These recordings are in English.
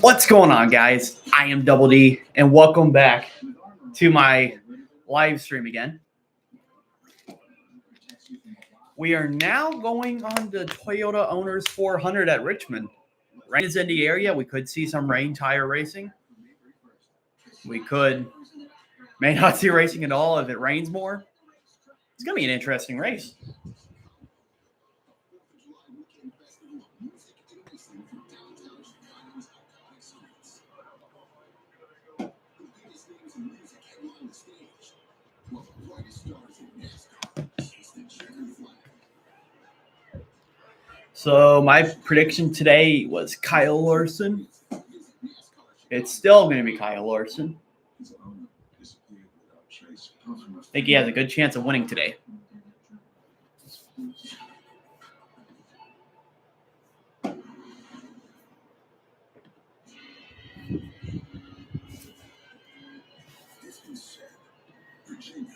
What's going on, guys? I am Double D, and welcome back to my live stream again. We are now going on the Toyota Owners 400 at Richmond. Rain is in the area. We could see some rain tire racing. We may not see racing at all if it rains more. It's going to be an interesting race. So my prediction today was Kyle Larson. It's still going to be Kyle Larson. I think he has a good chance of winning today. Virginia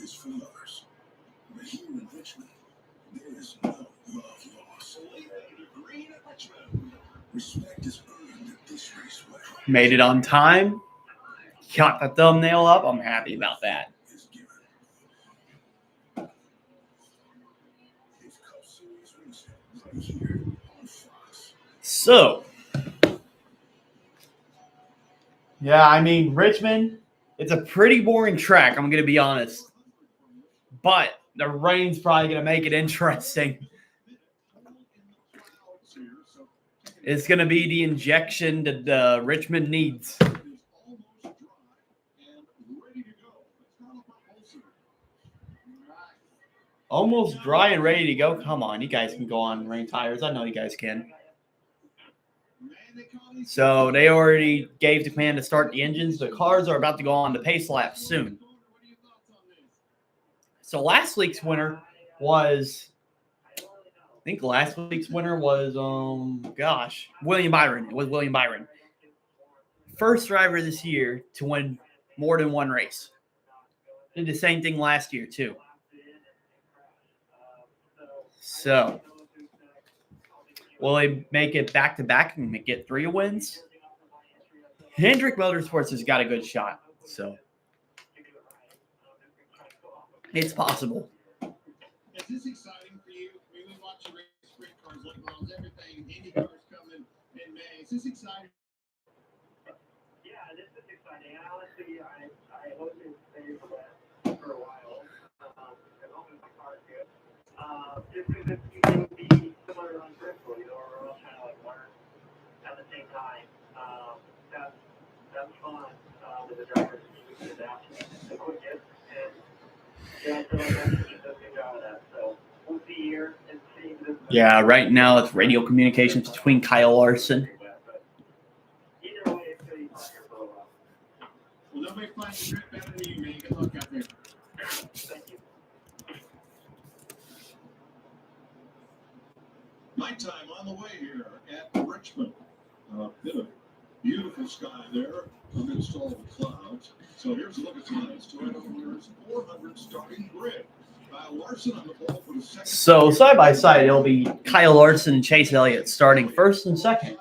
is for lovers. But here in Richmond, there is no love lost. Green at Richmond. Respect is earned at this raceway. Made it on time. Got the thumbnail up. I'm happy about that. So, yeah, I mean, Richmond, it's a pretty boring track, I'm going to be honest. But the rain's probably going to make it interesting. It's going to be the injection that Richmond needs. Almost dry and ready to go. Come on, you guys can go on rain tires. I know you guys can. So they already gave the command to start the engines. The cars are about to go on the pace lap soon. So last week's winner was, William Byron. It was William Byron. First driver this year to win more than one race. Did the same thing last year too. So, will he make it back-to-back and get 3 wins? Hendrick Motorsports has got a good shot, so it's possible. Is this exciting for you? I mean, we watch the race sprint cars, like almost everything. Indy cars coming in May. Is this exciting? Yeah, this is exciting. Honestly, I wasn't excited for that for a while. I'm hoping my car's good. Just because it would be similar to Uncritical, you know, we're all trying to like learn at the same time. That's fun with the drivers we can adapt to quickest, and yeah, I feel like that's just a good job of that. So we'll see here and see. Yeah, right now it's radio communications between Kyle Larson. Either way, it's going to be fun here for a while. Well, nobody finds the trip better than you, man. Good luck out there. Thank you. Nighttime on the way here at Richmond. Bit of beautiful sky there amidst all the clouds. So here's a look at tonight's Toyota Owners 400 starting grid. Kyle Larson on the pole for the second. So side by side, it'll be Kyle Larson and Chase Elliott starting first and second.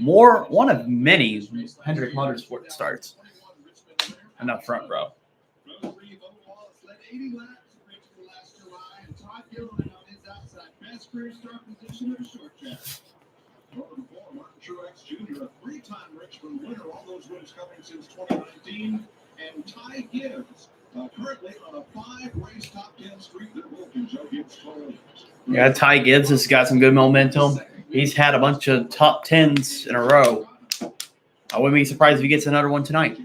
One of many Hendrick Motorsports starts in the front row. Best career start position in a short track. Martin Truex Jr., a 3-time Richmond winner, all those wins coming since 2019. And Ty Gibbs, currently on a 5-race top 10 streak. They're working Joe Gibbs Toyota. Yeah, Ty Gibbs has got some good momentum. He's had a bunch of top 10s in a row. I wouldn't be surprised if he gets another one tonight.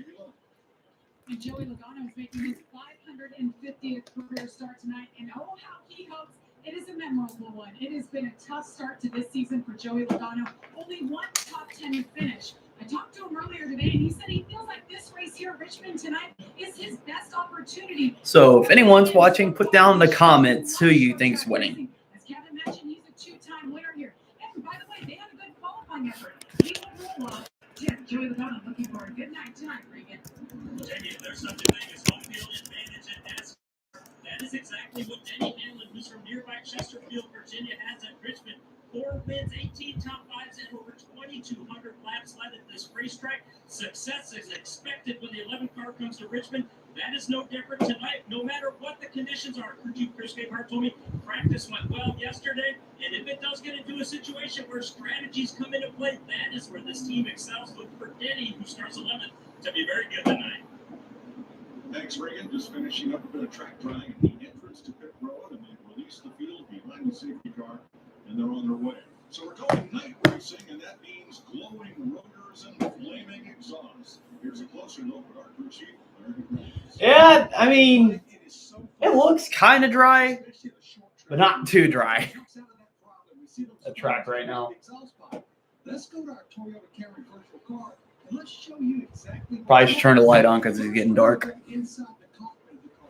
And Joey Logano is making his 550th career start tonight, and oh, how he hopes it is a memorable one. It has been a tough start to this season for Joey Logano. Only one top 10 finish. I talked to him earlier today, and he said he feels like this race here at Richmond tonight is his best opportunity. So if anyone's watching, put down in the comments who you think's winning. As Kevin mentioned, he's a 2-time winner here. And by the way, they had a good qualifying effort. He went real well. Yeah, Joey Logano looking for a good night tonight, Regan. There's such a thing as home field advantage in NASCAR. That is exactly what Denny Hamlin, who's from nearby Chesterfield, Virginia, has at Richmond. 4 wins, 18 top 5s, and over 2,200 laps led at this racetrack. Success is expected when the 11th car comes to Richmond. That is no different tonight, no matter what the conditions are. Chris Gabehart told me practice went well yesterday, and if it does get into a situation where strategies come into play, that is where this team excels. Look for Denny, who starts 11th, to be very good tonight. Thanks, Reagan. Just finishing up a bit of track drying at the entrance to pit road, and they release the field behind the safety car, and they're on their way. So we're going night racing, and that means glowing rotors and flaming exhaust. Here's a closer look at our crew chief, Larry Grant. Yeah, I mean, it looks kind of dry, but not too dry. The track right now. Let's go to our Toyota Camry virtual car and let's show you exactly. Probably should turn the light on because it's getting dark. Inside the cockpit of the car,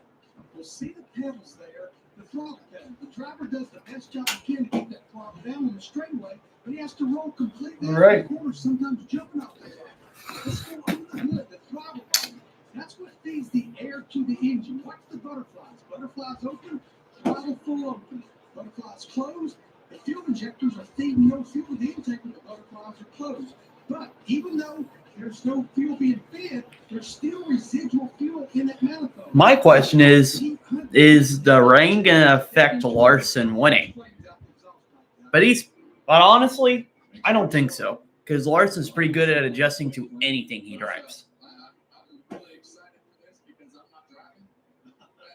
you'll see the pedals there. The throttle pedal. The driver does the best job he can to keep that throttle down on the straightaway, but he has to roll completely out Right. of the corner, sometimes jumping off the top. Let's go under the hood, the throttle body. That's what feeds the air to the engine. Watch the butterflies. Butterflies open, throttle full open. Butterflies closed. The fuel injectors are feeding no fuel to the intake when the butterflies are closed. But even though there's no fuel being fed, there's still residual fuel in that manifold. My question is the rain going to affect Larson winning? But honestly, I don't think so, because Larson's pretty good at adjusting to anything he drives. I'm really excited for this because I'm not driving.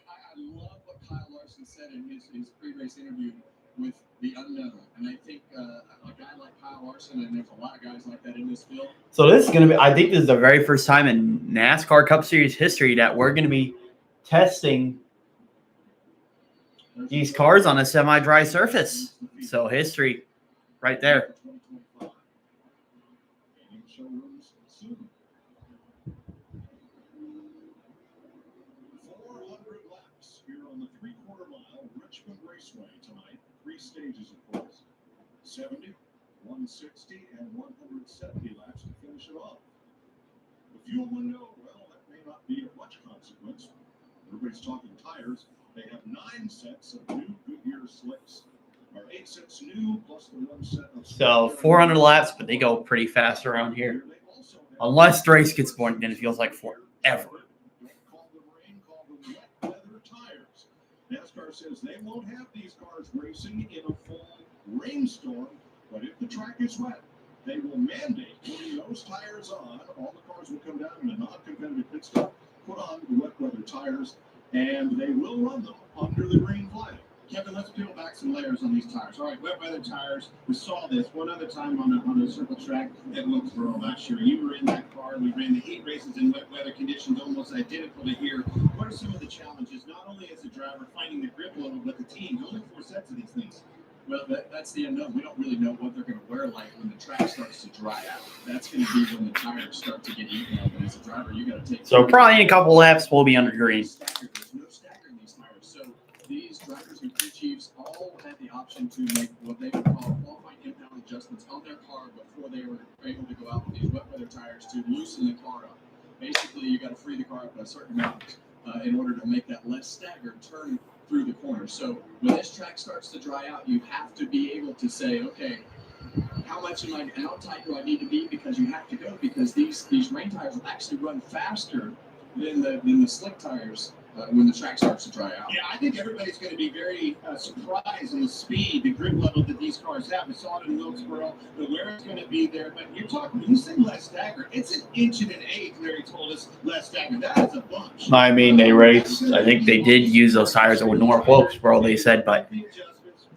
I love what Kyle Larson said in his pre-race interview with the unknown. And I think a guy like Kyle Larson, and there's a lot of guys like that in this field. So this is going to be, I think this is the very first time in NASCAR Cup Series history that we're going to be testing these cars on a semi-dry surface. So history right there. Showrooms soon. 400 laps here on the 3/4 mile Richmond Raceway tonight. 3 stages, of course. 70, 160, and 170 laps to finish it off. The fuel window, well, that may not be of much consequence. Everybody's talking tires. They have 9 sets of new Goodyear slicks. Or 8 sets new, plus the 1 set of... So 400 laps, but they go pretty fast around here. Unless the race gets boring, then it feels like forever. Don't call them rain, call them wet weather tires. NASCAR says they won't have these cars racing in a full rainstorm, but if the track is wet, they will mandate putting those tires on. All the cars will come down in a non-competitive pit stop, put on the wet weather tires, and they will run them under the green flag. Kevin, let's peel back some layers on these tires. All right, wet weather tires. We saw this one other time on a circle track at Wilkesboro last year. You were in that car. We ran the heat races in wet weather conditions almost identical to here. What are some of the challenges, not only as a driver finding the grip level, but the team? Only 4 sets of these things. Well, that's the unknown. We don't really know what they're going to wear like when the track starts to dry out. That's going to be when the tires start to get eaten up. And as a driver, you got to take. So probably in a couple laps, we'll be under green. There's no stagger in these tires. So these drivers and crew chiefs all had the option to make what they would call qualifying impound adjustments on their car before they were able to go out with these wet weather tires to loosen the car up. Basically, you got to free the car up a certain amount in order to make that less staggered turn through the corner. So when this track starts to dry out, you have to be able to say, okay, how tight do I need to be? Because you have to go, because these rain tires will actually run faster than the slick tires when the track starts to dry out. Yeah, I think everybody's going to be very surprised in the speed, the grip level that these cars have. We saw it in Wilkesboro, the wear is going to be there. But you're talking, when you say less stagger, it's 1 inch and 1/8. Larry told us less stagger. That is a bunch. I mean, they raced. I think they did use those tires at North Wilkesboro, they said, but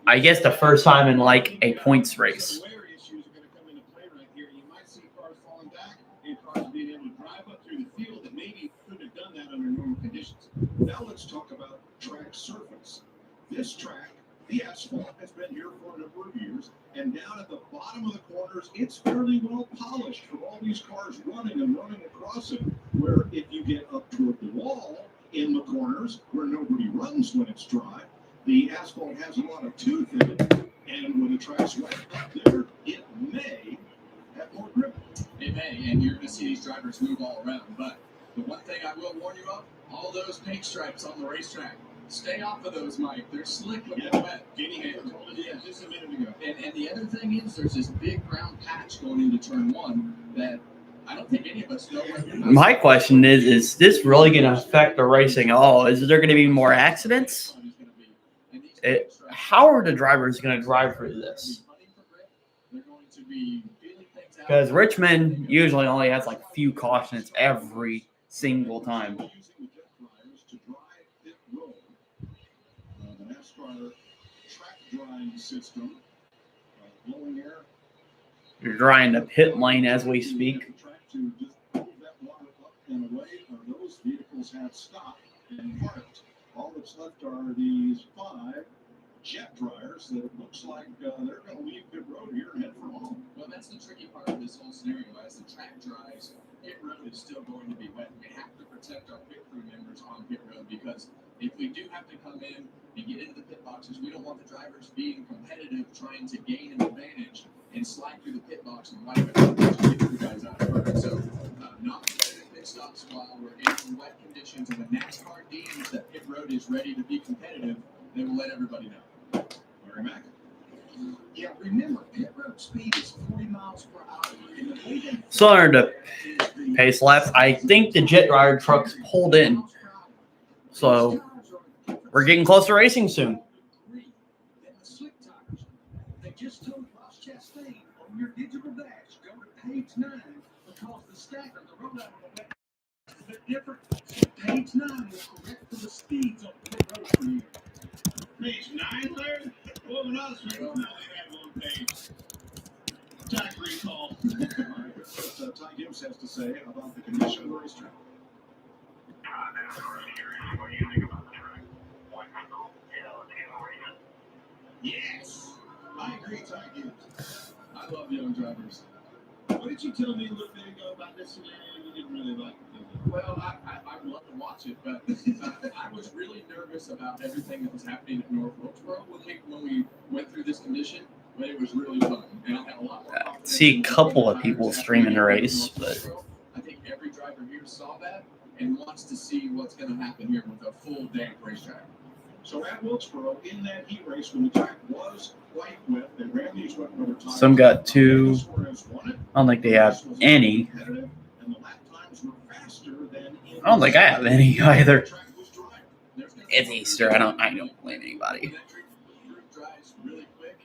I guess the first time in like a points race. The wear issues are going to come into play right here. You might see cars falling back and cars being able to drive up through the field that maybe couldn't have done that under normal conditions. Now let's talk about track surface. This track, the asphalt, has been here for a number of years, and down at the bottom of the corners, it's fairly well polished for all these cars running across it, where if you get up toward the wall in the corners where nobody runs when it's dry, the asphalt has a lot of tooth in it, and when the track's wet up there, it may have more grip. It may, and you're going to see these drivers move all around. But the one thing I will warn you of, all those paint stripes on the racetrack, Stay off of those, Mike. They're slick when Yeah. they're wet. Guinea Pig told us that just a minute ago. And the other thing is, there's this big brown patch going into turn one that I don't think any of us know what. My question is this really going to affect the racing at all? Is there going to be more accidents? How are the drivers going to drive through this? Because Richmond usually only has like a few cautions every single time. Using the jet dryers to dry pit road. The NASCAR track drying system, blowing air. You're drying the pit lane as we speak. Track to just move that water up and away. Those vehicles have stopped and parked. All that's left are these 5 jet dryers that it looks like they're going to leave pit road here and head for home. Well, that's the tricky part of this whole scenario. As the track dries, pit road is still going to be wet. We have to protect our pit crew members on pit road because if we do have to come in and get into the pit boxes, we don't want the drivers being competitive, trying to gain an advantage and slide through the pit box and wipe it out to get the guys out of burn. So, not competitive pit stops while we're in wet conditions. And when NASCAR deems that pit road is ready to be competitive, they will let everybody know. Larry Mack. Yeah, remember, pit road speed is 40 miles per hour. And the way they Similar to pace laps, I think the jet dryer trucks pulled in. So we're getting close to racing soon. They just told Ross Chastain on your digital dash, go to page 9 because the stacker, the road out on the web is a bit different. So page 9 will correct for the speeds on pit road for you. Page 9, Larry? Well, when I was reading, we only had one page. Track recall. What Ty Gibbs has to say about the condition of the racetrack. What do you think about the track? Yes! I agree, Ty Gibbs. I love young drivers. What did you tell me a little bit ago about this scenario you didn't really like? Well, I would love to watch it, but I was really nervous about everything that was happening at North Wilkesboro when we went through this condition, but it was really fun. And I had a lot more confidence. See a couple of people streaming the race, but I think every driver here saw that and wants to see what's going to happen here with a full damp racetrack. So at Wilkesboro, in that heat race, when the track was quite wet, they ran these wet weather tires. some got 2. Suarez won it. I don't think they have any. Competitive, and the lap times were faster than in I don't think I have any either. the track was dry. It's Easter. I don't blame anybody. Drives really quick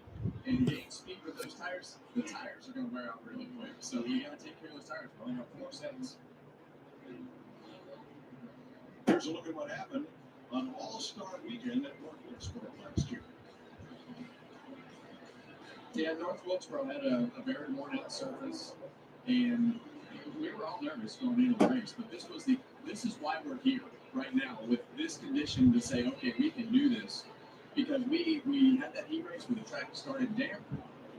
and gain speed with those tires. The tires are going to wear out really quick. So you got to take care of those tires. We only got 4 seconds. Here's a look at what happened on All-Star Weekend at North Wilkesboro last year. Yeah, North Wilkesboro had a very worn out surface, and we were all nervous going into the race. But this is why we're here right now with this condition to say, okay, we can do this, because we had that heat race where the track started damp.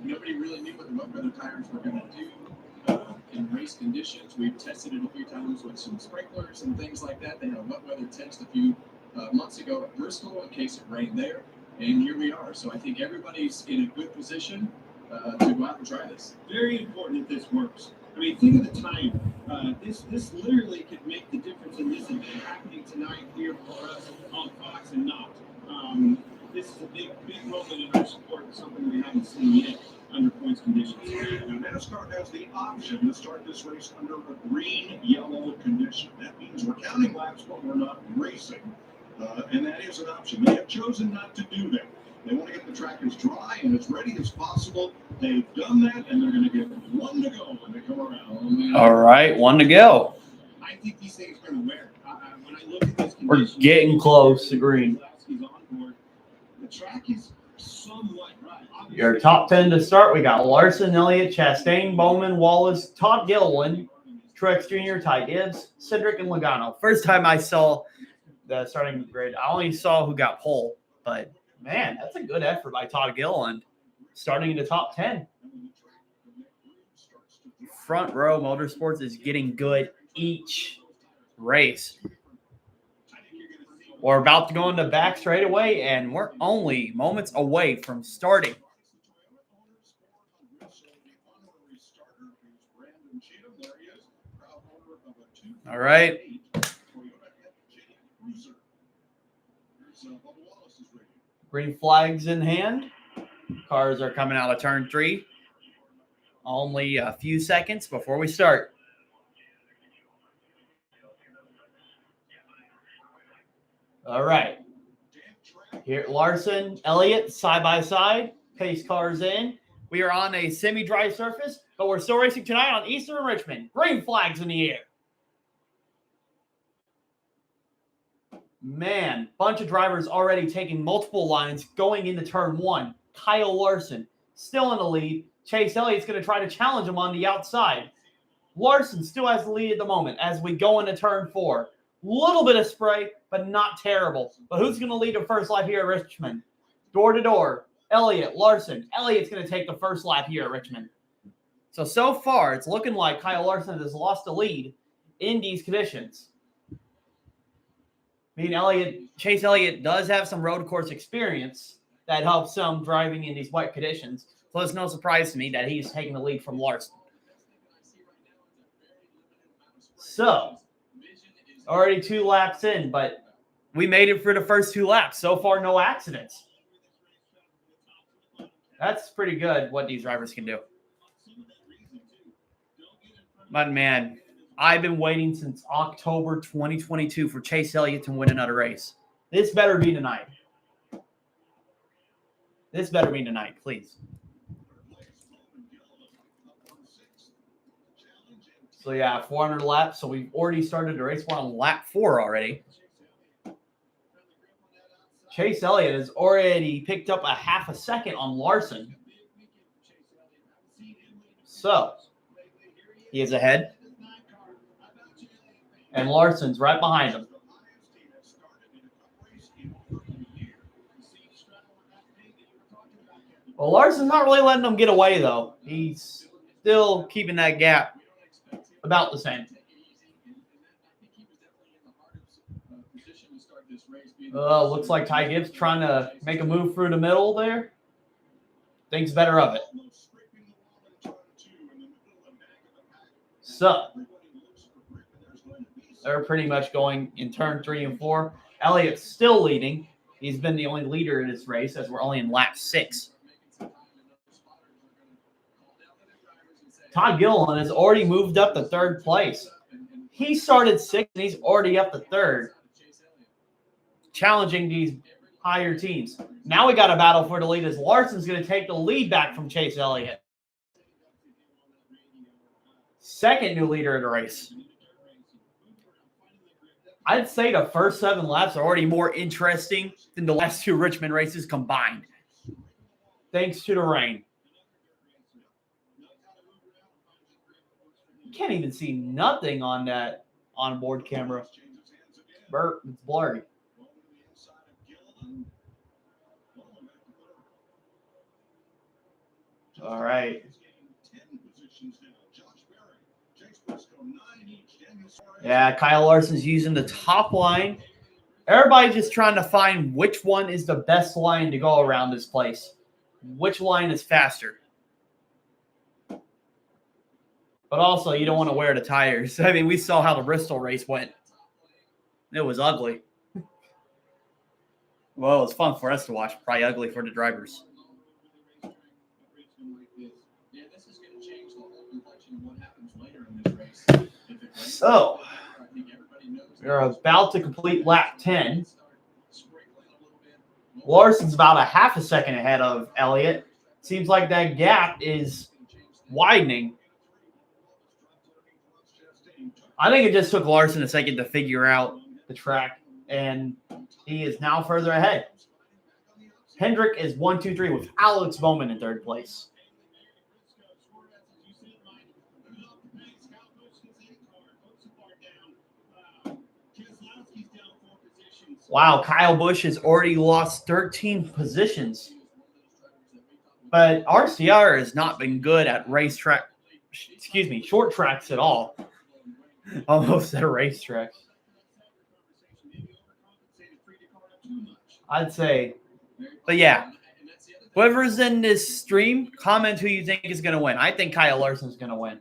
Nobody really knew what the wet weather tires were going to do in race conditions. We've tested it a few times with some sprinklers and things like that. They had a wet weather test a few months ago at Bristol in case it rained there. And here we are. So I think everybody's in a good position to go out and try this. Very important that this works. I mean, think of the time. This literally could make the difference in this event happening tonight here for us on Fox and not. This is a big moment in our sport, something we haven't seen yet under points conditions. Now, NASCAR has the option to start this race under a green-yellow condition. That means we're counting laps, but we're not racing. And that is an option. They have chosen not to do that. They want to get the track as dry and as ready as possible. They've done that, and they're going to get 1 to go when they come around. All right, 1 to go. I think these things are going to wear. When I look at this We're condition, getting close to green. He's on board. The track is somewhat right. Your top 10 to start. We got Larson, Elliott, Chastain, Bowman, Wallace, Todd Gilliland, Truex Jr., Ty Gibbs, Cedric, and Logano. First time I saw the starting grid, I only saw who got pole, but man, that's a good effort by Todd Gilliland, starting in the top 10. Front Row Motorsports is getting good each race. We're about to go into back straight away, and we're only moments away from starting. All right. Green flags in hand. Cars are coming out of turn 3. Only a few seconds before we start. All right. Here, Larson, Elliott, side by side. Pace cars in. We are on a semi-dry surface, but we're still racing tonight on Eastern Richmond. Green flags in the air. Man, bunch of drivers already taking multiple lines going into turn 1. Kyle Larson still in the lead. Chase Elliott's going to try to challenge him on the outside. Larson still has the lead at the moment as we go into turn 4. Little bit of spray, but not terrible. But who's going to lead the first lap here at Richmond? Door to door. Elliott, Larson. Elliott's going to take the first lap here at Richmond. So far, it's looking like Kyle Larson has lost the lead in these conditions. I mean, Chase Elliott does have some road course experience that helps him driving in these wet conditions. So it's no surprise to me that he's taking the lead from Larson. So, already 2 laps in, but we made it for the first 2 laps. So far, no accidents. That's pretty good what these drivers can do. But man, I've been waiting since October 2022 for Chase Elliott to win another race. This better be tonight. This better be tonight, please. So yeah, 400 laps. So we've already started the race. We're on lap 4 already. Chase Elliott has already picked up a half a second on Larson. So he is ahead. And Larson's right behind him. Well, Larson's not really letting him get away, though. He's still keeping that gap about the same. Looks like Ty Gibbs trying to make a move through the middle there. Thinks better of it. So they're pretty much going in turn 3 and 4. Elliott's still leading. He's been the only leader in this race as we're only in lap 6. Todd Gilliland has already moved up to 3rd place. He started 6th and he's already up to 3rd. Challenging these higher teams. Now we got a battle for the lead as Larson's going to take the lead back from Chase Elliott. 2nd new leader in the race. I'd say the first 7 laps are already more interesting than the last 2 Richmond races combined. Thanks to the rain. You can't even see nothing on that onboard camera. It's blurry. All right. Yeah, Kyle Larson's using the top line. Everybody's just trying to find which one is the best line to go around this place. Which line is faster? But also, you don't want to wear the tires. I mean, we saw how the Bristol race went. It was ugly. Well, it was fun for us to watch. Probably ugly for the drivers. So, we're about to complete lap 10. Larson's about a half a second ahead of Elliott. Seems like that gap is widening. I think it just took Larson a second to figure out the track, and he is now further ahead. Hendrick is 1, 2, 3 with Alex Bowman in 3rd place. Wow, Kyle Busch has already lost 13 positions. But RCR has not been good at short tracks at all. Almost at a racetrack. I'd say. But yeah, whoever's in this stream, comment who you think is going to win. I think Kyle Larson's going to win.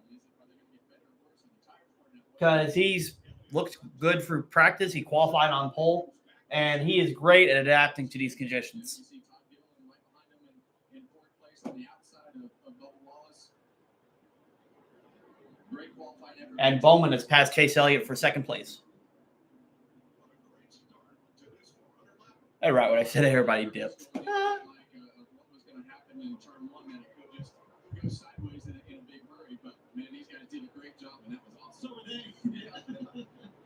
Because he's looked good for practice. He qualified on pole. And he is great at adapting to these conditions. of Bubba Wallace. Great qualifying effort. And Bowman has passed Chase Elliott for second place. Hey, right when I said everybody dipped. Like, what was going to happen in turn one, that it could just go sideways in a big hurry. But man, these guys did a great job, and that was awesome. So were they. Yeah.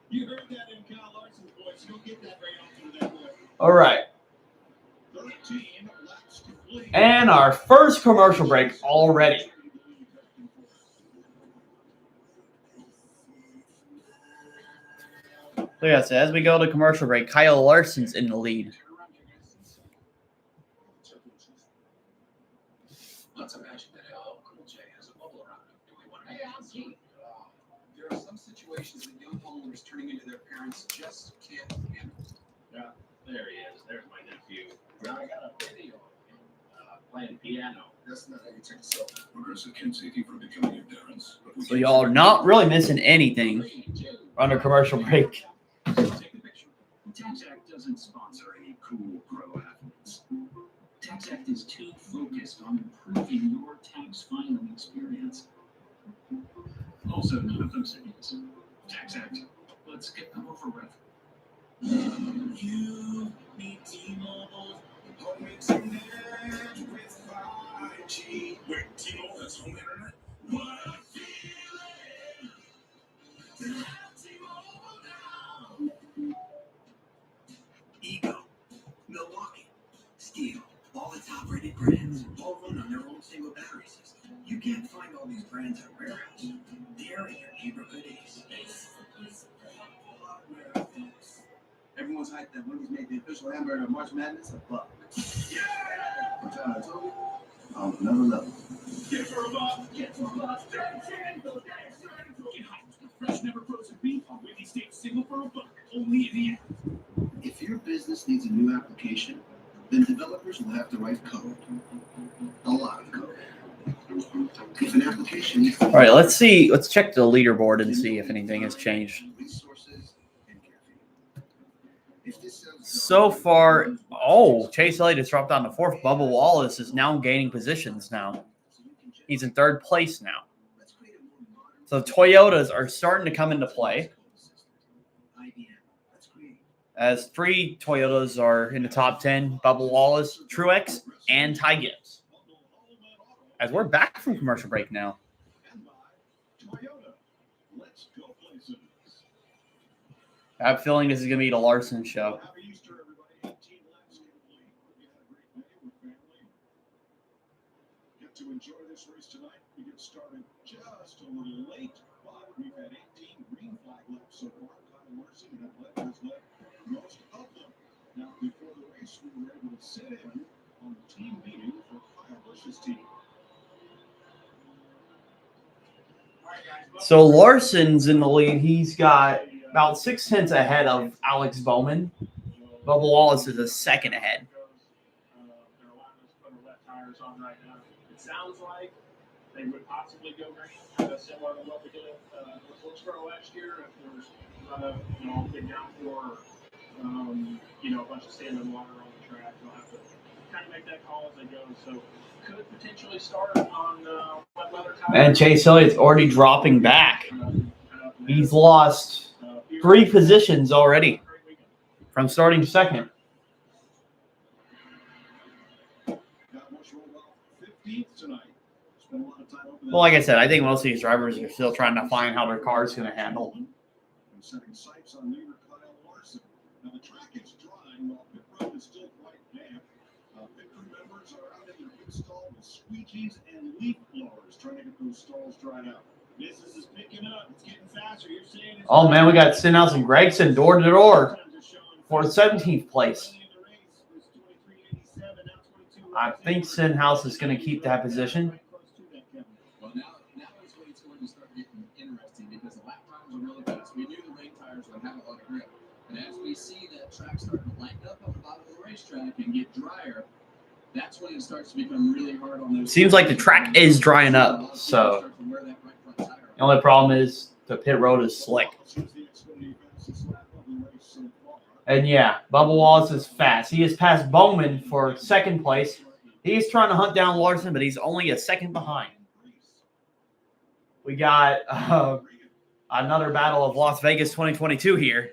You heard that in Kyle Larson's voice. You don't get that very often with that boy. All right. 13 laps complete. And our first commercial break already. So yes, as we go to commercial break, Kyle Larson's in the lead. Let's imagine that LL Cool J has a bubble around him. Do we want to hey, I'm Keith. There are some situations that young homeowners turning into their parents just can't handle. Yeah, there he is. There's my nephew. Now I got a video of him playing piano. That's not how you take self. Progressive can save you from becoming your parents. So y'all are not really missing anything under commercial break. Take the picture. TaxAct doesn't sponsor any cool pro athletes. TaxAct is too focused on improving your tax filing experience. Also, none of those idiots. TaxAct, let's get them over with. You need T-Mobile. Home internet with 5G. Wait, T-Mobile has home internet? What a feeling! To have T-Mobile now. Ego, Milwaukee, Steel, all the top-rated brands, all run on their own single battery system. You can't find all these brands at warehouse. They're in your neighborhood Ace. Everyone's hyped that Wendy's made the official hamburger of March Madness a buck. Yeah! What time I told you? On another level. Get for a buck! Get for a buck! Get hyped with fresh, never frozen beef on Wendy's Steak Single for a buck. Only in the app. If your business needs a new application, then developers will have to write code. A lot of code. If an application needs All right, let's see. Let's check the leaderboard and see if anything has changed. resources and caffeine. If this sounds So far, Chase Elliott has dropped down to fourth. Bubba Wallace is now gaining positions now. He's in third place now. let's create a more modern So Toyotas are starting to come into play, IBM. Let's create as 3 Toyotas are in the top 10. Bubba Wallace, Truex, and Ty Gibbs. As we're back from commercial break now. And by Toyota. Let's go places. I have a feeling this is going to be the Larson show. Happy Easter, everybody. 18 laps complete. We had a great day with family. Get to enjoy this race tonight. We get started just a little late, but we've had 18 green flag laps so far. Kyle Larson has led most of them. Now, before the race, we were able to sit in on the team meeting for Kyle Busch's team. So Larson's in the lead. He's got about 6/10 ahead of Alex Bowman. Bubba Wallace is a second ahead. They're allowing us to put our wet tires on right now. It sounds like they would possibly go green, kind of similar to what we did with Wilkesboro last year. If there was not a big downpour, a bunch of standing water on the track, they'll have to kind of make that call as they go. So could potentially start on wet weather tires. And Chase Elliott's already dropping back. He's lost 3 positions already from starting second. Got Busch rolled off 15th tonight. Spent a lot of time over there. Well, like I said, I think most of these drivers are still trying to find how their car is going to handle. And setting sights on leader Kyle Larson. Now the track is drying while pit road is still quite damp. Pit crew members are out in their pit stall with squeegees and leaf blowers trying to get those stalls dried out. Business is picking up. It's getting faster. You're saying it's Oh, man, we got Stenhouse and Gregson door to door for 17th place. I think Stenhouse is going to keep that position. Well, now is when it's going to start getting interesting because the lap times are really fast. We knew the rain tires would have a lot of grip. And as we see that track starting to lighten up on the bottom of the racetrack and get drier, that's when it starts to become really hard on those. Seems like the track is drying up, so the only problem is the pit road is slick. And yeah, Bubba Wallace is fast. He has passed Bowman for second place. He's trying to hunt down Larson, but he's only a second behind. We got another battle of Las Vegas 2022 here.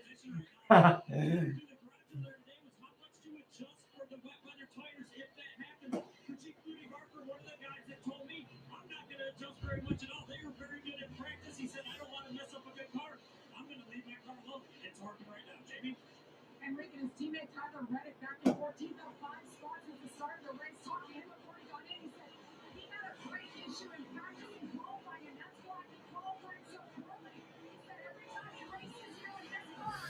Enrique and his teammate Tyler Reddick back in 14th up 5 spots at the start of the race. Talking to him before he got in, he said he had a great issue in practice and qualifying, and that's why he qualified so poorly. He said every time he races here in this car,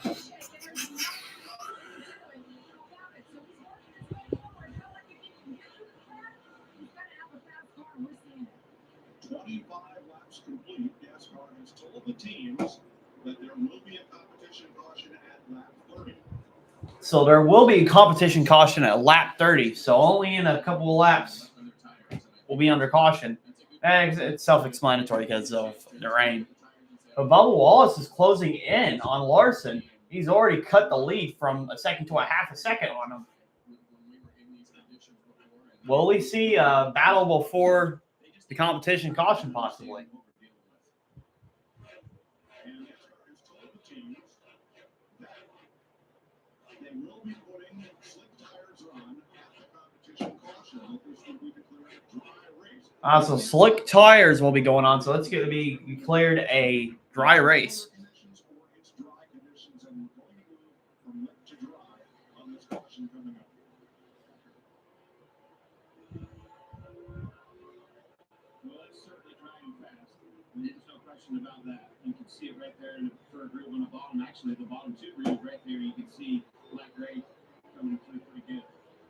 he's shake, and there's nothing he can do about it. So he's working his way forward. Felt like if he can get through the pack, he's going to have a fast car, and we're seeing it. 25 laps complete. NASCAR has told the teams that there will be a competition caution at lap 30. So there will be competition caution at lap 30. So only in a couple of laps will be under caution. And it's self-explanatory because of the rain. But Bubba Wallace is closing in on Larson. He's already cut the lead from a second to a half a second on him. Will we see a battle before the competition caution possibly? And NASCAR has told the teams that they will be putting slick tires on at the competition caution. That this will be declared a dry race. So slick tires will be going on. So it's going to be declared a dry race. Conditions or it's dry conditions, and we're going to move from wet to dry on this caution coming up. Well, it's certainly drying fast. There's no question about that. You can see it right there in the third groove on the bottom. Actually, the bottom two grooves right there, you can see black gray coming through pretty good.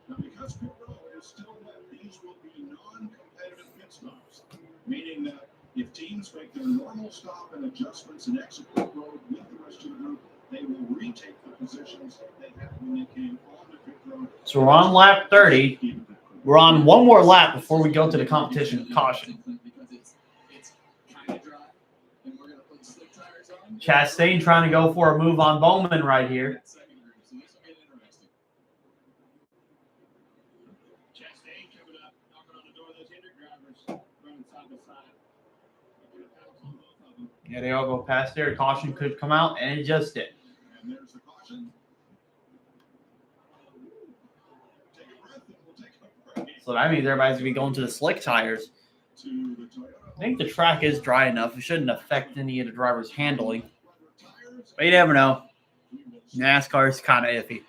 Now, because pit road is still wet, these will be non-competitive pit stops, meaning that if teams make their normal stop and adjustments and exit pit road with the rest of the group, they will retake the positions they had when they came on the pit road. So we're on lap 30. We're on one more lap before we go to the competition caution. Because it's kind of dry, and we're going to put slick tires on. Chastain trying to go for a move on Bowman right here. Second group, so this will get interesting. Chastain coming up, knocking on the door of those Hendrick drivers, running side by side. We're gonna bounce on both of them. Yeah, they all go past there. Caution could come out, and it just did. And there's the caution. Take a breath and we'll take a break. So that means everybody's going to be going to the slick tires. To the Toyota. I think the track is dry enough. It shouldn't affect any of the drivers' handling. But you never know. NASCAR is kind of iffy.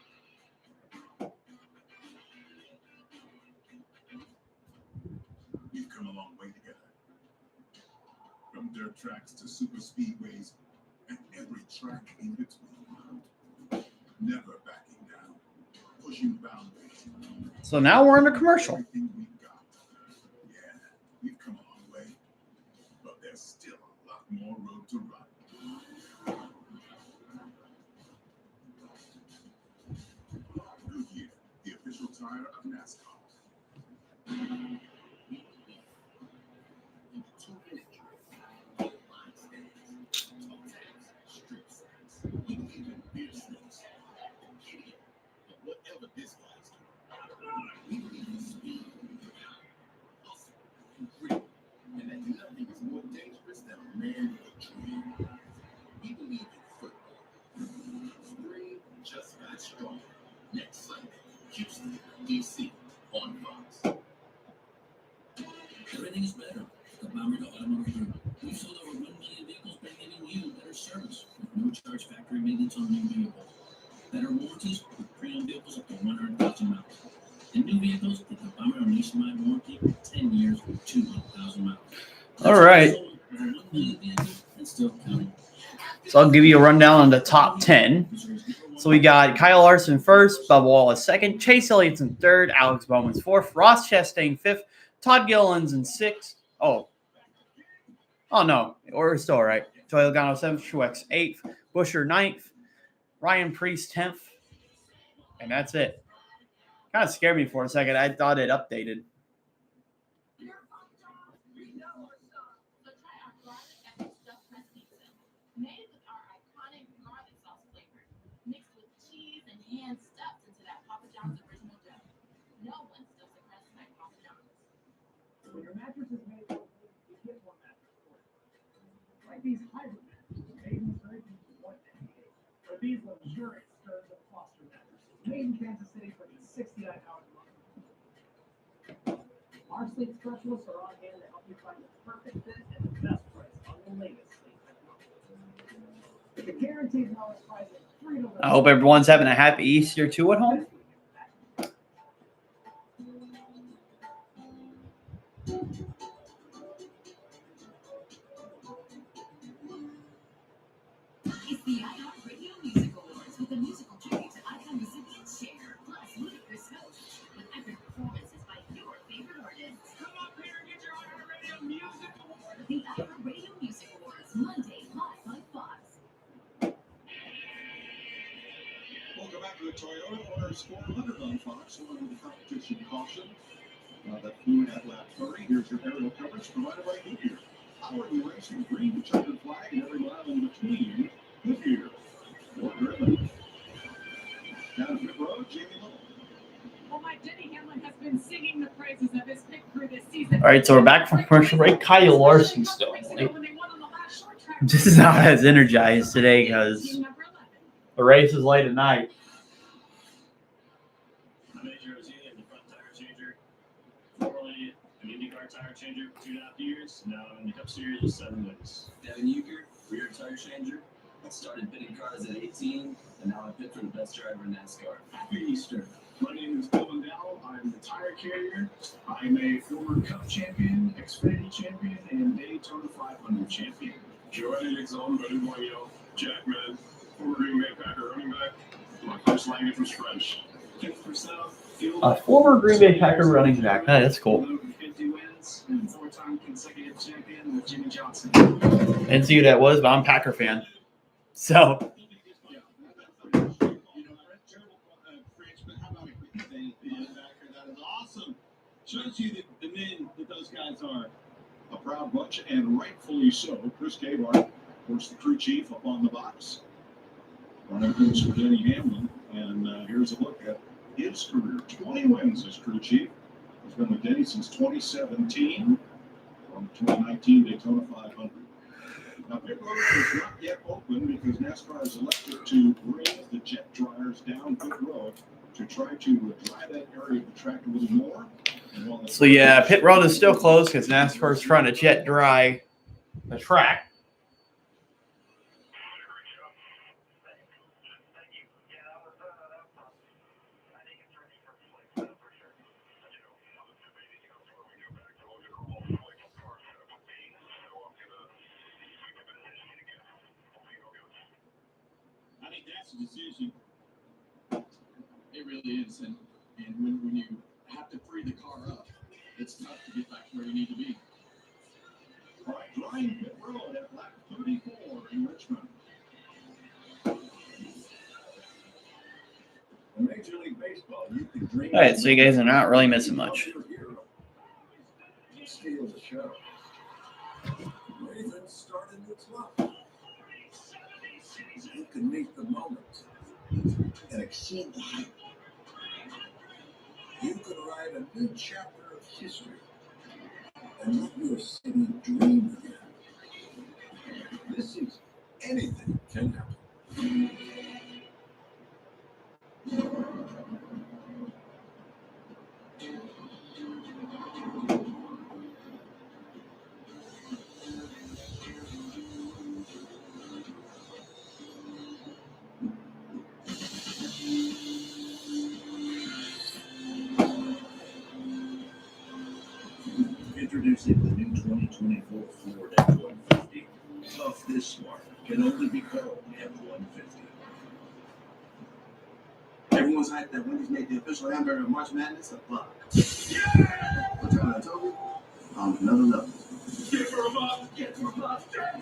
We've come a long way together. From dirt tracks to super speedways and every track in between. Never backing down. Pushing boundaries. So now we're in a commercial. Everything we've got. Yeah, we've come a long way. But there's still a lot more road to run. Goodyear, the official tire of NASCAR. Whatever this guy's doing, we believe in speed, hustle, and grit, and that nothing is more dangerous than a man with a dream. We believe in football. Spring just got strong. Next Sunday, Houston, D.C. on Fox. Everything is better. The Bomber Automotive Group. We've sold over 1 million vehicles by giving you better service with no charge factory maintenance on new vehicles. Better warranties with pre-owned vehicles up to 100,000 miles. And new vehicles with the Bomber nationwide warranty 10 years with 200,000 miles. All right. Over 1 million vehicles and still counting. So I'll give you a rundown on the top 10. So we got Kyle Larson first, Bubba Wallace second, Chase Elliott's in third, Alex Bowman's fourth, Ross Chastain fifth, Todd Gilliland's in sixth. Oh no, we're still all right. Joey Logano seventh, Truex eighth, Buescher ninth, Ryan Preece 10th, and that's it. Kind of scared me for a second. I thought it updated. Made with our iconic garlic sauce flavor, mixed with cheese and hand stuffed into that Papa John's original dough. No one stuffs When your mattress is made locally, you get one mattress for it. Like these hybrid mattresses made in Jersey for 198, or these luxurious Stearns and Foster mattresses made in Kansas City for just $69 a month. Our sleep specialists are on hand to help you find the perfect fit and the best price on the latest sleep technology. With the guaranteed lowest price and free delivery. I hope everyone's having a happy Easter too at home. It's the iHeartRadio Music Awards with a musical tribute to icon recipient Cher, plus ludicrous hosts with epic performances by your favorite artists. Come up here and get your iHeartRadio Music Award. The iHeartRadio Music Awards, Monday, live on Fox. Welcome back to the Toyota Owners 400 on Fox. One with the competition caution. That flew at lap 30. Here's your aerial coverage provided by Goodyear. Hourly racing, green checkered flag, and every mile in between. Goodyear. More driven. Down pit road, Jamie Lowe. Well, my Denny Hamlin has been singing the praises of his pit crew this season. All right, so we're back from commercial break. Kyle Larson still. This is not as energized today because the race is late at night. I'm AJ Rosini, I'm the front tire changer. Formerly an IndyCar tire changer for 2.5 years. Now I'm in the Cup Series with 7 wins. Devin Euchre, rear tire changer. I started pitting cars at 18, and now I pit for the best driver in NASCAR. Happy Easter. My name is Bill Lindell. I'm the tire carrier. I'm a former Cup champion, Xfinity champion, and Daytona 500 champion. Joey Exxon, Buddy Moyo, Jack Red, former Green Bay Packer running back. My first language was French. 50%. A former Green Bay Packer running back. Hey, that's cool. 50 wins and 4-time consecutive champion with Jimmy Johnson. Didn't see who that was, but I'm a Packer fan. So, That is awesome. Shows you the men that those guys are. A proud bunch, and rightfully so. Chris Gabart, of course, the crew chief up on the box. Running things for Denny Hamlin. And here's a look at his career. 20 wins as crew chief. He's been with Denny since 2017. From 2019 Daytona 500. Now, pit road is not yet open because NASCAR has elected to bring the jet dryers down pit road to try to dry that area of the track a little more. so yeah, pit road is still closed because NASCAR is trying to jet dry the track. I think that's a decision. It really is. And when you have to free the car up, it's tough to get back to where you need to be. All right, drying pit road at lap 34 in Richmond. In Major League Baseball, you can drink. All right, so you guys are not really missing much. Steal the show. Ravens started its luck. You can meet the moment and exceed the hype. You can write a new chapter of history and let your city dream again. This season, anything can happen. Introducing the new 2024 Ford F-150. Tough this smart can only be called F-150. Everyone's hyped that Wendy's made the official hamburger of March Madness a buck. Yeah! What's wrong? I told you? On another level. Get for a buck, get for a buck. Get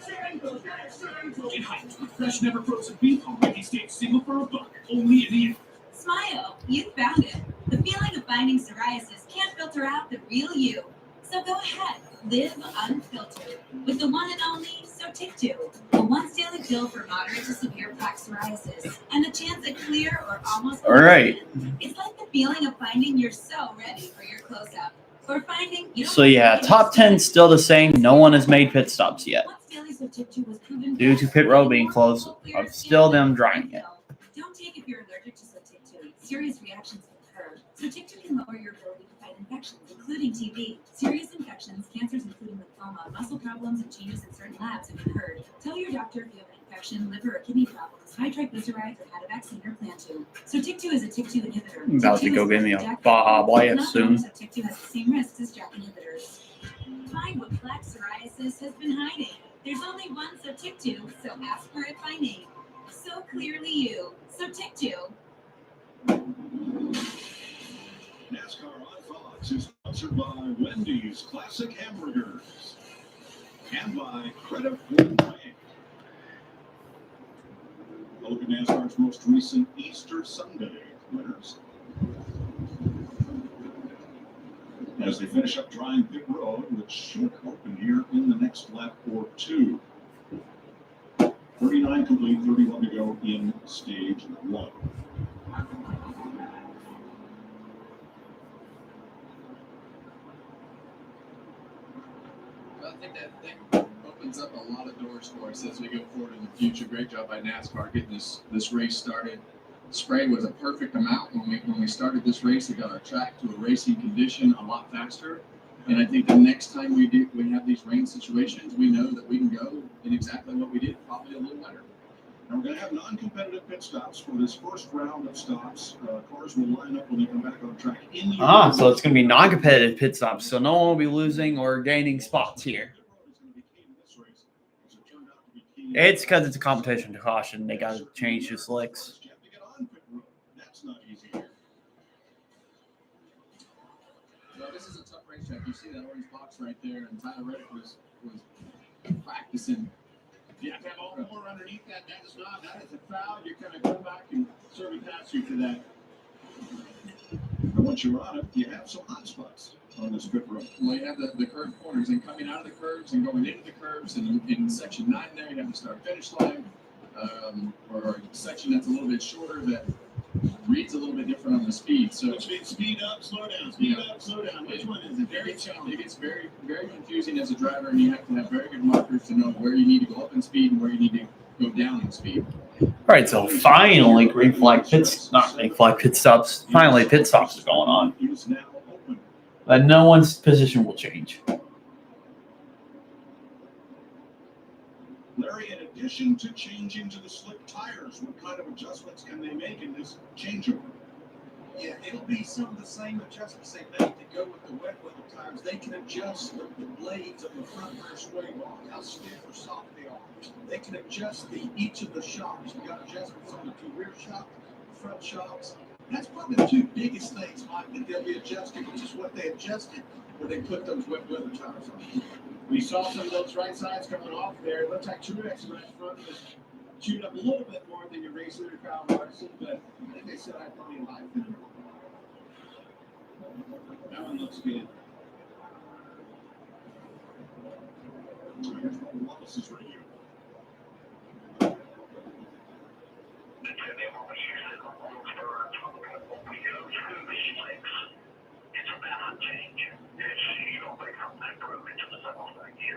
hyped with fresh, never frozen beef on Wendy's Steak Single for a buck. Only in the Smile, you found it. The feeling of fighting psoriasis can't filter out the real you. So go ahead, live unfiltered with the one and only Sotyktu, a once daily pill for moderate to severe plaque psoriasis, and a chance at clear or almost. All right. It's like the feeling of finding you're so ready for your close-up. Or finding you don't So have to yeah, wait top 10 still the same. No one has made pit stops yet Once Daily Swift Tip 2 was proven due to pit road being closed. Of still them drying it. Don't take if you're allergic to Sotip2. Serious reactions can occur. Sotip2 can lower your ability to fight infections, including TB. Serious infections, cancers including lymphoma, muscle problems, and changes in certain labs have occurred. Tell your doctor if you have an infection, liver or kidney problems, high triglycerides, or had a vaccine or plan to. Sotip2 is a TYK2 inhibitor. I'm about to go get me a Baja Blast soon. Sotip2 has the same risks as JAK inhibitors. Find what plaque psoriasis has been hiding. There's only one Sotip2, so ask for it by name. So clearly you. Sotip2. NASCAR on Fox is sponsored by Wendy's Classic Hamburgers and by Credit One Bank. A look at NASCAR's most recent Easter Sunday winners. As they finish up drying pit road, which should open here in the next lap or two. 39 complete, 31 to go in stage one. I think that opens up a lot of doors for us as we go forward in the future. Great job by NASCAR getting this race started. Spray was a perfect amount when we started this race. It got our track to a racing condition a lot faster. And I think the next time we have these rain situations, we know that we can go in exactly what we did, probably a little better. And we're going to have non-competitive pit stops for this first round of stops. Cars will line up when they come back on track. So it's going to be non-competitive pit stops. So no one will be losing or gaining spots here. It's because it's a competition to caution. They got to change the slicks. That's not easy here. Well, this is a tough racetrack. You see that orange box right there, and Tyler Reddick was practicing. You have to have all four underneath that. That is a foul. You're going to go back and serve a pass you for that. And once you're on it, you have some hot spots on this pit road. Well, you have the curved corners, and coming out of the curves and going into the curves, and in section 9 there, you have the start-finish line, or a section that's a little bit shorter that reads a little bit different on the speed. So Which means speed up, slow down, speed up, slow down. Which one is it? Very challenging. It gets very, very confusing as a driver, and you have to have very good markers to know where you need to go up in speed and where you need to go down in speed. All right, so finally, green flag pits, not green flag pit stops. Finally, pit stops are going on. Is now open. But no one's position will change. Larry, in addition to changing to the slick tires, what kind of adjustments can they make in this changeover? Yeah, it'll be some of the same adjustments they make to go with the wet weather tires. They can adjust the blades of the front rear sway bar, how stiff or soft they are. They can adjust each of the shocks. You got adjustments on the two rear shocks, front shocks. That's probably the two biggest things, Mike, that they'll be adjusting, which is what they adjusted when they put those wet weather tires on. We saw some of those right sides coming off there. It looks like Truex right front was chewed up a little bit more than your race leader, Kyle Larson, but I think they said I had plenty of life in it. That one looks good. Here's what Wallace's radio. It's a bad change. You don't make up that improvement to the level that you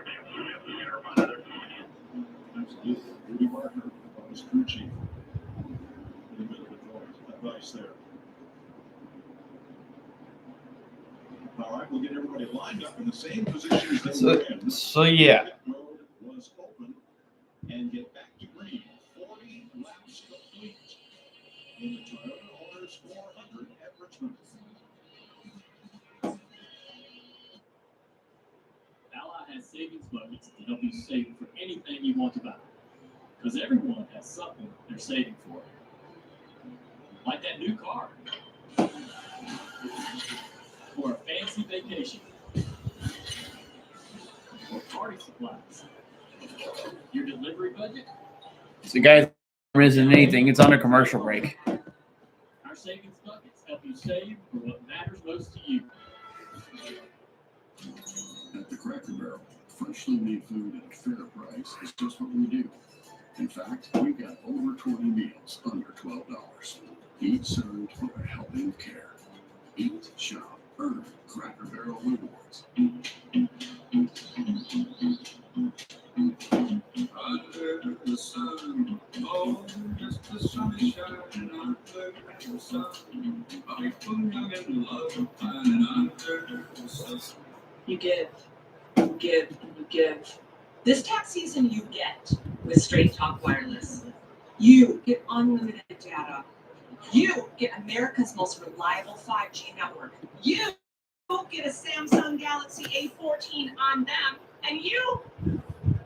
Absolutely. Rudy Barker, his crew chief. A little bit of advice there. All right, we'll get everybody lined up in the same position as they were in. So yeah. Pit road was open and get back to green. 40 laps complete in the Toyota Owners 400 at Richmond. Ally has savings budgets to help you save for anything you want to buy. Because everyone has something they're saving for. Like that new car. Or a fancy vacation. Or party supplies. Your delivery budget? So guys, there isn't anything. It's on a commercial break. Our savings buckets help you save for what matters most to you. At the Cracker Barrel, freshly made food at a fair price is just what we do. In fact, we've got over 20 meals under $12, each served for a helping of care. Eat, shop, Earn Cracker Barrel rewards. Under the sun, oh, just the sunshine under the sun. People young and love, and under the sun. You give, you give, you give. This tax season, you get with Straight Talk Wireless. You get unlimited data. You get America's most reliable 5G network. You get a Samsung Galaxy A14 on them. And you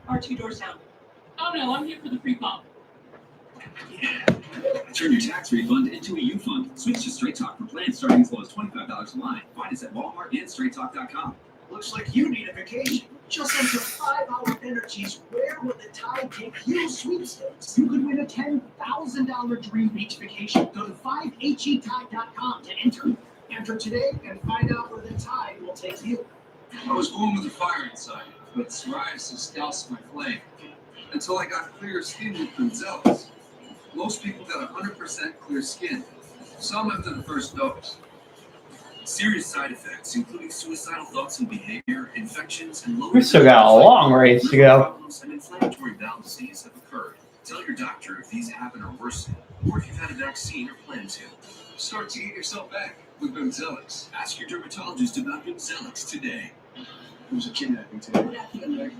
are 2 doors down. Oh no, I'm here for the free pump. Yeah. Turn your tax refund into a U-Fund. Switch to Straight Talk for plans starting as low as $25 a line. Find us at Walmart and StraightTalk.com. Looks like you need a vacation. Just enter 5-Hour Energy's Where Would the Tide Take You sweepstakes. You could win a $10,000 Dream Beach vacation. Go to 5HETide.com to enter. Enter today and find out where the tide will take you. I was born with a fire inside, but psoriasis doused my flame. Until I got clear skin with Benzellus. Most people got 100% clear skin. Some after the first dose. Serious side effects, including suicidal thoughts and behavior, infections, and low. We still got a long race to go. Problems and inflammatory bowel disease have occurred. Tell your doctor if these happen or worsen, or if you've had a vaccine or plan to. Start to get yourself back with Benzellus. Ask your dermatologist about Benzellus today. There was a kidnapping today. What happened there?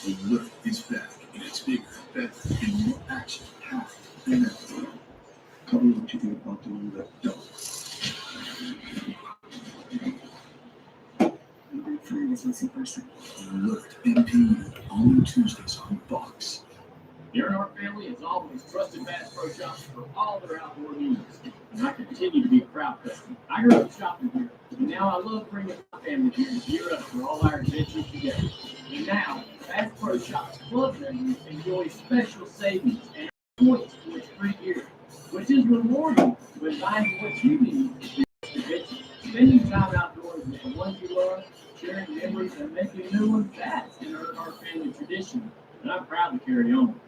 The look is back, and it's bigger, better, and more action-packed than ever. Tell me what you think about the one that don't. Look, MP on Tuesdays on Fox. The Earnhardt family has always trusted Bass Pro Shops for all their outdoor needs, and I continue to be a proud customer. I grew up shopping here, and now I love bringing my family here to gear up for all our adventures together. And now, Bass Pro Shops Club members enjoy special savings and points towards free gear, which is rewarding when buying what you need is the adventure. Spending time outdoors with the ones you love, sharing memories, and making new ones, that's an Earnhardt family tradition, and I'm proud to carry on.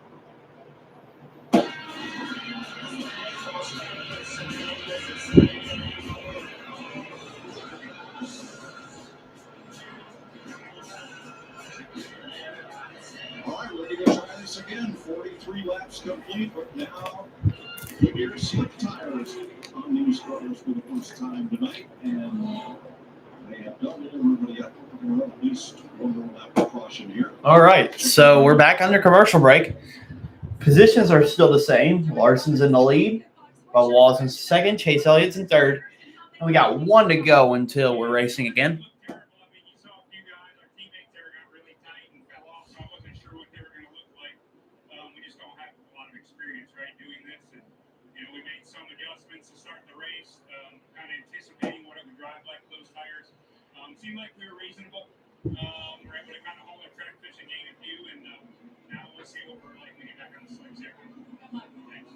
All right, ready to try this again. 43 laps complete, but now Goodyear slick tires on these cars for the first time tonight, and they have doubled everybody up. We're at least one more lap of caution here. All right, so we're back under commercial break. Positions are still the same. Larson's in the lead. Bubba Wallace in second. Chase Elliott's in third. And we got one to go until we're racing again. Seemed like we were reasonable. We're able to kind of hold our track fishing game at view, and now we'll see what we're like when we get back on the slicks here. Thanks.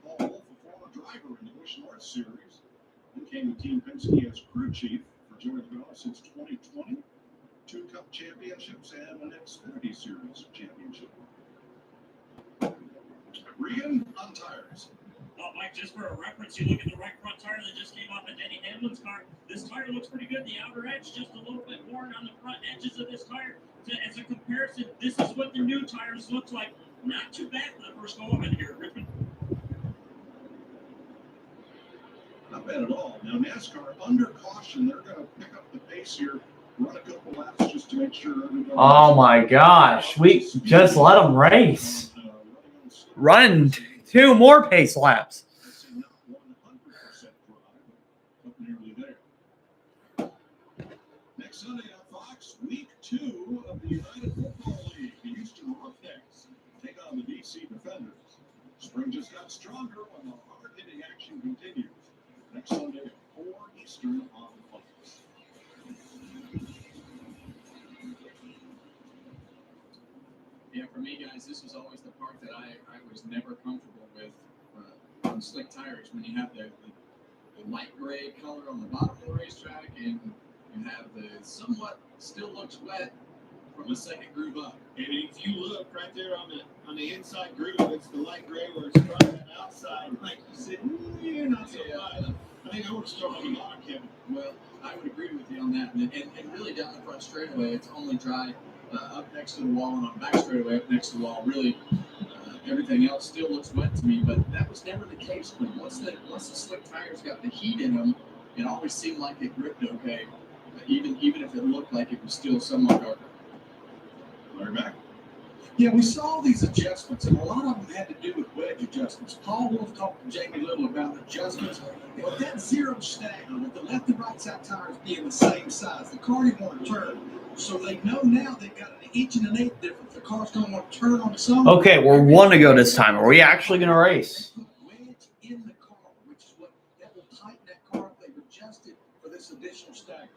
Paul Wolf, a former driver in the Busch North Series, who came to Team Penske as crew chief for Joey Logano since 2020. 2 Cup championships and an Xfinity Series championship. Regan on tires. Mike, just for a reference, you look at the right front tire that just came off of Denny Hamlin's car. This tire looks pretty good. The outer edge just a little bit worn on the front edges of this tire. As a comparison, this is what the new tires look like. Not too bad for the first go of it here at Richmond. Not bad at all. Now NASCAR under caution. They're going to pick up the pace here. Run a couple laps just to make sure everybody. Oh my gosh, we just let them race. Run 2 more pace laps. Next Sunday on Fox, week 2 of the United Football League. The Houston Roughnecks take on the DC Defenders. Spring just got stronger when the hard-hitting action continues. Next Sunday at 4 Eastern on Fox. Yeah, for me, guys, this was always the part that I was never comfortable with on slick tires. When you have the light gray color on the bottom of the racetrack, and you have the somewhat still looks wet from the second groove up. And if you look right there on the inside groove, it's the light gray where it's front and outside. Like you said, you're not so bad. I think I would start on the line, Kevin. Well, I would agree with you on that. And really down the front straightaway, it's only dry up next to the wall, and on back straightaway up next to the wall. Really, everything else still looks wet to me, but that was never the case. But once the slick tires got the heat in them, it always seemed like it gripped okay, even if it looked like it was still somewhat darker. Larry Mack. Yeah, we saw these adjustments, and a lot of them had to do with wedge adjustments. Paul Wolf talked to Jamie Little about adjustments. With that zero stagger, with the left and right side tires being the same size, the car didn't want to turn. So they know now they've got an inch and an eighth difference. The car's going to want to turn on some. Okay, we're one to go this time. Are we actually going to race? Wedge in the car, which is what that will tighten that car up. They've adjusted for this additional stagger.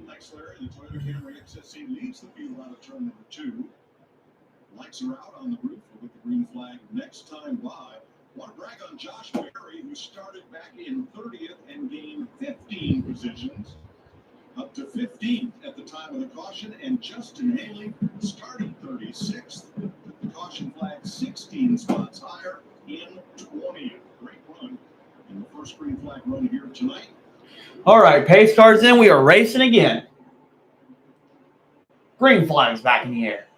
Thanks, Larry. The Toyota Camry XSE leads the field out of turn number 2. Lights are out on the roof with the green flag next time by. Want to brag on Josh Berry, who started back in 30th and gained 15 positions, up to 15th at the time of the caution, and Justin Haley started 36th, took the caution flag 16 spots higher in 20th. Great run in the first green flag run here tonight. All right, pace cars in. We are racing again. Green flag's back in the air.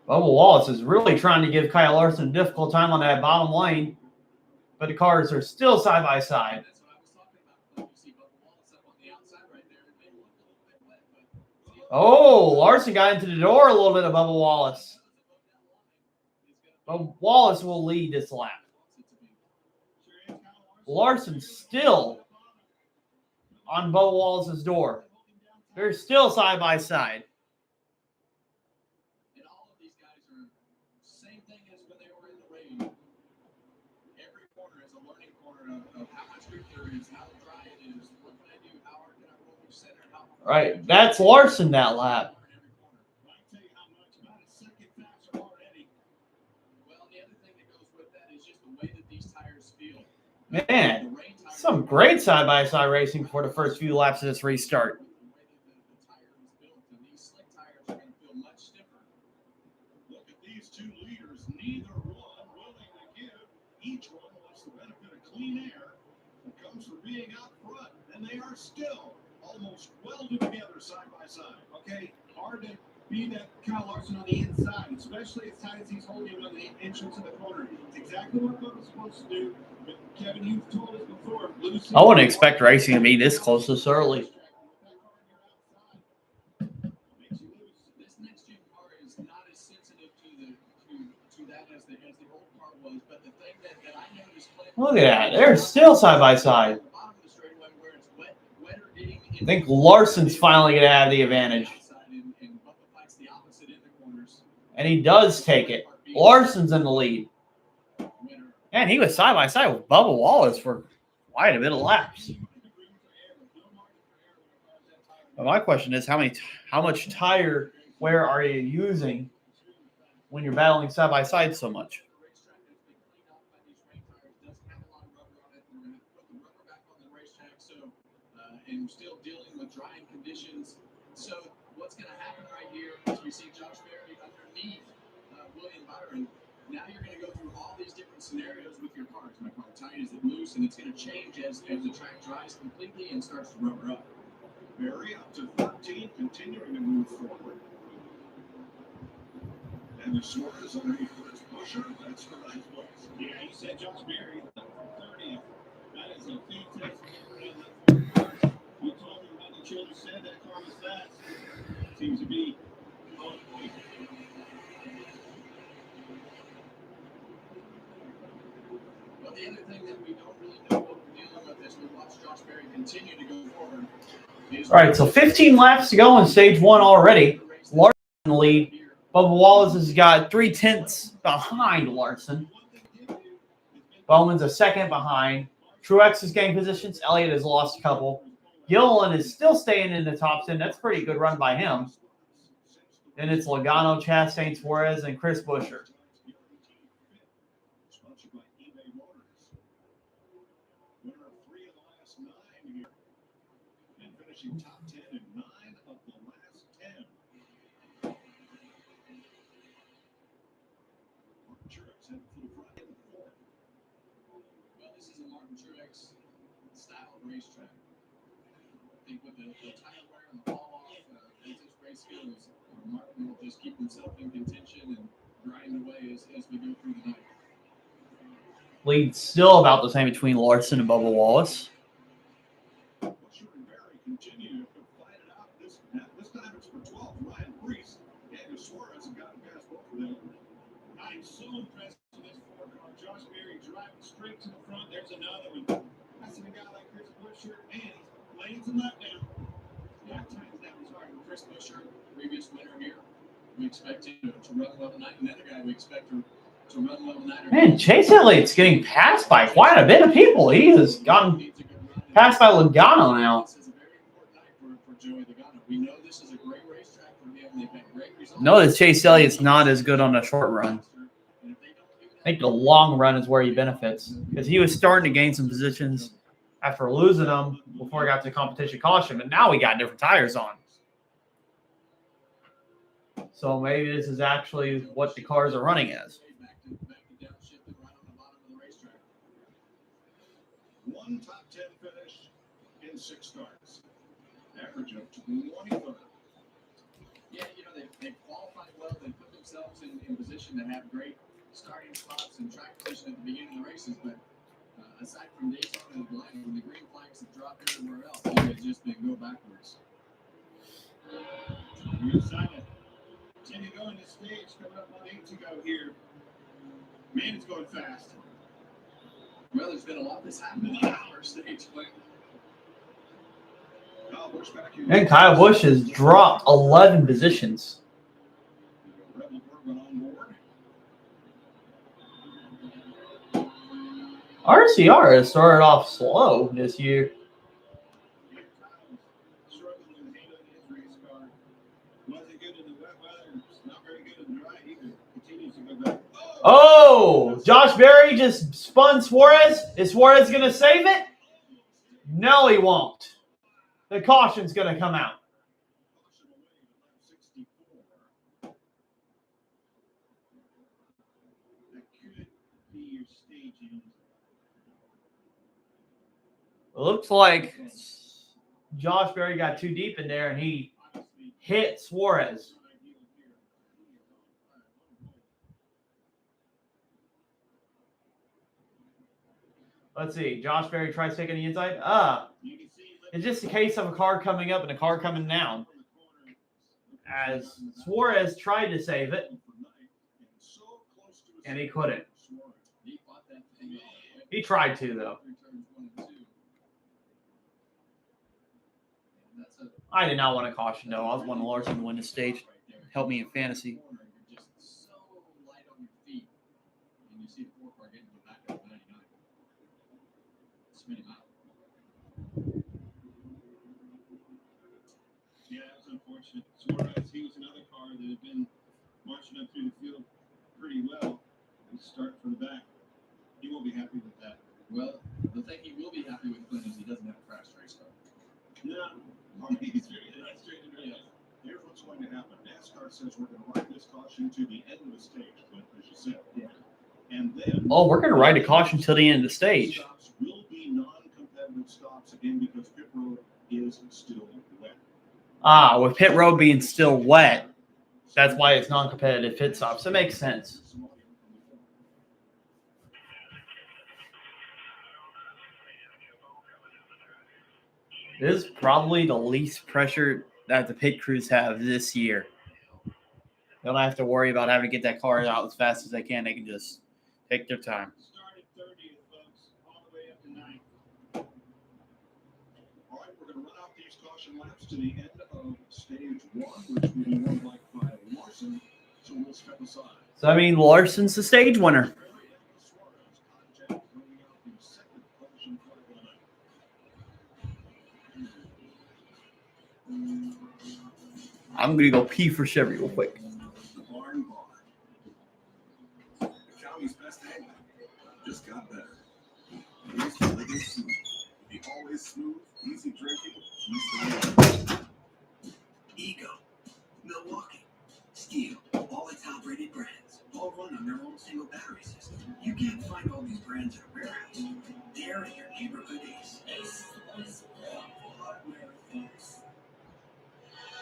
Bubba Wallace is really trying to give Kyle Larson a difficult time on that bottom lane, but the cars are still side by side. That's what I was talking about. You see Bubba Wallace up on the outside right there. It may look a little bit wet, but Oh, Larson got into the door a little bit of Bubba Wallace. But Wallace will lead this lap. Larson still on Bubba Wallace's door. They're still side by side. and all of these guys are same thing as when they were in the rain. Every corner is a learning corner of how much grip there is, how dry it is, what can I do, how hard can I roll through center, how Right, that's Larson that lap. I tell you how much, about a second faster already. Well, the other thing that goes with that is just the way that these tires feel. Man, some great side-by-side racing for the first few laps of this restart. The way that the tire is built, and these slick tires are going to feel much stiffer. Look at these two leaders, neither one willing to give. Each one wants the benefit of clean air that comes from being out front, and they are still almost welded together side by side. Okay, hard to be that Kyle Larson on the inside, especially as tight as he's holding on the entrance of the corner. It's exactly what Bubba's supposed to do. But Kevin, you've told us before, losing. I wouldn't expect racing to be this close this early. This next gen car is not as sensitive to that as the old car was. But the thing that I noticed playing. Look at that. They're still side-by-side. The bottom of the straightaway where it's wetter getting. I think Larson's finally going to have the advantage. And Bubba fights the opposite in the corners. And he does take it. Larson's in the lead. And he was side by side with Bubba Wallace for quite a bit of laps. But my question is, how much tire wear are you using when you're battling side by side so much? And still dealing with drying conditions. So what's going to happen right here is we see Josh Berry underneath William Byron. Now you're going to go through all these different scenarios with your car. Is my car tight? Is it loose? And it's going to change as the track dries completely and starts to rubber up. Berry up to 13, continuing to move forward. And the Suarez underneath Chris Busher. That's the right place. Yeah, you said Josh Berry, 30th. That is a fantastic. You told me about the children said that car was fast. Seems to be on point. Well, the other thing that we don't really know what we're dealing with as we watch Josh Berry continue to go forward. All right, so 15 laps to go in stage one already. Larson in the lead. Bubba Wallace has got 3/10 behind Larson. Bowman's a second behind. Truex is getting positions. Elliott has lost a couple. Gilliland is still staying in the top 10. That's a pretty good run by him. Then it's Logano, Chastain, Suarez, and Chris Buescher. Sponsored by eBay Motors. Winner of 3 of the last 9 here. And finishing top 10 in 9 of the last 10. Mark Truex had from Truex style of racetrack. I think with the tire wear and the fall off, vintage race skills, Martin will just keep himself in contention and grind away as we go through the night. Lead still about the same between Larson and Bubba Wallace. Continue to fight it out. This time it's for 12. Ryan Preece and Suarez have gotten past both of them. I'm so impressed with this four car. Josh Berry driving straight to the front. There's another one. Passing a guy like Chris Buescher, and he's laying some lap down. Yeah, times that was hard. Chris Buescher, previous winner here. We expect him to run level 9. Another guy we expect to run level 9. Man, Chase Elliott's getting passed by quite a bit of people. He has gotten passed by Logano now. Joey Logano. We know this is a great racetrack for him. They've had great results. Notice Chase Elliott's not as good on the short run. I think the long run is where he benefits because he was starting to gain some positions after losing them before he got to competition caution, but now he got different tires on. So maybe this is actually what the cars are running as. One top 10 finish in 6 starts. Average of 23rd. Yeah, they've qualified well. They put themselves in position to have great starting spots and track position at the beginning of the races. But aside from Daytona and Atlanta, when the green flags have dropped everywhere else, it has just been go backwards. We decided 10 to go in this stage, coming up on 8 to go here. Man, it's going fast. Well, there's been a lot that's happened in the first stage. And Kyle Busch has dropped 11 positions. RCR has started off slow this year. Oh, Josh Berry just spun Suarez. Is Suarez going to save it? No, he won't. The caution's going to come out. Looks like Josh Berry got too deep in there and he hit Suarez. Let's see. Josh Berry tries taking the inside. It's just a case of a car coming up and a car coming down. As Suarez tried to save it, and he couldn't. He tried to, though. I did not want to caution, though. I was wanting Larson to win this stage. Help me in fantasy. Yeah, that was unfortunate. Suarez, he was another car that had been marching up through the field pretty well. And start from the back. He won't be happy with that. Well, the thing he will be happy with, Clint, is he doesn't have a crashed race car. No, he's very frustrated. Here's what's going to happen. NASCAR says we're going to ride this caution to the end of the stage, Clint, as you said. Yeah. And then We're going to ride a caution till the end of the stage. Stops will be non-competitive stops again because pit road is still wet. With pit road being still wet, that's why it's non-competitive pit stops. It makes sense. This is probably the least pressure that the pit crews have this year. They don't have to worry about having to get that car out as fast as they can. They can just take their time. Started 30th, folks, all the way up to 9th. All right, we're going to run out these caution laps to the end of stage 1, which will be run like by Larson. So we'll step aside. So, I mean, Larson's the stage winner. I'm going to go pee for Chevy real quick. The Barn Bar. The county's best angler just got better. He's the living smooth. The always smooth, easy drinking, he's the Ego, Milwaukee, Steel, all the top-rated brands, all run on their own single battery system. You can't find all these brands at a warehouse. They're They're in your neighborhood Ace. Ace is for hardware, folks.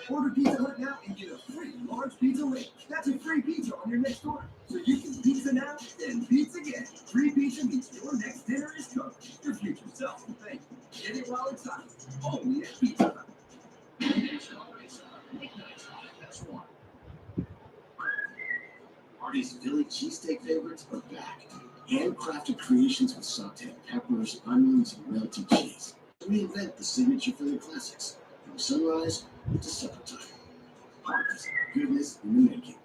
Order Pizza Hut now and get a free large pizza link. That's a free pizza on your next order. So you can pizza now, then pizza again. Free pizza means your next dinner is cooked. Your future self will thank you. Get it while it's hot. Only at Pizza Hut. Artie's Philly cheesesteak favorites are back. Handcrafted creations with sauteed peppers, onions, and melted cheese. Reinvent the signature Philly classics from sunrise to supper time. Artie's, goodness in the making.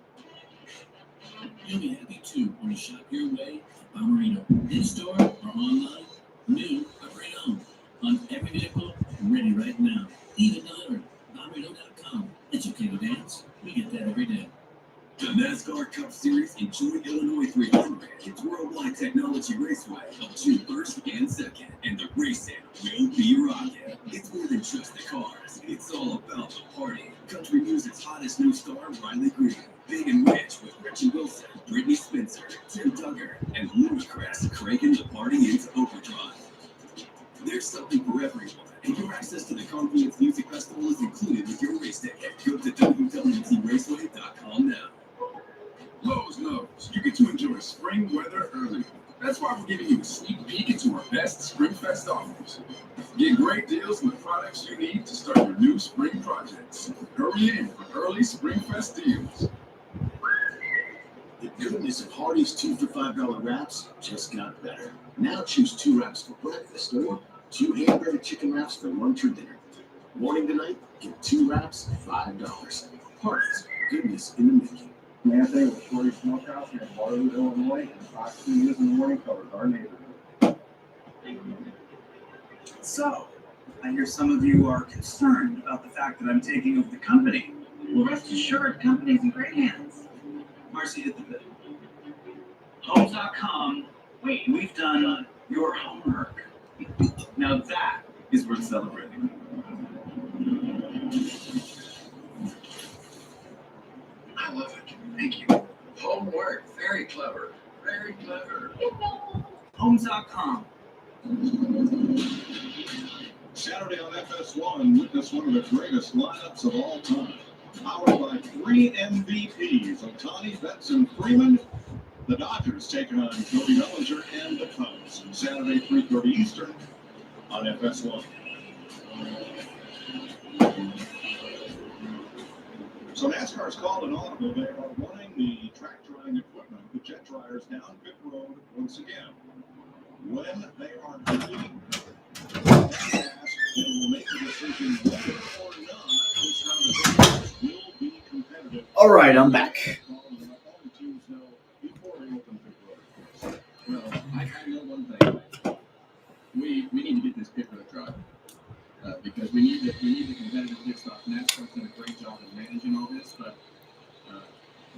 You'll be happy too when you shop your way at Bommarito. In store or online, new or pre-owned. On every vehicle, ready right now. Even delivered. Bommarito.com. It's okay to dance. We get that every day. The NASCAR Cup Series in Joy, Illinois 300 hits Worldwide Technology Raceway on June 1st and 2nd, and the racing will be rocking. It's more than just the cars, it's all about the party. Country music's hottest new star, Riley Green, Big and Rich with Richie Wilson, Brittany Spencer, Tim Duggar, and Ludacris cranking the party into overdrive. There's something for everyone, and your access to the Confluence Music Festival is included with your race ticket. Go to WWTRaceway.com now. Lowe's knows you get to enjoy spring weather early. That's why we're giving you a sneak peek into our best SpringFest offers. Get great deals on the products you need to start your new spring projects. Hurry in for early SpringFest deals. The goodness of Hardee's 2 for $5 wraps just got better. Now choose 2 wraps for breakfast or 2 hand-breaded chicken wraps for lunch or dinner. Morning to night, get 2 wraps for $5. Hardee's, goodness in the making. Anthony with Shorty Smokehouse here in Waterloo, Illinois, and Fox 2 News in the Morning covers our neighborhood. So, I hear some of you are concerned about the fact that I'm taking over the company. Well, rest assured, company's in great hands. Marcy hit the bid. Homes.com. Wait, we've done your homework. Now that is worth celebrating. I love it. Thank you. Homework. Very clever. Very clever. Homes.com. Saturday on FS1, witness one of the greatest lineups of all time. Powered by 3 MVPs, Ohtani, Benson, Freeman. The Dodgers taking on Cody Bellinger and the Cubs. Saturday, 3:30 Eastern on FS1. So NASCAR's called an audible. They are running the track drying equipment, the jet dryers, down pit road once again. When they are done, they will make a decision whether or not this round of races will be competitive. All right, I'm back. Well, I know one thing. We need to get this pit road dry. Because we need the competitive pit stop. NASCAR's done a great job of managing all this, but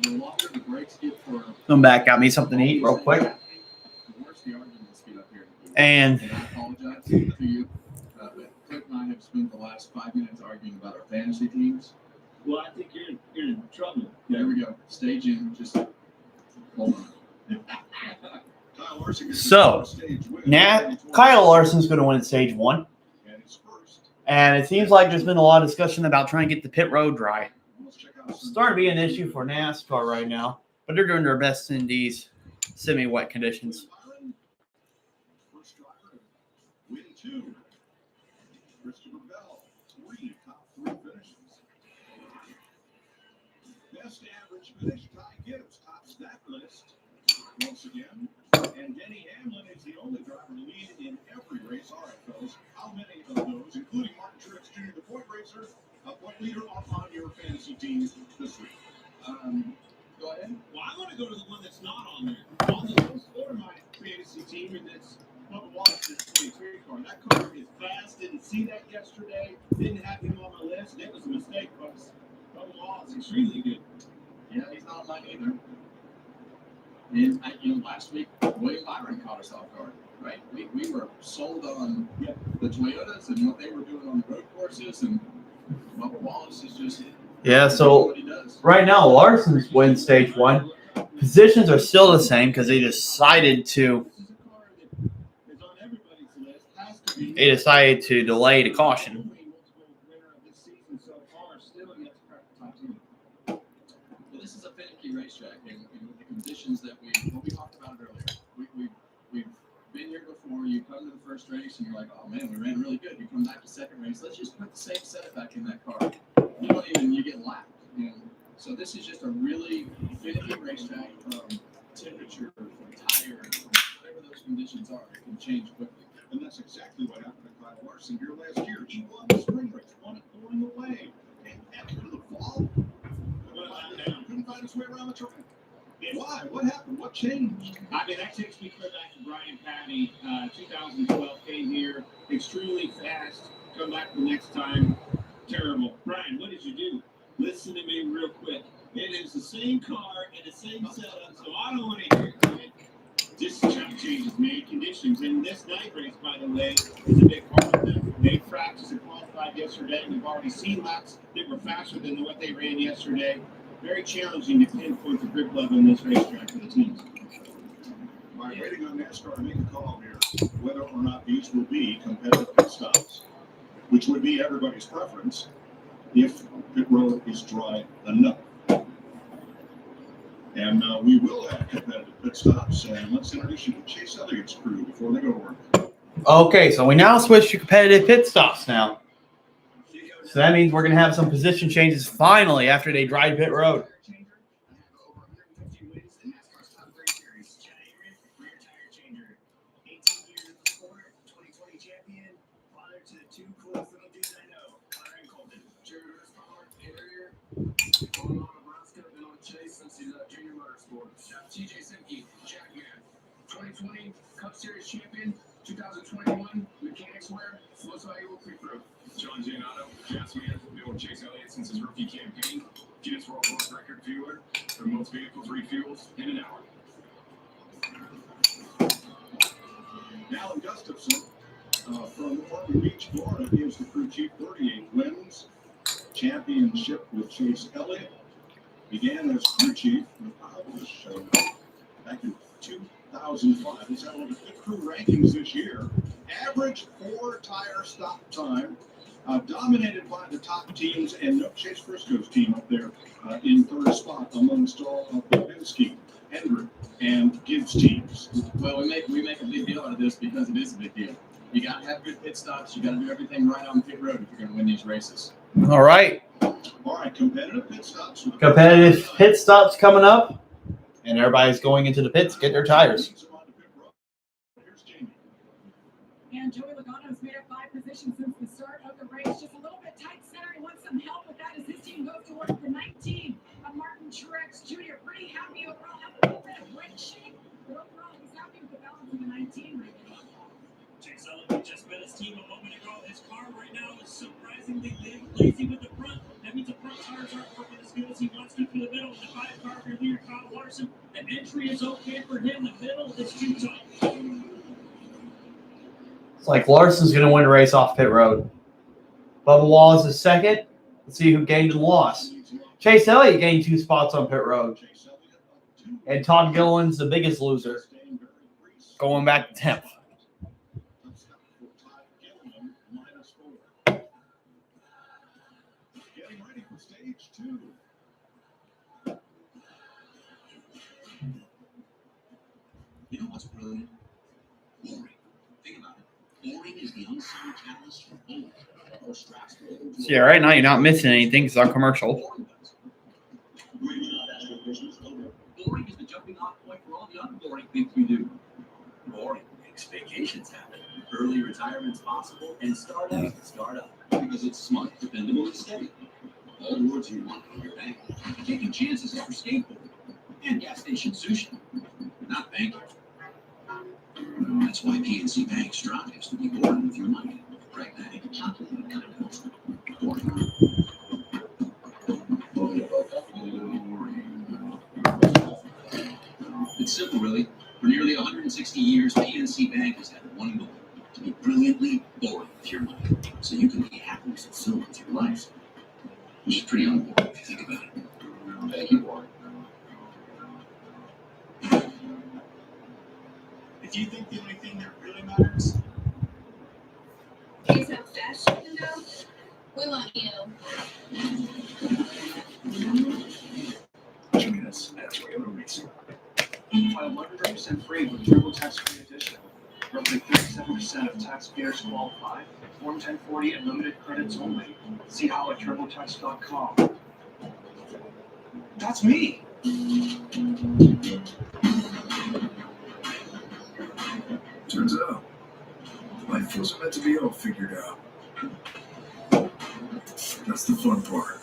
the longer the breaks get for I'm back. Got me something to eat real quick. the worse the arguments get up here. And I apologize to you, but Cliff and I have spent the last 5 minutes arguing about our fantasy teams. Well, I think you're in trouble. There we go. Stage in. Just hold on. so, Kyle Larson's going to win stage 1. And it seems like there's been a lot of discussion about trying to get the pit road dry. It's starting to be an issue for NASCAR right now, but they're doing their best in these semi-wet conditions. First driver, win 2. Christopher Bell, 3 top 3 finishes. Best average finish, Ty Gibbs tops that list once again. And Denny Hamlin is the only driver to lead in every race. All right, fellas, how many of those, including Martin Truex Jr., the point racer, a point leader, are on your fantasy team this week? Go ahead. Well, I want to go to the one that's not on there. On the list for my fantasy team, and that's Bubba Wallace's 23 car. That car is fast. Didn't see that yesterday. Didn't have him on my list. That was a mistake, folks. Bubba Wallace is extremely good. Yeah, he's not mine either. And last week, William Byron caught us off guard, right? We were sold on the Toyotas and what they were doing on the road courses, and Bubba Wallace is just Yeah, so right now Larson's win stage 1. Positions are still the same because they decided to they decided to delay the caution. Well, this is a finicky racetrack, and with the conditions that we talked about it earlier. We've been here before. You come to the first race, and you're like, oh man, we ran really good. You come back to second race, let's just put the same setup back in that car. You get lapped. So this is just a really finicky racetrack. Temperature, tire, whatever those conditions are, it can change quickly. And that's exactly what happened to Kyle Larson here last year. He won the spring race, won it going away. And after the fall, couldn't find his way around the track. Why? What happened? What changed? I mean, that takes me clear back to Brian Patty. 2012 came here, extremely fast. Come back the next time, terrible. Brian, what did you do? Listen to me real quick. It is the same car and the same setup, so I don't want to hear it. Just track changes made, conditions. And this night race, by the way, is a big part of them. They practiced and qualified yesterday. We've already seen laps that were faster than what they ran yesterday. Very challenging to pinpoint the grip level in this racetrack for the teams. By waiting on NASCAR to make a call here, whether or not these will be competitive pit stops, which would be everybody's preference if pit road is dry enough. And we will have competitive pit stops. And let's introduce you to Chase Elliott's crew before they go to work. Okay, so we now switch to competitive pit stops now. So that means we're going to have some position changes finally after they dried pit road. TJ Simke, Jack Man, 2020 Cup Series champion, 2021 Mechanics Wear, most valuable pre-pro. John Giannotto, Jazz Man, been with Chase Elliott since his rookie campaign. Guinness World Record fueler for most vehicles refuels in an hour. Alan Gustafson from Ormond Beach, Florida, gives the crew chief 38 wins. Championship with Chase Elliott. Began as crew chief with Irish back in 2005. He's had a look at the crew rankings this year. Average 4-tire stop time, dominated by the top teams, and no Chase Briscoe's team up there in third spot amongst all of the Penske, Hendrick, and Gibbs teams. Well, we make a big deal out of this because it is a big deal. You got to have good pit stops. You got to do everything right on pit road if you're going to win these races. All right. All right, competitive pit stops. Competitive pit stops coming up, and everybody's going into the pits to get their tires. And Joey Logano's made up 5 positions since the start of the race. Just a little bit tight center. He wants some help with that as his team goes to work for 19 of Martin Truex Jr. Pretty happy overall. Have a little bit of brake shake, but overall he's happy with the balance of the 19 right now. Chase Elliott just met his team a moment ago. His car right now is surprisingly lazy with the front. That means the front tires aren't working as good as he wants to for the middle. The 5-car leader, Kyle Larson, the entry is okay for him. The middle is too tight. It's like Larson's going to win the race off pit road. Bubba Wallace is second. Let's see who gained and lost. Chase Elliott gained 2 spots on pit road. And Todd Gilliland's the biggest loser, going back to 10th. Getting ready for stage 2. You know what's brilliant? Boring. Think about it. Boring is the unsung catalyst for both. So yeah, right now you're not missing anything because it's on commercial. Boring is the jumping off point for all the other boring things we do. Boring makes vacations happen. Early retirement's possible, and startups start up because it's smart, dependable, and steady. All the words you want from your bank. Taking chances is for skateboarding and gas station sushi. Not banking. That's why PNC Bank strives to be boring with your money. Pragmatic, calculated kind of boring. It's simple, really. For nearly 160 years, PNC Bank has had one goal: to be brilliantly boring with your money, so you can be happy and fulfilled with your life. Which is pretty unboring if you think about it. Thank you, Warren. If you think the only thing that really matters We love you. Join us at Toyota Racing. File 100% free with TurboTax Free Edition. Roughly 37% of taxpayers qualify. Form 1040 and limited credits only. See how at TurboTax.com. That's me. Turns out, life wasn't meant to be all figured out. That's the fun part.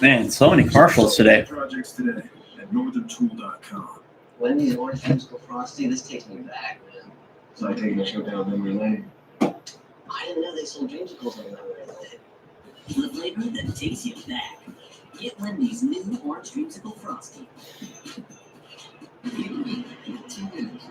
Man, so many commercials today. Projects today at northerntool.com. Wendy's orange musical frosty. This takes me back, man. So I take a trip down memory lane. I didn't know they sold dreamsicles on memory lane. The flavor that takes you back. Get Wendy's new orange dreamsicle frosty. We believe in 2 minutes.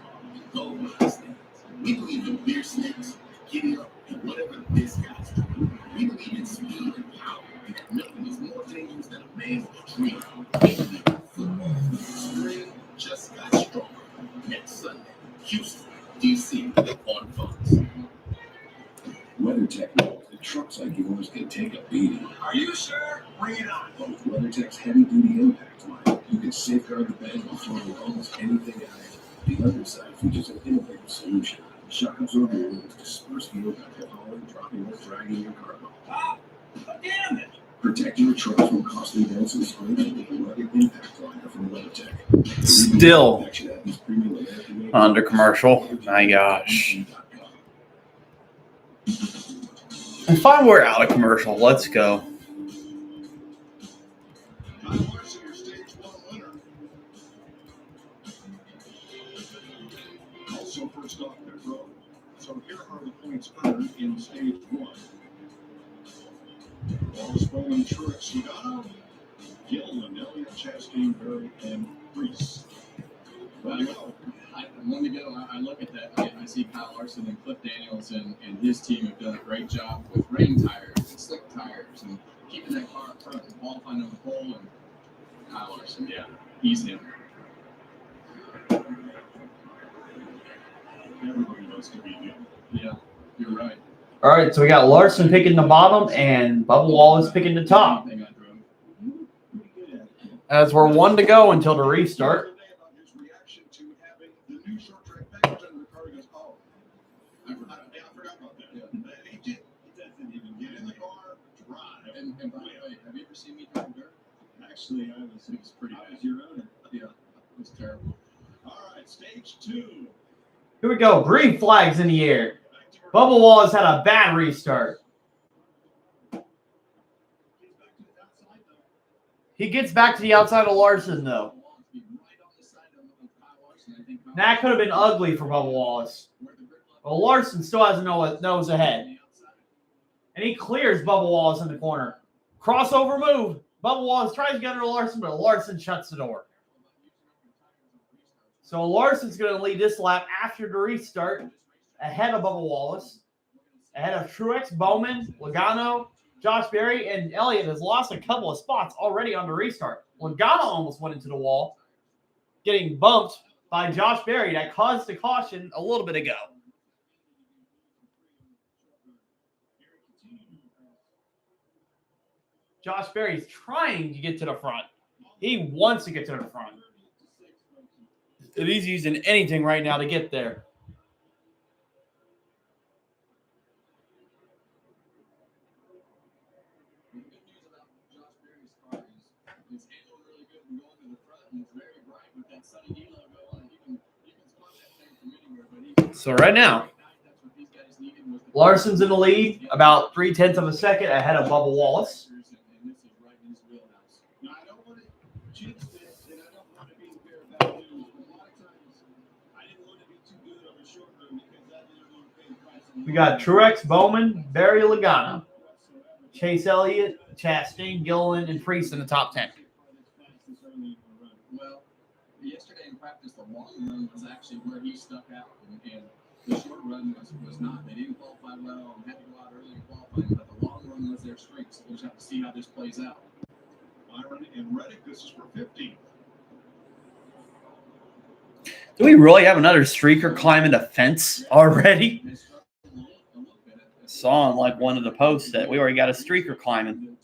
Go with those things. We believe in beer snakes, giddy up, and whatever this guy's doing. We believe in speed and power, and that nothing is more dangerous than a man with a dream. We believe in football. Spring just got stronger. Next Sunday, Houston, D.C. on Fox. WeatherTech knows that trucks like yours can take a beating. Are you sure? Bring it on. But with WeatherTech's heavy-duty impact line, you can safeguard the bed while throwing almost anything at it. The underside features an innovative solution. Shock-absorbing wheels disperse the impact of hauling, dropping, or dragging your cargo. Ah, damn it. Protect your truck from costly dents and scrapes with a rugged impact liner from WeatherTech. Still under commercial. My gosh. And fine, we're out of commercial. Let's go. Also first off pit road. So here are the points earned in stage 1. Wallace, Bowman, Truex, Logano, Gilliland, Elliott, Chastain, Berry, and Reese. Let me go. I look at that. I see Kyle Larson and Cliff Daniels and his team have done a great job with rain tires and slick tires and keeping that car up front and qualifying on the pole. And Kyle Larson, yeah, he's him. Everybody wants to be him. Yeah, you're right. All right, so we got Larson picking the bottom and Bubba Wallace picking the top. As we're 1 to go until the restart. I forgot about that. He doesn't even get in the car, drive. And by the way, have you ever seen me drive dirt? Actually, it was pretty bad. Your owner. Yeah, it was terrible. All right, stage 2. Here we go. Green flags in the air. Bubba Wallace had a bad restart. He gets back to the outside of Larson, though. That could have been ugly for Bubba Wallace. Well, Larson still has a nose ahead. And he clears Bubba Wallace in the corner. Crossover move. Bubba Wallace tries to get under Larson, but Larson shuts the door. So Larson's going to lead this lap after the restart, ahead of Bubba Wallace, ahead of Truex, Bowman, Logano, Josh Berry, and Elliott has lost a couple of spots already on the restart. Logano almost went into the wall, getting bumped by Josh Berry. That caused the caution a little bit ago. Josh Berry's trying to get to the front. He wants to get to the front. And he's using anything right now to get there. It's handling really good and going to the front, and it's very bright with that Sunny D logo on it. You can spot that thing from anywhere. But So right now, Larson's in the lead, about 0.3 of a second ahead of Bubba Wallace. Now, I don't want to jinx this, and I don't want to be fair about news, but a lot of times I didn't want to be too good on the short run because that didn't want to pay the price. We got Truex, Bowman, Berry, Logano, Chase Elliott, Chastain, Gilliland, and Priest in the top 10. Well, yesterday in practice, the long run was actually where he stuck out, and the short run was not. They didn't qualify well and had to go out early in qualifying, but the long run was their strength. So we'll just have to see how this plays out. Byron and Reddick, this is for 50. Do we really have another streaker climbing the fence already? saw on like one of the posts that we already got a streaker climbing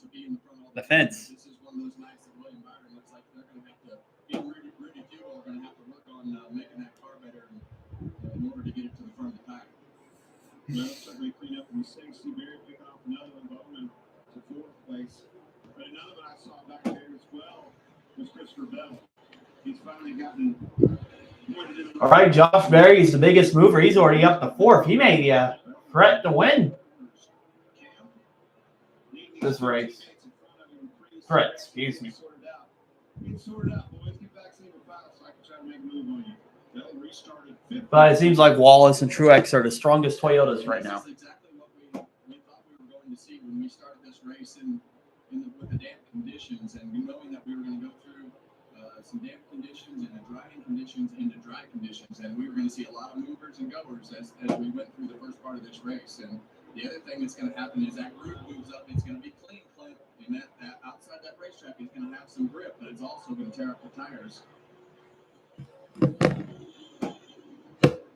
the fence. This is one of those nights that William Byron looks like they're going to have to, he and Rudy Fugle are going to have to work on making that car better in order to get it to the front of the pack. Well, certainly clean up from 6. Barry pick off another one, Bowman to 4th place. But another one I saw back there as well was Christopher Bell. He's finally gotten. All right, Josh Berry's the biggest mover. He's already up to 4th. He may be a threat to win this race. Threat, excuse me. Get sorted out, boys. Get back single file so I can try to make a move on you. Bell restarted 5th. But it seems like Wallace and Truex are the strongest Toyotas right now. This is exactly what we thought we were going to see when we started this race with the damp conditions, and knowing that we were going to go through some damp conditions and the drying conditions into dry conditions, and we were going to see a lot of movers and goers as we went through the first part of this race. And the other thing that's going to happen is that group moves up. It's going to be clean, Clint, and that outside that racetrack is going to have some grip, but it's also going to tear up the tires.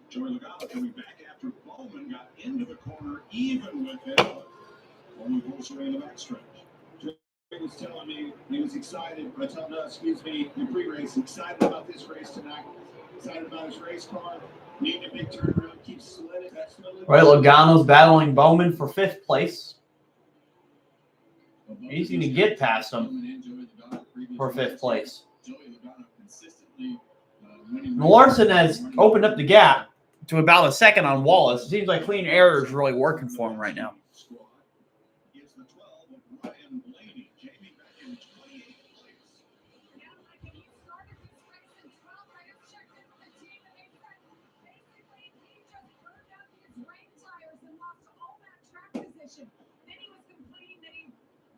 Joey Logano coming back after Bowman got into the corner even with him. Bowman pulls away in the backstretch. Joey was telling me he was excited, but telling us, excuse me, in pre-race, excited about this race tonight. Excited about his race car. Needing a big turnaround, keep sliding. Right, Logano's battling Bowman for 5th place. He's going to get past him for 5th place. Larson has opened up the gap to about a second on Wallace. It seems like clean air is really working for him right now. It's the 12 of Ryan Blaney. Jamie back in 28th place. Then he was complaining that he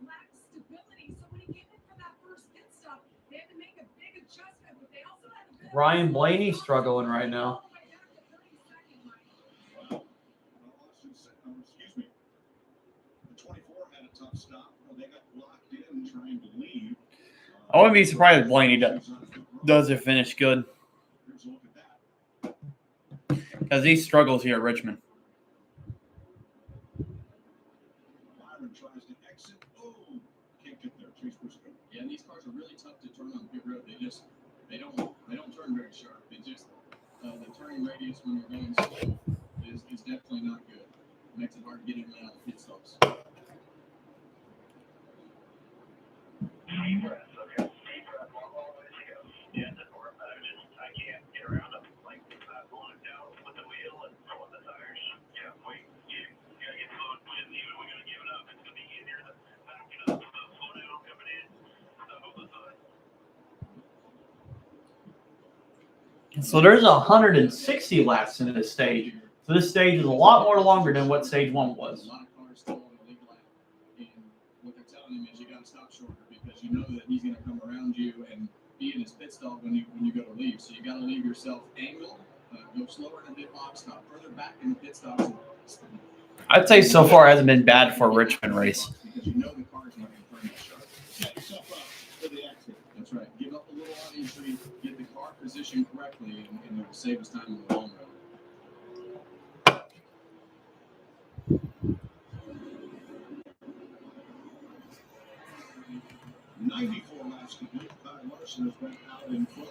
lacked stability. So when he came in for that first pit stop, they had to make a big adjustment, but they also had to. Ryan Blaney struggling right now. Excuse me. The 24 had a tough stop. They got locked in trying to leave. I wouldn't be surprised if Blaney does it finish good. Here's a look at that. Because he struggles here at Richmond. Byron tries to exit. Oh, can't get there. Chase Briscoe. Yeah, and these cars are really tough to turn on pit road. They don't turn very sharp. It just the turning radius when you're going slow is definitely not good. It makes it hard to get in and out of pit stops. So there's 160 laps into this stage. So this stage is a lot more longer than what stage 1 was. A lot of cars still on the lead lap, and what they're telling him is you got to stop shorter because you know that he's going to come around you and be in his pit stop when you go to leave. So you got to leave yourself angled, go slower in the pit box, stop further back in the pit stops. I'd say so far it hasn't been bad for a Richmond race. Because you know the car's not going to turn that sharp. Set yourself up for the exit. That's right. Give up a little on entry, get the car positioned correctly, and it will save us time in the long run. .94 laps complete. Kyle Larson has been out in front.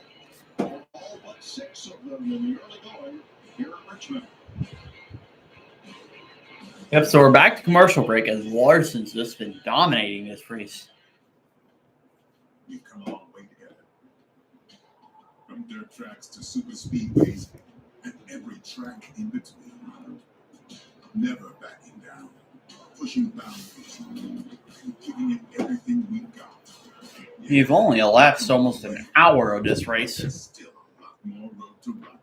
All but 6 of them in the early going here at Richmond. Yep, so we're back to commercial break as Larson's just been dominating this race. We've come a long way together. From dirt tracks to super speedways and every track in between. Never backing down, pushing boundaries, and giving it everything we've got. You've only elapsed almost an hour of this race. There's still a lot more road to run.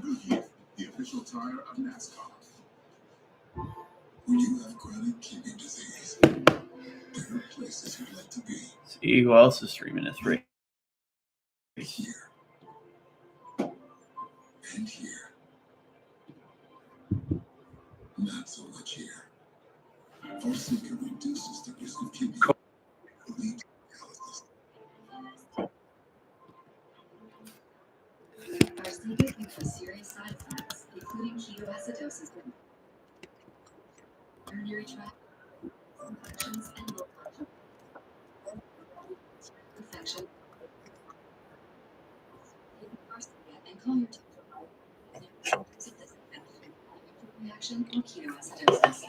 Goodyear, the official tire of NASCAR. When you have chronic kidney disease, there are places you'd like to be. See who else is streaming this race. Here. And here. Not so much here. Forsaker reduces the risk of kidney dialysis. Ozempic may cause serious side effects, including ketoacidosis, urinary tract infections, and low blood infection. And call your doctor symptoms of this infection, reaction, or ketoacidosis.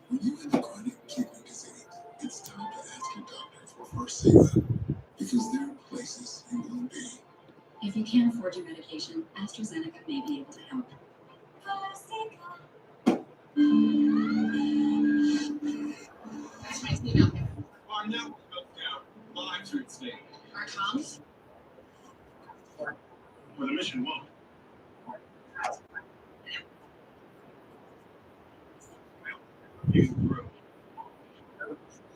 When you have chronic kidney disease, it's time to ask your doctor for Forxiga, because there are places you will be. If you can't afford your medication, AstraZeneca may be able to help. That's my sneak out there. Our network goes down. Monitored state. Our comms? For the mission one. You through.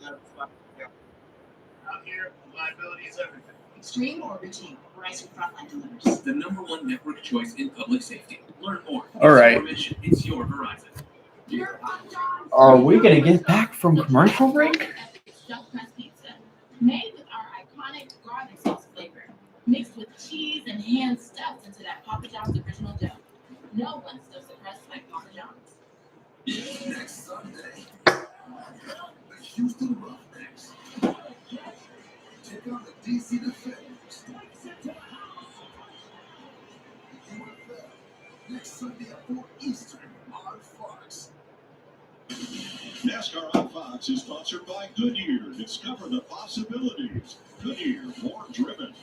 Out here, liability is everything. Extreme or routine? Verizon Frontline delivers. The #1 network choice in public safety. Learn more. All right. It's your mission. It's your Verizon. Are we going to get back from commercial break? Stuffed crust pizza, made with our iconic garlic sauce flavor, mixed with cheese and hand stuffed into that Papa John's original dough. No one stuffs the crust like Papa John's. Next Sunday, the Houston Roughnecks take on the DC Defenders. The UFL next Sunday at 4 Eastern on Fox. NASCAR on Fox is sponsored by Goodyear. Discover the possibilities. Goodyear, more driven.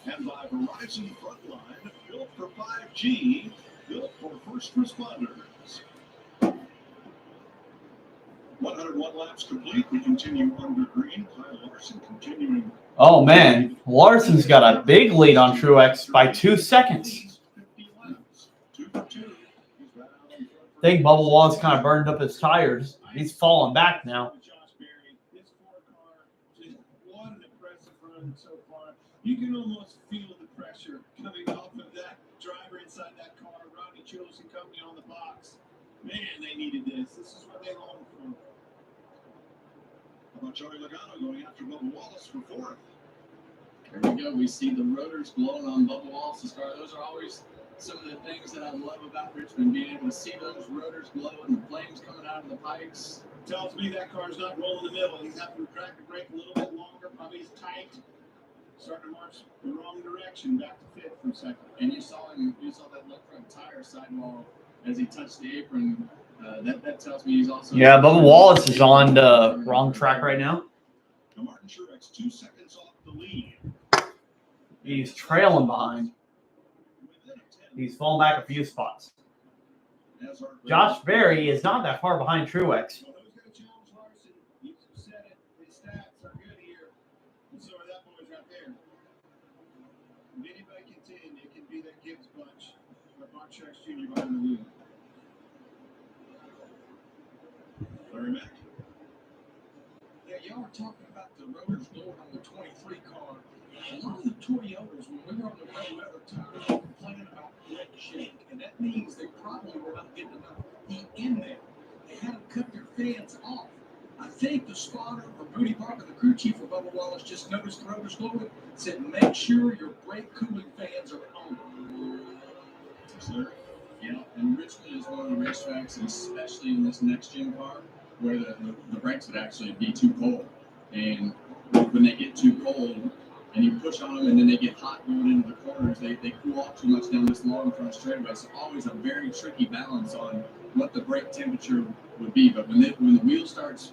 And by Verizon Frontline, built for 5G, built for first responders. 101 laps complete. We continue under green. Kyle Larson continuing. Oh, man. Larson's got a big lead on Truex by 2 seconds. 50 laps. 2 for 2. He's right out in front. I think Bubba Wallace kind of burned up his tires. He's falling back now. Josh Berry, this 4-car, just what an impressive run so far. You can almost feel the pressure coming off of that driver inside that car, Rodney Childs and company on the box. Man, they needed this. This is what they longed for. How about Joey Logano going after Bubba Wallace for 4th? There we go. We see the rotors blowing on Bubba Wallace's car. Those are always some of the things that I love about Richmond, being able to see those rotors glowing, the flames coming out of the pipes. Tells me that car's not rolling the middle. He's having to crack the brake a little bit longer. Probably he's tight. Starting to march the wrong direction, back to 5th from 2nd. And you saw that left front tire sidewall as he touched the apron. That tells me he's also. Yeah, Bubba Wallace is on the wrong track right now. Now Martin Truex 2 seconds off the lead. He's trailing behind. He's fallen back a few spots. Josh Berry is not that far behind Truex. So who's going to challenge Larson? You said it. His stats are good here. And so are that boys right there. If anybody can tin, it can be that Gibbs bunch. Or Mark Truex Jr. behind the wheel. Larry Mack. Yeah, y'all were talking about the rotors blowing on the 23 car. A lot of the Toyotas, when we were on the red weather tires, were complaining about brake shake, and that means they probably were not getting enough heat in there. They had to cut their fans off. I think the spotter or Booty Barker, the crew chief of Bubba Wallace, just noticed the rotors glowing, said make sure your brake cooling fans are on. Yeah, and Richmond is one of the racetracks, and especially in this next gen car, where the brakes would actually be too cold. And when they get too cold, and you push on them, and then they get hot going into the corners, they cool off too much down this long front straightaway. So always a very tricky balance on what the brake temperature would be. But when the wheel starts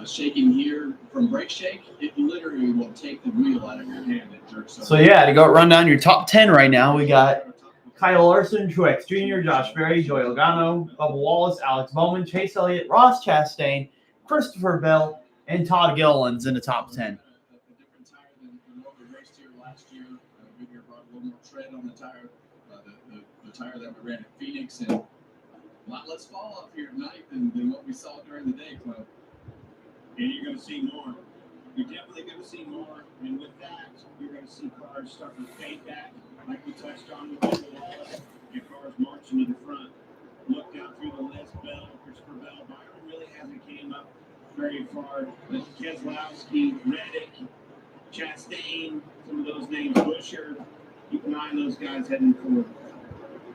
shaking here from brake shake, it literally will take the wheel out of your hand and jerks. So yeah, to go run down your top 10 right now, we got Kyle Larson, Truex Jr., Josh Berry, Joey Logano, Bubba Wallace, Alex Bowman, Chase Elliott, Ross Chastain, Christopher Bell, and Todd Gilliland's in the top 10. A different tire than what we raced here last year. Goodyear brought a little more tread on the tire, the tire that we ran at Phoenix, and a lot less fall off here tonight than what we saw during the day, Clint. And you're going to see more. You're definitely going to see more. And with that, you're going to see cars start to fade back, like we touched on with Bubba Wallace, and cars marching to the front. Look down through the list, Bell, Christopher Bell. Byron really hasn't came up very far. But Keselowski, Reddick, Chastain, some of those names, Busher, keep an eye behind those guys heading forward.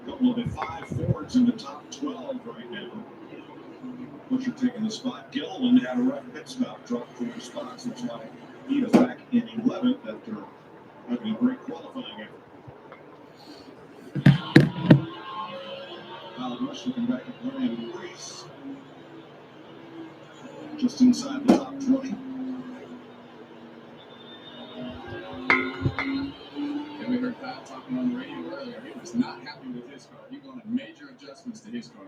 Couple of the 5 Fords in the top 12 right now. Butcher taking the spot. Gilliland had a rough pit stop, dropped 4 spots. Looks like he is back in 11th after having a great qualifying effort. Kyle Busch looking back at Brian Reese. Just inside the top 20. And we heard Kyle talking on the radio earlier. He was not happy with his car. He wanted major adjustments to his car.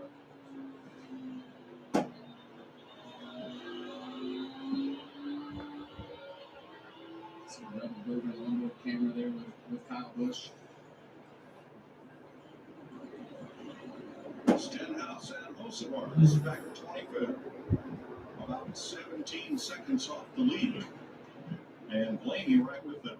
So Rebel Berger onboard camera there with Kyle Busch. Stenhouse and Osavar. This is back at 25th. About 17 seconds off the lead. And Blaney right with them.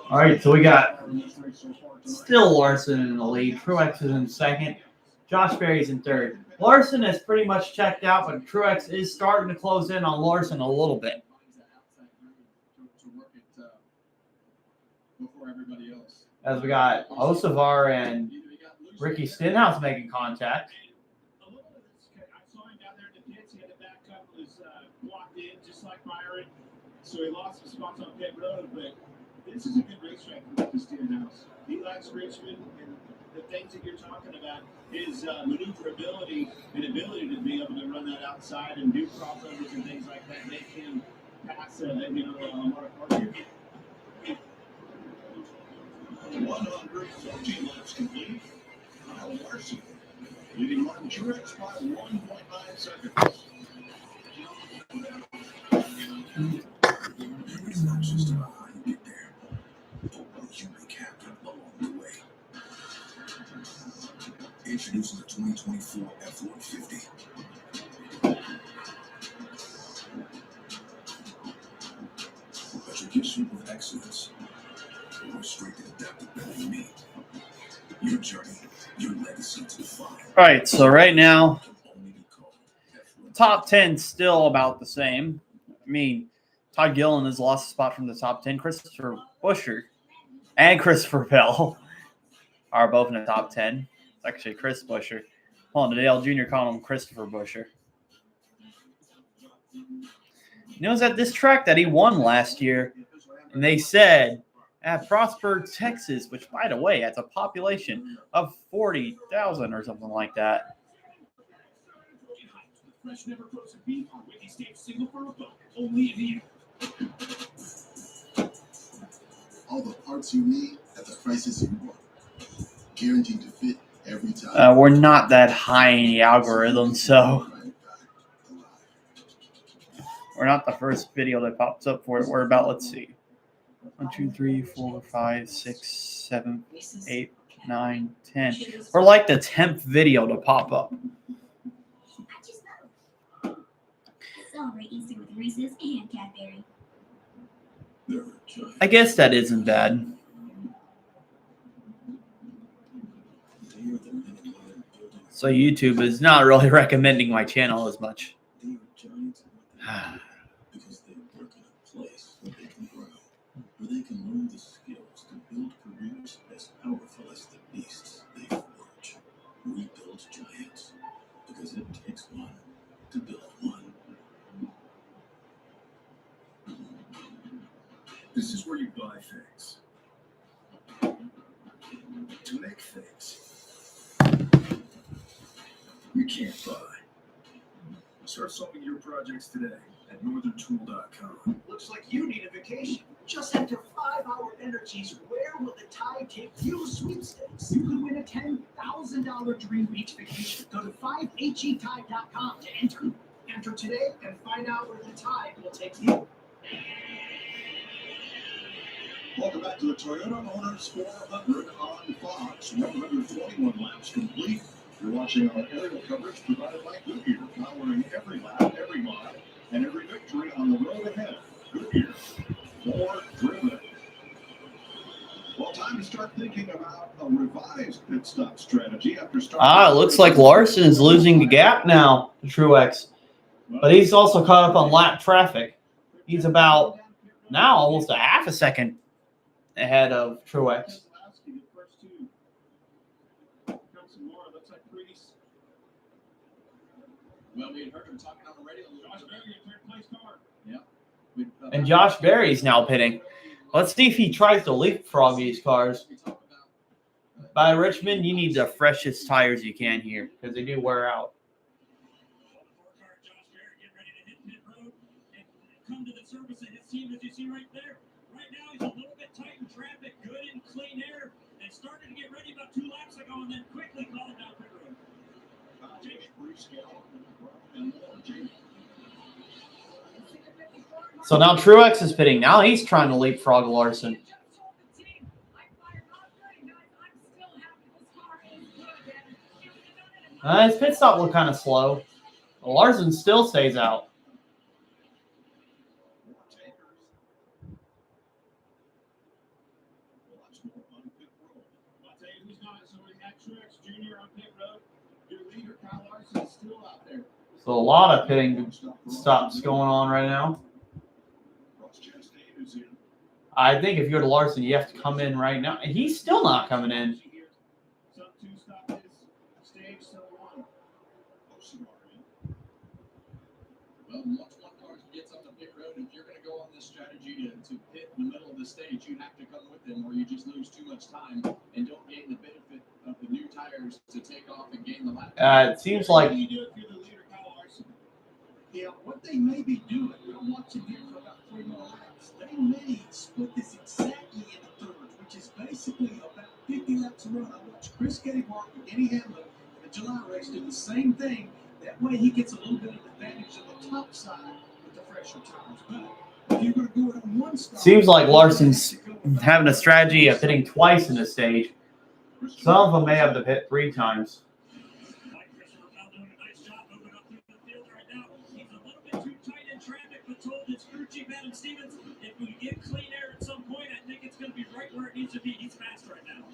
All right, so we got still Larson in the lead. Truex is in second. Josh Berry's in third. Larson has pretty much checked out, but Truex is starting to close in on Larson a little bit. Before everybody else. As we got Osavar and Ricky Stenhouse making contact. A little bit of this, I saw him down there in the pits. He had the back up, was blocked in just like Byron. So he lost some spots on pit road, but this is a good racetrack for Ricky Stenhouse. He likes Richmond, and the things that you're talking about, his maneuverability and ability to be able to run that outside and do crossovers and things like that make him pass Mark Parker. 114 laps complete. Kyle Larson leading Martin Truex by 1.9 seconds. It's not just about how you get there, but what you make happen along the way. Introducing the 2024 F-150. Education of excellence. Or straight adaptability me. Your journey, your legacy to define. All right, so right now, top 10 still about the same. I mean, Todd Gilliland has lost a spot from the top 10. Christopher Buescher and Christopher Bell are both in the top 10. It's actually Chris Buescher. Hold on, Dale Jr. calling him Christopher Buescher. You know, it's at this track that he won last year, and they said at Frostburg, Texas, which, by the way, has a population of 40,000 or something like that. Fresh, never frozen beef on Wiki Steak, single for a buck, only in here. All the parts you need at the prices you want. Guaranteed to fit every time. We're not that high in the algorithm, so we're not the first video that pops up for it. We're about, let's see, 1, 2, 3, 4, 5, 6, 7, 8, 9, 10. We're like the 10th video to pop up. Celebrate Easter with Reese's and Cadbury. I guess that isn't bad. So YouTube is not really recommending my channel as much. Because they work in a place where they can grow, where they can learn the skills to build careers as powerful as the beasts they forge. We build giants because it takes one to build one. This is where you buy things to make things you can't buy. Start solving your projects today at northerntool.com. Looks like you need a vacation. Just enter 5-Hour Energy's Where Will the Tide Take You sweepstakes. You could win a $10,000 dream beach vacation. Go to 5HETide.com to enter. Enter today and find out where the tide will take you. Welcome back to the Toyota Owners 400 on Fox. 121 laps complete. You're watching our aerial coverage provided by Goodyear, powering every lap, every mile, and every victory on the road ahead. Goodyear, more driven. Well, time to start thinking about a revised pit stop strategy. after starting. It looks like Larson is losing the gap now to Truex. But he's also caught up on lap traffic. He's about now almost a half a second ahead of Truex. Well, we had heard him talking on the radio. Josh Berry, third place car. Yeah. And Josh Berry's now pitting. Let's see if he tries to leapfrog these cars. By Richmond, you need the freshest tires you can here because they do wear out. Come to the service of his team, as you see right there. Right now, he's a little bit tight in traffic, good in clean air, and started to get ready about 2 laps ago, and then quickly called down pit road. So now Truex is pitting. Now he's trying to leapfrog Larson. His pit stop looked kind of slow. Larson still stays out. So a lot of pitting stops going on right now. I think if you're to Larson, you have to come in right now. And he's still not coming in. Well, once one car gets on the pit road, if you're going to go on this strategy to pit in the middle of the stage, you have to come with them or you just lose too much time and don't gain the benefit of the new tires to take off and gain the lap. It seems like Yeah, what they may be doing, we'll watch them here for about 3 more laps. They may split this exactly into thirds, which is basically about 50 laps a run. I watched Chris Gettymark and Denny Hamlin in the July race do the same thing. That way he gets a little bit of advantage on the top side with the fresher tires. But if you're going to do it on one start, seems like Larson's having a strategy of pitting twice in the stage. Some of them may have to pit 3 times. Told his crew chief Adam Stevens, if we get clean air at some point, I think it's going to be right where it needs to be. He's fast right now.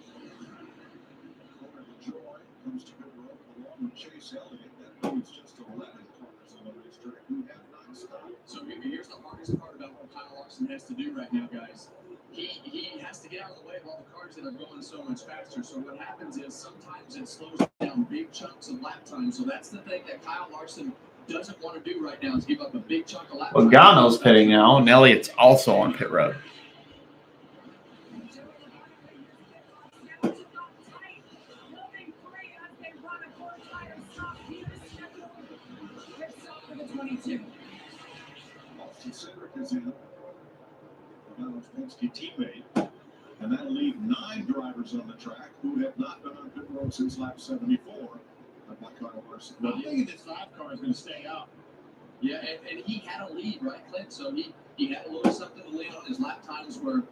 Joy comes to pit road along with Chase Elliott. That leaves just 11 cars on the racetrack who have not stopped. So here's the hardest part about what Kyle Larson has to do right now, guys. He has to get out of the way of all the cars that are going so much faster. So what happens is sometimes it slows down big chunks of lap time. So that's the thing that Kyle Larson doesn't want to do right now is give up a big chunk of lap time. Logano's pitting now, and Elliott's also on pit road. Austin Cedric is in. Logano's Penske teammate. And that'll leave 9 drivers on the track who have not been on pit road since lap 74. Like Kyle Larson. I think this 5 car is going to stay out. Yeah, and he had a lead, right, Clint? So he had a little something to lead on. His lap times were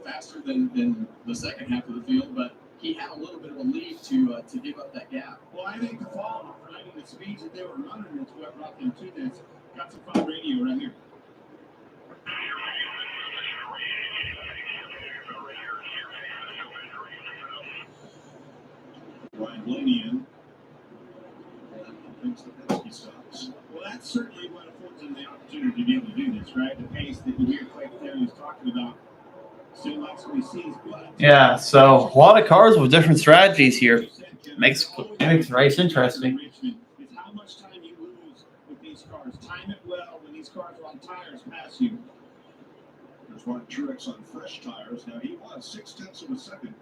faster than the second half of the field, but he had a little bit of a lead to give up that gap. Well, I think the fall, I think the speeds that they were running is what brought them to this. Got some fun radio right here. Ryan Blaney in. Thinks the Penske stops. Well, that's certainly what affords them the opportunity to be able to do this, right? The pace that we hear Clay Terry was talking about. Still likes what he sees, but Yeah, so a lot of cars with different strategies here. Makes the race interesting. it's how much time you lose with these cars. Time it well when these cars are on tires pass you. There's Martin Truex on fresh tires. Now, he was 0.6 of a second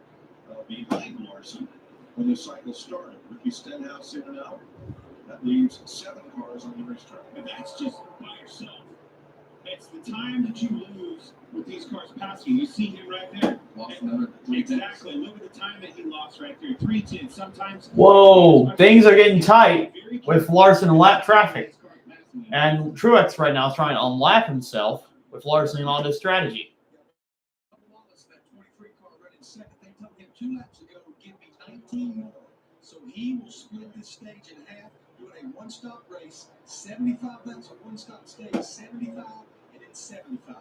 behind Larson when the cycle started. Ricky Stenhouse in and out. That leaves 7 cars on the racetrack. But that's just by yourself. It's the time that you lose with these cars passing. You see him right there. Exactly. Look at the time that he lost right there. 3/10. Sometimes. Whoa, things are getting tight with Larson and lap traffic. And Truex right now is trying to unlap himself with Larson on his strategy. That 23 car running second. They told him 2 laps ago, give me 19 more. So he will split this stage in half, doing a one-stop race, 75 laps on one-stop stage, 75 and then 75.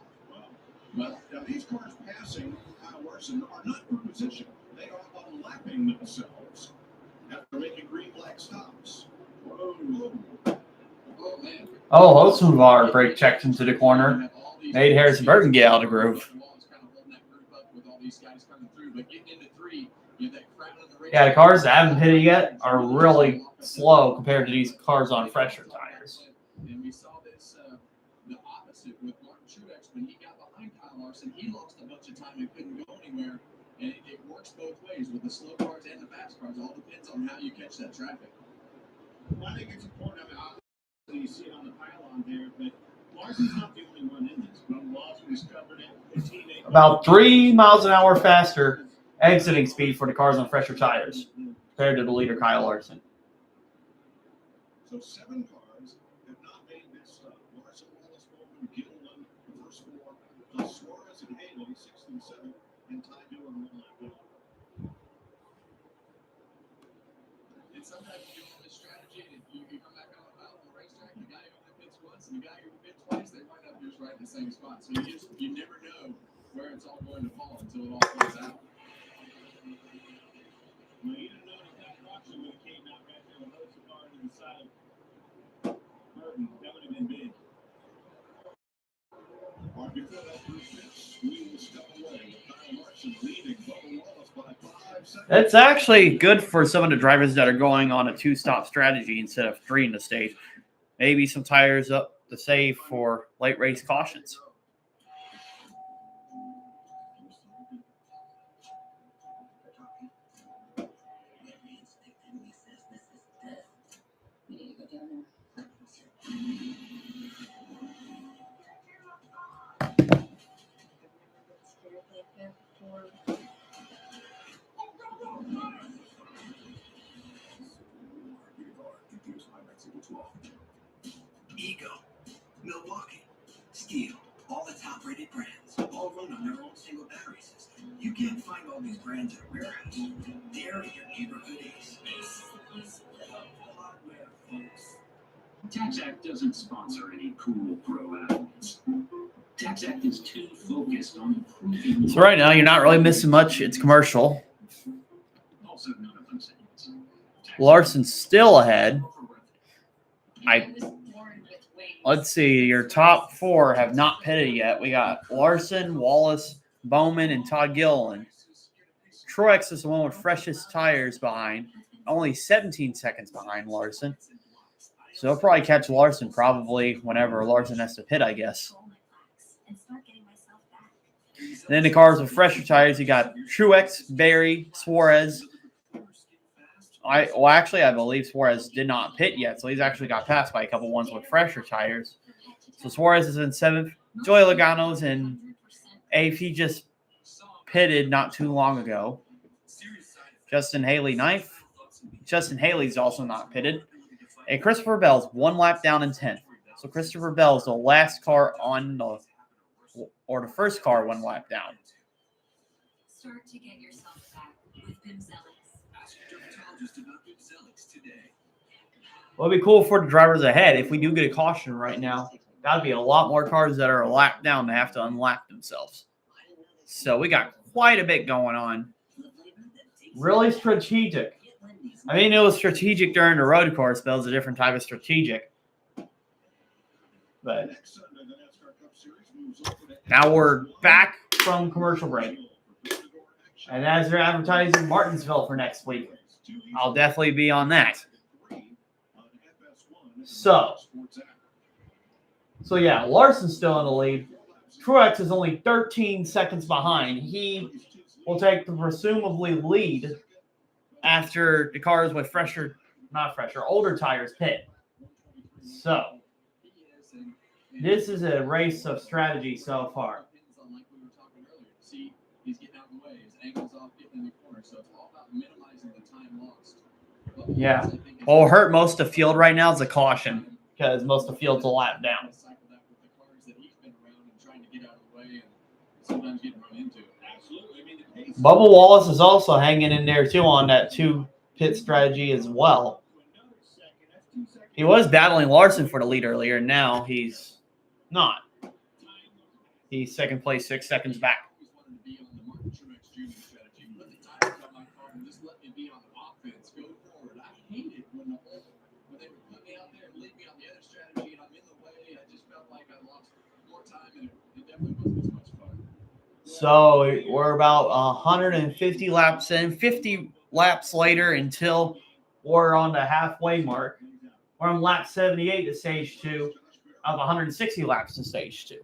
Well, now these cars passing Kyle Larson are not for position. They are unlapping themselves. after making green flag stops. Whoa. Oh, man. Oh, Hosenvar brake checked into the corner. Made Harrison Burton get out of the groove. Yeah, the cars that haven't hit it yet are really slow compared to these cars on fresher tires. And we saw this the opposite with Martin Truex when he got behind Kyle Larson. He lost a bunch of time and couldn't go anywhere. And it works both ways with the slow cars and the fast cars. All depends on how you catch that traffic. Well, I think it's important. I mean, obviously you see it on the pylon there, but Larson's not the only one in this. But Lawson has covered it. The teammate About 3 miles an hour faster exiting speed for the cars on fresher tires compared to the leader Kyle Larson. So 7 cars have not made this stop. Larson, Wallace, Bowman, Gilliland, the first 4, plus Suarez and Haley, 6 and 7, and Ty Dillon 1 lap down. And sometimes you go on this strategy and you come back out on the racetrack, the guy who only pits once and the guy who pits twice, they wind up just right in the same spot. So you never know where it's all going to fall until it all plays out. Well, you didn't know that auction when it came out right there with Hosenvar to the side of Burton. That would have been big. Right before that first pitch, we will step away. Kyle Larson leading Bubba Wallace by 5 seconds. It's actually good for some of the drivers that are going on a 2-stop strategy instead of 3 in the stage. Maybe some tires up to save for late race cautions. Ego, Milwaukee, Steel, all the top-rated brands, all run on their own single battery system. You can't find all these brands at a warehouse. They're your neighborhood ace. This is hardware, folks. TaxAct doesn't sponsor any cool pro athletes. TaxAct is too focused on improving. So right now, you're not really missing much. It's commercial. Also, none of them say it's Larson's still ahead. Let's see. Your top 4 have not pitted yet. We got Larson, Wallace, Bowman, and Todd Gilliland. Truex is the one with freshest tires behind, only 17 seconds behind Larson. So they'll probably catch Larson probably whenever Larson has to pit, I guess. And then the cars with fresher tires, you got Truex, Berry, Suarez. I believe Suarez did not pit yet, so he's actually got passed by a couple ones with fresher tires. So Suarez is in 7th. Joey Logano's in 8th. He just pitted not too long ago. Justin Haley 9th. Justin Haley's also not pitted. And Christopher Bell's 1 lap down in 10th. So Christopher Bell's the last car on the first car 1 lap down. Start to get yourself back with Bimzelix. Ask your dermatologist about Bimzelix today. Well, it'd be cool for the drivers ahead. If we do get a caution right now, that'd be a lot more cars that are a lap down to have to unlap themselves. So we got quite a bit going on. Really strategic. I mean, it was strategic during the road course, but it was a different type of strategic. But now we're back from commercial break. And as they're advertising Martinsville for next week, I'll definitely be on that. So yeah, Larson's still in the lead. Truex is only 13 seconds behind. He will take the presumably lead after the cars with older tires pit. So this is a race of strategy so far. See, he's getting out of the way. His angle's off, getting in the corner. So it's all about minimizing the time lost. Yeah. What will hurt most of the field right now is the caution, because most of the field's a lap down. Bubba Wallace is also hanging in there too on that 2-pit strategy as well. He was battling Larson for the lead earlier. Now he's not. He's second place, 6 seconds back. So we're about 150 laps in, 50 laps later until we're on the halfway mark. We're on lap 78 to stage 2 of 160 laps to stage 2.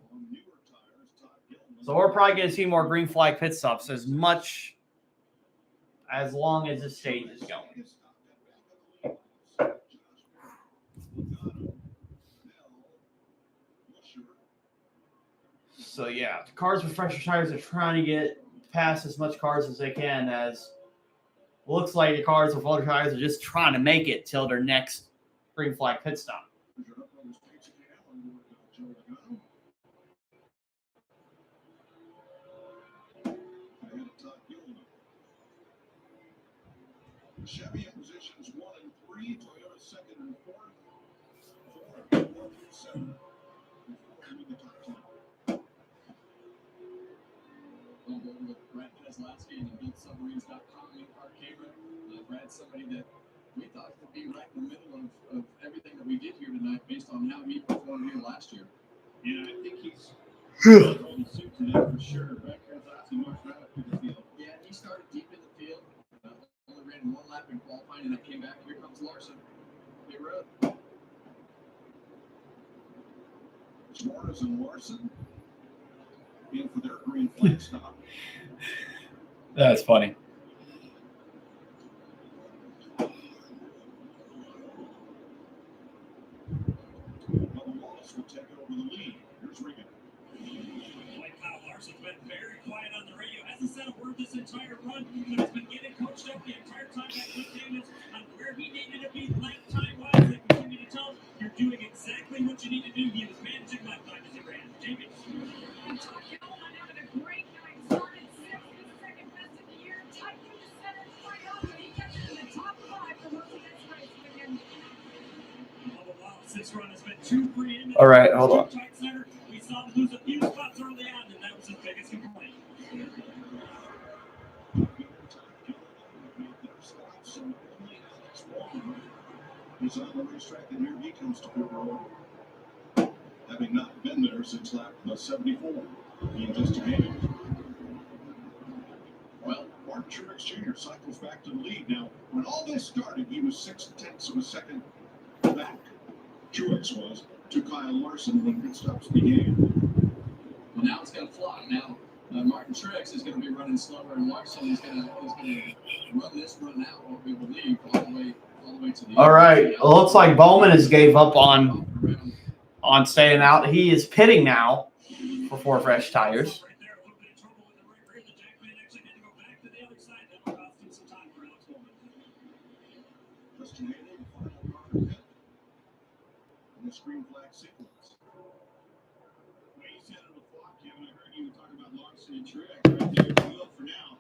So we're probably going to see more green flag pit stops as long as this stage is going. So yeah, the cars with fresher tires are trying to get past as much cars as they can, as looks like the cars with older tires are just trying to make it till their next green flag pit stop. Chevy in positions 1 and 3, Toyota 2nd and 4th, Ford 4th and 7th. In the top 10. Well, with Brad Keselowski and BuildSubmarines.com in our camera, Brad's somebody that we thought would be right in the middle of everything that we did here tonight based on how he performed here last year. Yeah, I think he's on suit today for sure. Brad Keselowski marched right up to the field. Yeah, he started deep in the field. Only ran 1 lap in qualifying, and then came back. Here comes Larson. Big road. Suarez and Larson in for their green flag stop. That's funny. Bubba Wallace will take over the lead. Here's Regan. Kyle Larson's been very quiet on the radio. Hasn't said a word this entire run, but has been getting coached up the entire time by Cliff Daniels on where he needed to be lap time-wise. They continue to tell him, you're doing exactly what you need to do. He was managing lap time as he ran. Jamie. And Todd Gilliland having a great night. Started 6th, his second best of the year. Tight through the center, right up, and he gets in the top 5 for most of this race. Again, This run has been 2 free in. All right, hold on. Tight center. We saw him lose a few spots early on, and that was his biggest complaint. He's on the racetrack, and here he comes to pit road, having not been there since lap 74. In just a minute. Well, Mark Truex Jr. cycles back to the lead. Now, when all this started, he was 6/10 of a second back. Truex was to Kyle Larson when pit stops began. Well, now it's going to fly. Now, Martin Truex is going to be running slower, and Larson is going to run this run out, what we believe, all the way to the All right. It looks like Bowman has gave up on staying out. He is pitting now for 4 fresh tires. Justin Haley, the final car to pit in this green flag sequence. When you said it before, Kevin, I heard you talk about Larson and Truex right there. We look for now.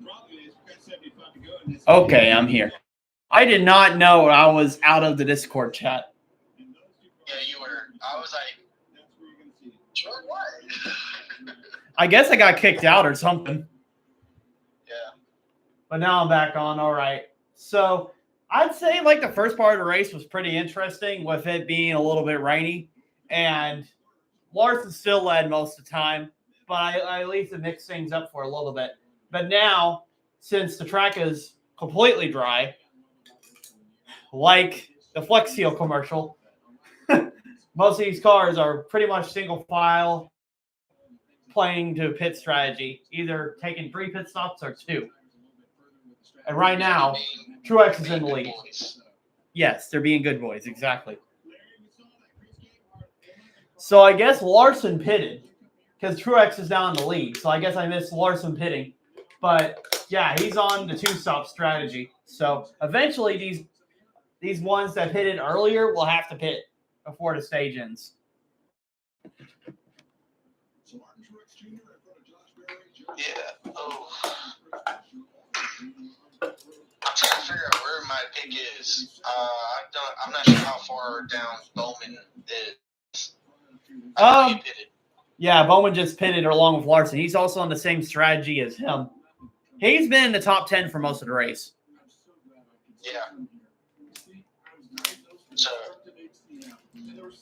Probably is got 75 to go in this. Okay, I'm here. I did not know I was out of the Discord chat. Yeah, you were. I was like, that's where you're going to see it. sure, what? I guess I got kicked out or something. Yeah. But now I'm back on. All right. So I'd say like the first part of the race was pretty interesting with it being a little bit rainy. And Larson still led most of the time. But I at least mixed things up for a little bit. But now, since the track is completely dry, like the Flex Seal commercial, most of these cars are pretty much single file playing to pit strategy, either taking 3 pit stops or 2. And right now, Truex is in the lead. Yes, they're being good boys, exactly. So I guess Larson pitted because Truex is now in the lead. So I guess I missed Larson pitting. But yeah, he's on the 2-stop strategy. So eventually these ones that pitted earlier will have to pit before the stage ends. Yeah. Oh. I'm trying to figure out where my pick is. I'm not sure how far down Bowman is. Yeah, Bowman just pitted along with Larson. He's also on the same strategy as him. He's been in the top 10 for most of the race. Yeah. So,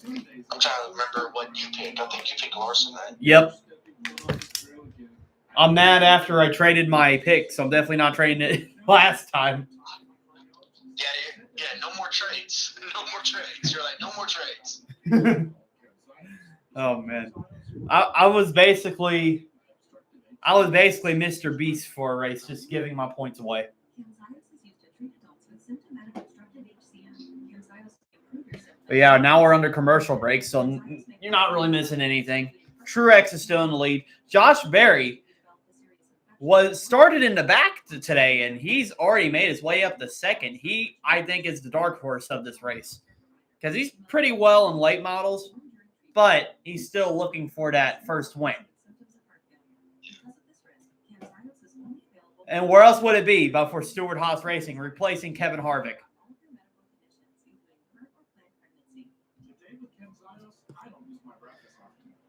I'm trying to remember what you picked. I think you picked Larson, right? Yep. I'm mad after I traded my pick, so I'm definitely not trading it last time. Yeah, no more trades. No more trades. You're like, no more trades. Oh man. I was basically Mr. Beast for a race, just giving my points away. But yeah, now we're under commercial break, so you're not really missing anything. Truex is still in the lead. Josh Berry was started in the back today, and he's already made his way up to second. He, I think, is the dark horse of this race because he's pretty well in late models, but he's still looking for that first win. And where else would it be but for Stewart-Haas Racing, replacing Kevin Harvick?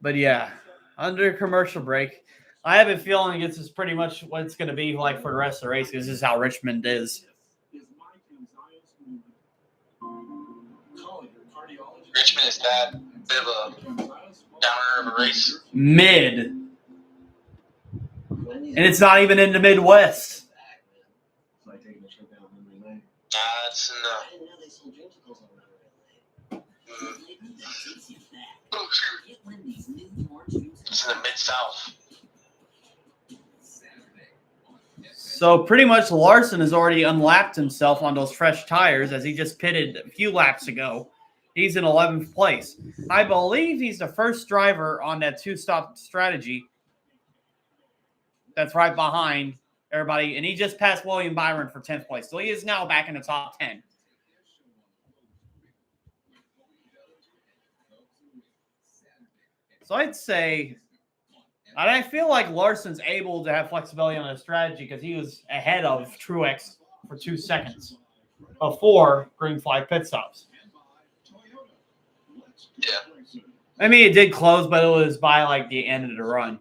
But yeah, under commercial break, I have a feeling this is pretty much what it's going to be like for the rest of the race because this is how Richmond is. Richmond is that bit of a downer of a race. Mid. And it's not even in the Midwest. That's enough. It's in the Mid-South. So pretty much Larson has already unlapped himself on those fresh tires as he just pitted a few laps ago. He's in 11th place. I believe he's the first driver on that two-stop strategy that's right behind everybody. And he just passed William Byron for 10th place. So he is now back in the top 10. So I'd say, and I feel like Larson's able to have flexibility on his strategy because he was ahead of Truex for 2 seconds before green flag pit stops. Yeah. I mean, it did close, but it was by like the end of the run.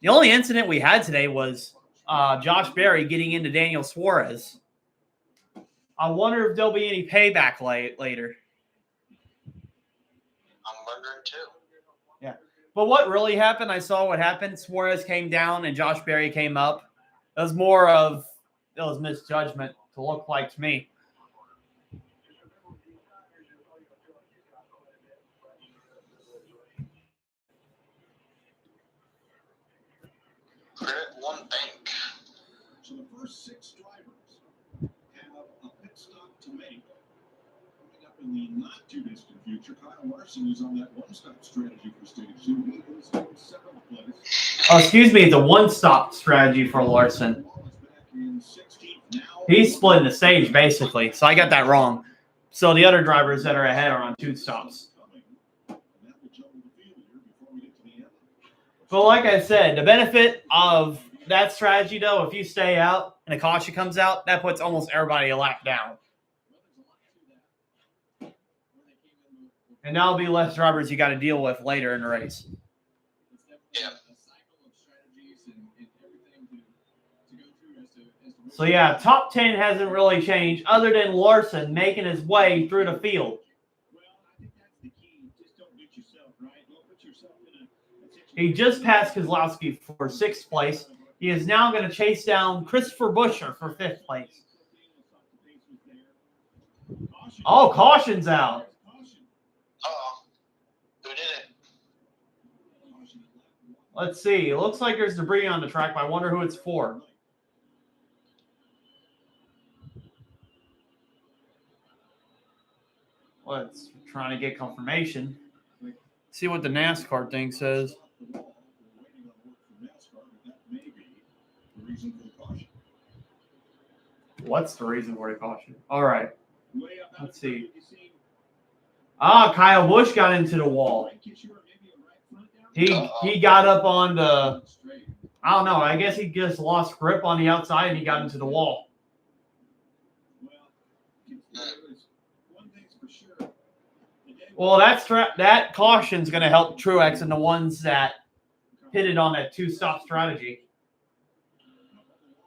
The only incident we had today was Josh Berry getting into Daniel Suarez. I wonder if there'll be any payback later. I'm wondering too. Yeah. But what really happened, I saw what happened. Suarez came down and Josh Berry came up. It was more of, it was misjudgment to look like to me. Credit one bank. So the first 6 drivers have a pit stop to make. Coming up in the not too distant future, Kyle Larson is on that one-stop strategy for stage 2. He is in 7th place. Oh, excuse me, the one-stop strategy for Larson. He's splitting the stage, basically. So I got that wrong. So the other drivers that are ahead are on 2 stops. But like I said, the benefit of that strategy, though, if you stay out and a caution comes out, that puts almost everybody a lap down. And that'll be less drivers you got to deal with later in the race. Yeah. So, yeah, top 10 hasn't really changed other than Larson making his way through the field. He just passed Keselowski for 6th place. He is now going to chase down Christopher Buescher for 5th place. Oh, caution's out. Uh-oh. Who did it? Let's see. It looks like there's debris on the track, but I wonder who it's for. Let's try to get confirmation. See what the NASCAR thing says. What's the reason for the caution? All right. Let's see. Kyle Busch got into the wall. He got up on the, I don't know, I guess he just lost grip on the outside and he got into the wall. Well, that caution's going to help Truex and the ones that pitted on that two-stop strategy.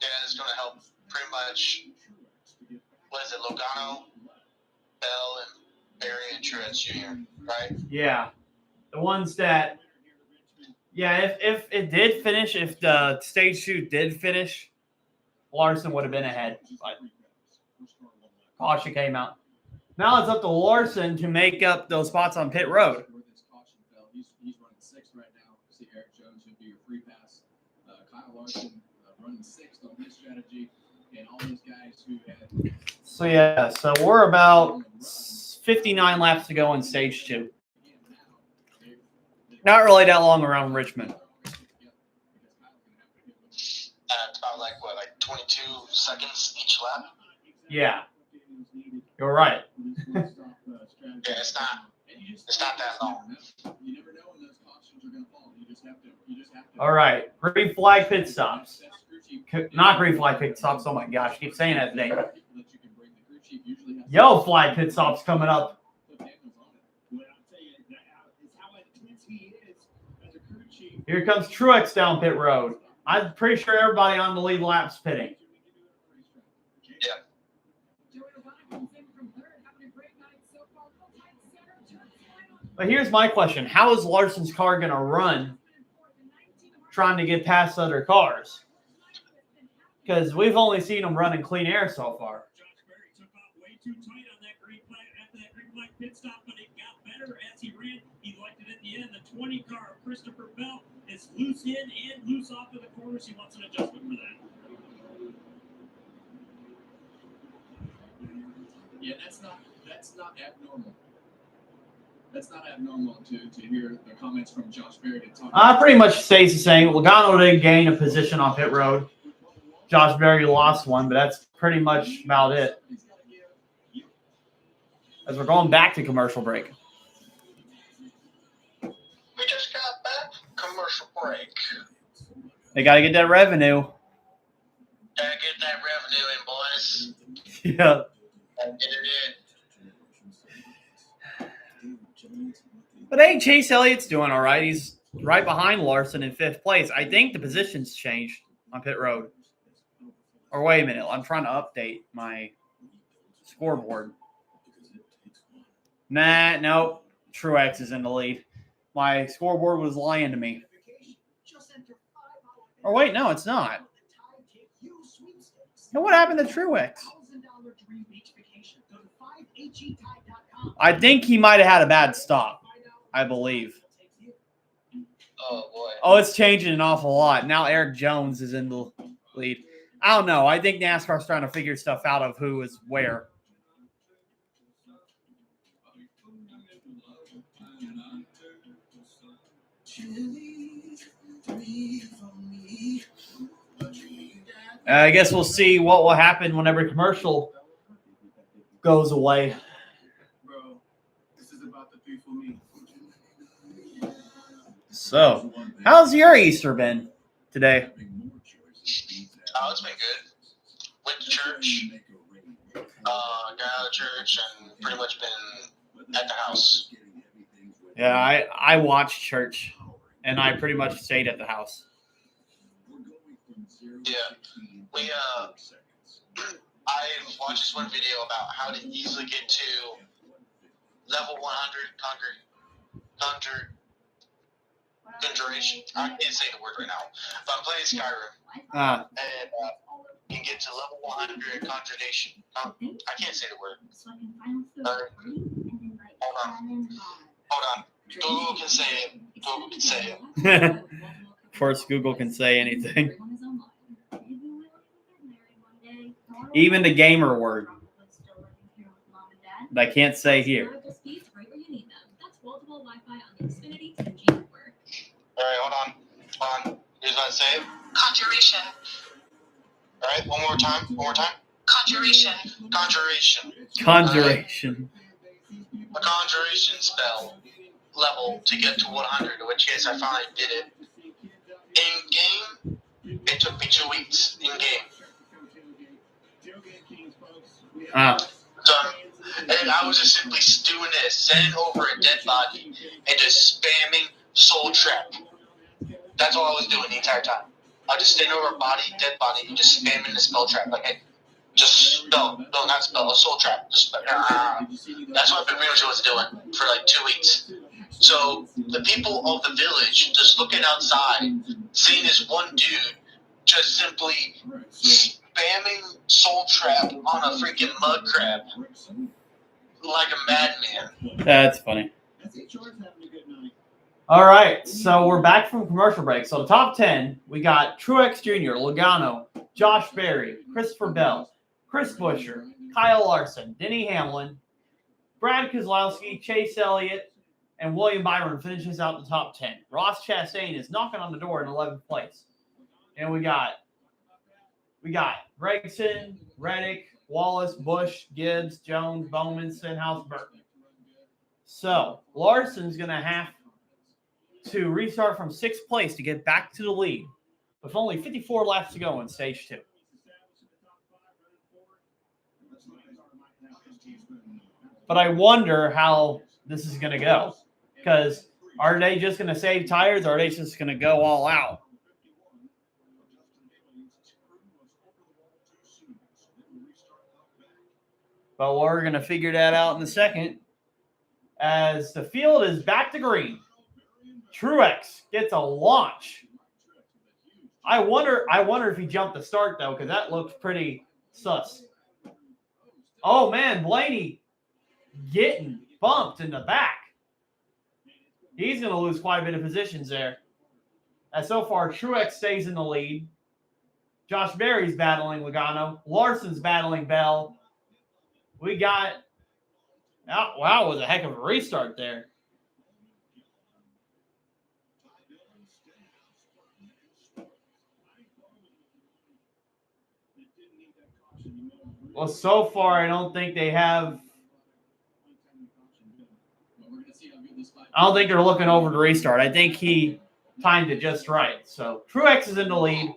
Yeah, it's going to help pretty much, what is it, Logano, Bell, and Barry and Truex Jr., right? Yeah. The ones that, yeah, if it did finish, if the stage 2 did finish, Larson would have been ahead. But caution came out. Now it's up to Larson to make up those spots on pit road. Where this caution fell, he's running 6th right now. See Eric Jones would be your free pass. Kyle Larson running 6th on his strategy, and all those guys who had. So yeah, so we're about 59 laps to go in stage 2. Not really that long around Richmond. It's about like 22 seconds each lap. Yeah, you're right. Yeah, it's not that long. You never know when those cautions are going to fall. You just have to. All right, green flag pit stops. Not green flag pit stops. Oh my gosh, I keep saying that today. Yellow flag pit stops coming up. Here comes Truex down pit road. I'm pretty sure everybody on the lead lap's pitting. But here's my question. How is Larson's car going to run trying to get past other cars? Because we've only seen him running clean air so far. Way too tight on that green flag after that green flag pit stop, but it got better as he ran. He liked it at the end. The 20 car of Christopher Bell is loose in and loose off of the corners. He wants an adjustment for that. Yeah, that's not abnormal. That's not abnormal to hear the comments from Josh Berry to talk. Pretty much stays the same. Logano did gain a position on pit road. Josh Berry lost one, but that's pretty much about it. As we're going back to commercial break. We just got back. Commercial break. They got to get that revenue. Gotta get that revenue in, boys. Yeah. Gotta get it in. But hey, Chase Elliott's doing all right. He's right behind Larson in 5th place. I think the position's changed on pit road. Or wait a minute. I'm trying to update my scoreboard. Nope. Truex is in the lead. My scoreboard was lying to me. Or wait, no, it's not. And what happened to Truex? I think he might have had a bad stop. I believe. Oh, boy. Oh, it's changing an awful lot. Now Eric Jones is in the lead. I don't know. I think NASCAR's trying to figure stuff out of who is where. I guess we'll see what will happen whenever commercial goes away. Bro, this is about the people me. So, how's your Easter been today? Oh, it's been good. Went to church. Got out of church and pretty much been at the house. Yeah, I watched church, and I pretty much stayed at the house. Yeah. I watched this one video about how to easily get to level 100 conjuration. I can't say the word right now, but I'm playing Skyrim. And can get to level 100 conjuration. I can't say the word. Hold on. Google can say it. Of course, Google can say anything. Even the gamer word. That I can't say here. Alright, hold on. Here's what I say. Conjuration. Alright, one more time. Conjuration. Conjuration. A conjuration spell level to get to 100, in which case I finally did it. In game, it took me 2 weeks in game. And I was just simply doing this, sending over a dead body and just spamming Soul Trap. That's all I was doing the entire time. I was just standing over a dead body, and just spamming the spell trap. Like Not spell, a soul trap. That's what Bermuda was doing for like 2 weeks. So the people of the village just looking outside, seeing this one dude just simply spamming soul trap on a freaking mud crab like a madman. That's funny. All right, so we're back from commercial break. So the top 10, we got Truex Jr., Logano, Josh Berry, Christopher Bell, Chris Buescher, Kyle Larson, Denny Hamlin, Brad Keselowski, Chase Elliott, and William Byron finishes out the top 10. Ross Chastain is knocking on the door in 11th place. And we got Gregson, Reddick, Wallace, Busch, Gibbs, Jones, Bowman, Stenhouse, Burton. So Larson's going to have to restart from 6th place to get back to the lead with only 54 laps to go in stage 2. But I wonder how this is going to go, because are they just going to save tires, or are they just going to go all out? But we're going to figure that out in a second, as the field is back to green. Truex gets a launch. I wonder if he jumped the start, though, because that looks pretty sus. Oh, man, Blaney getting bumped in the back. He's going to lose quite a bit of positions there. As so far, Truex stays in the lead. Josh Berry's battling Logano. Larson's battling Bell. We got... Wow, it was a heck of a restart there. Well, so far, I don't think they have... I don't think they're looking over the restart. I think he timed it just right. So Truex is in the lead.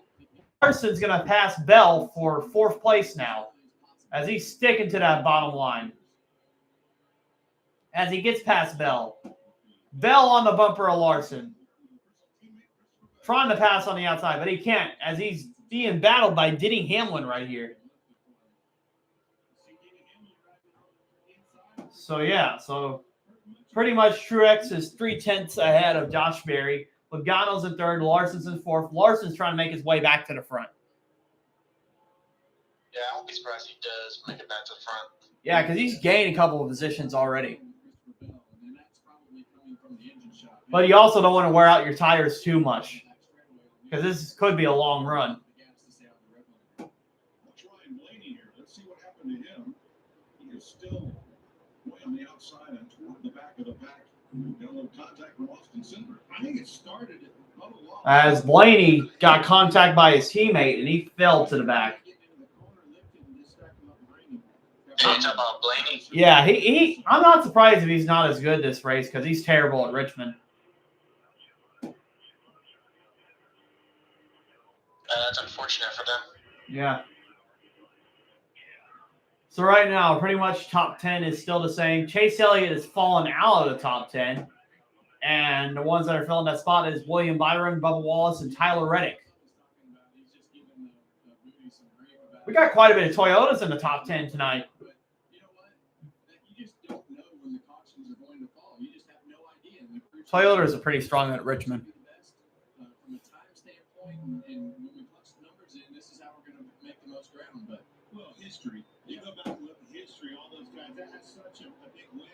Larson's going to pass Bell for 4th place now, as he's sticking to that bottom line. As he gets past Bell. Bell on the bumper of Larson. Trying to pass on the outside, but he can't, as he's being battled by Denny Hamlin right here. So, yeah, pretty much Truex is 3/10 ahead of Josh Berry. Logano's in 3rd. Larson's in 4th. Larson's trying to make his way back to the front. Yeah, I won't be surprised if he does make it back to the front. Yeah, because he's gained a couple of positions already. But you also don't want to wear out your tires too much, because this could be a long run. Let's see what happened to him. He is still way on the outside and toward the back of the pack. Got a little contact from Austin Cindric. I think it started As Blaney got contact by his teammate, and he fell to the back. Yeah, you talking about Blaney? Yeah, he. I'm not surprised if he's not as good this race, because he's terrible at Richmond. That's unfortunate for them. Yeah. So right now, pretty much top 10 is still the same. Chase Elliott has fallen out of the top 10. And the ones that are filling that spot is William Byron, Bubba Wallace, and Tyler Reddick. We got quite a bit of Toyotas in the top 10 tonight. Toyotas are pretty strong at Richmond.